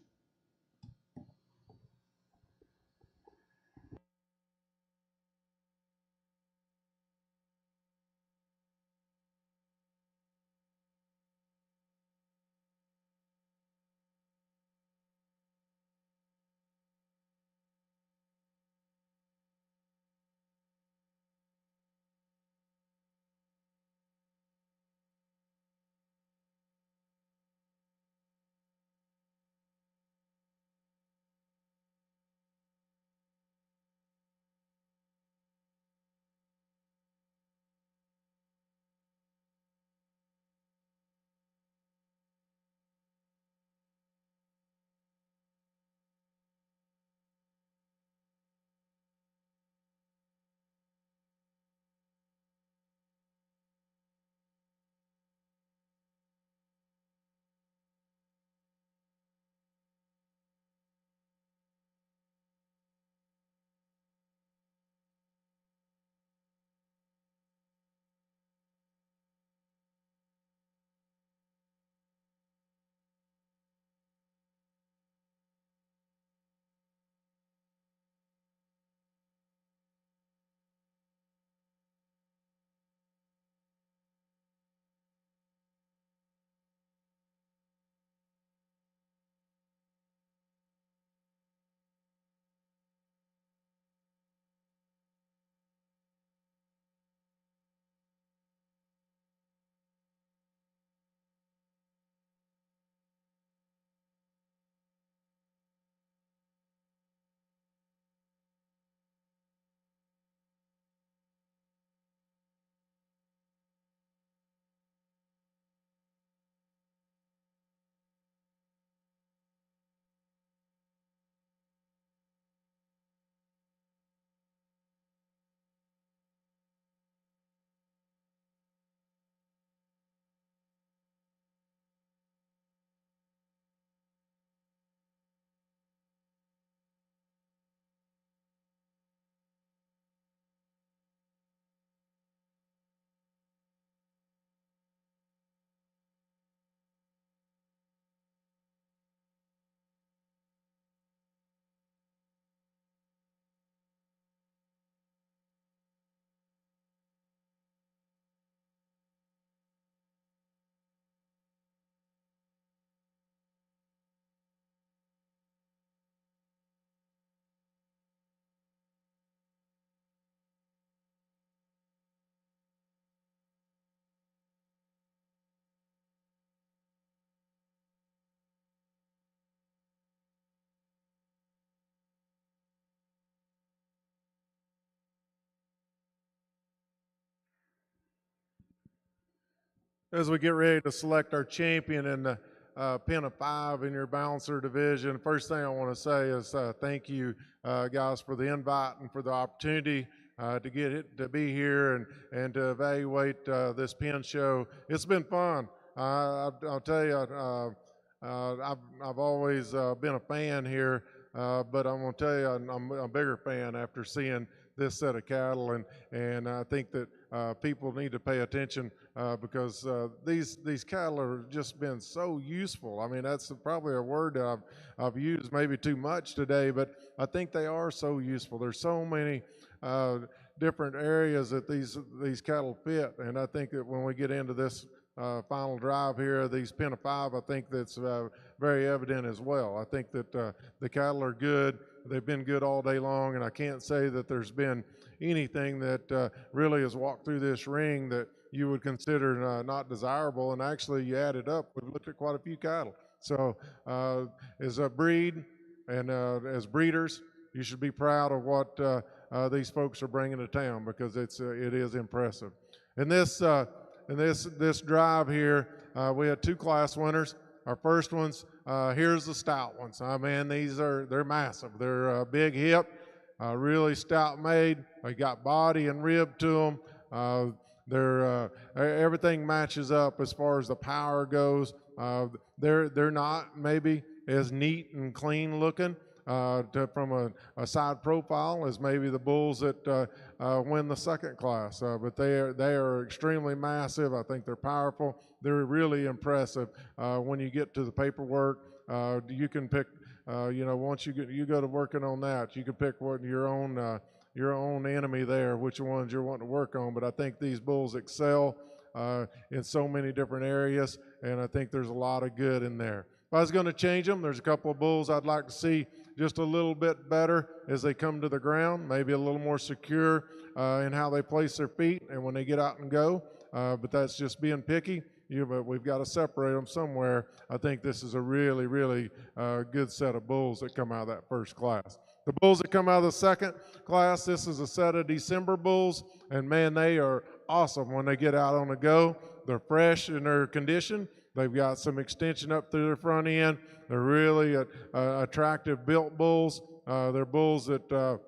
As we get ready to select our champion in the pen of 5 in your balancer division, first thing I want to say is thank you guys for the invite and for the opportunity to be here and to evaluate this pen show. It's been fun. I'll tell you, I've always been a fan here, but I'm going to tell you I'm a bigger fan after seeing this set of cattle, and I think that people need to pay attention because these cattle have just been so useful. I mean, that's probably a word that I've used maybe too much today, but I think they are so useful. There's so many different areas that these cattle fit, and I think that when we get into this final drive here of these Pen of 5, I think that's very evident as well. I think that the cattle are good. They've been good all day long, and I can't say that there's been anything that really has walked through this ring that you would consider not desirable. And actually, you add it up, we've looked at quite a few cattle. So as a breed and as breeders, you should be proud of what these folks are bringing to town, because it is impressive. And this drive here, we had 2 class winners. Our first ones, here's the stout ones. I mean, they're massive. They're big hip, really stout made. They got body and rib to them. Everything matches up as far as the power goes. They're not maybe as neat and clean looking from a side profile as maybe the bulls that win the second class, but they are extremely massive. I think they're powerful. They're really impressive. When you get to the paperwork, you can pick. Once you go to working on that, you can pick what your own enemy there, which ones you're wanting to work on. But I think these bulls excel in so many different areas, and I think there's a lot of good in there. If I was going to change them, there's a couple of bulls I'd like to see just a little bit better as they come to the ground, maybe a little more secure in how they place their feet and when they get out and go. But that's just being picky. But we've got to separate them somewhere. I think this is a really, really good set of bulls that come out of that first class. The bulls that come out of the second class, this is a set of December bulls, and man, they are awesome when they get out on the go. They're fresh in their condition. They've got some extension up through their front end. They're really attractive built bulls. They're bulls that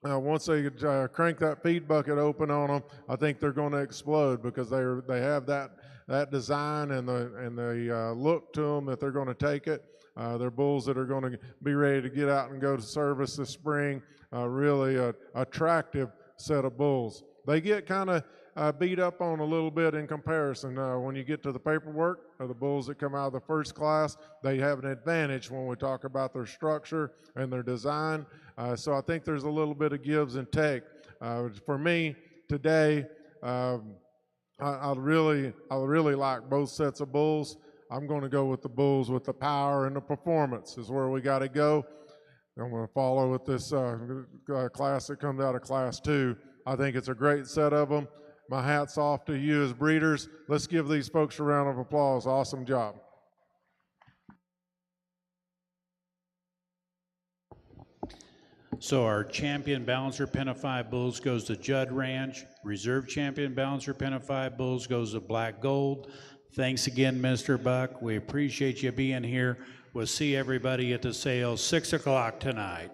once they crank that feed bucket open on them, I think they're going to explode, because they have that design and the look to them that they're going to take it. They're bulls that are going to be ready to get out and go to service this spring. Really attractive set of bulls. They get kind of beat up on a little bit in comparison. When you get to the paperwork of the bulls that come out of the first class, they have an advantage when we talk about their structure and their design. So I think there's a little bit of gives and take. For me today, I really like both sets of bulls. I'm going to go with the bulls with the power and the performance is where we got to go. I'm going to follow with this class that comes out of Class 2. I think it's a great set of them. My hat's off to you as breeders. Let's give these folks a round of applause. Awesome job. So our champion balancer Pen of 5 bulls goes to Judd Ranch. Reserve champion balancer Pen of 5 bulls goes to Black Gold. Thanks again, Mr. Buck. We appreciate you being here. We'll see everybody at the sale 6 o'clock tonight.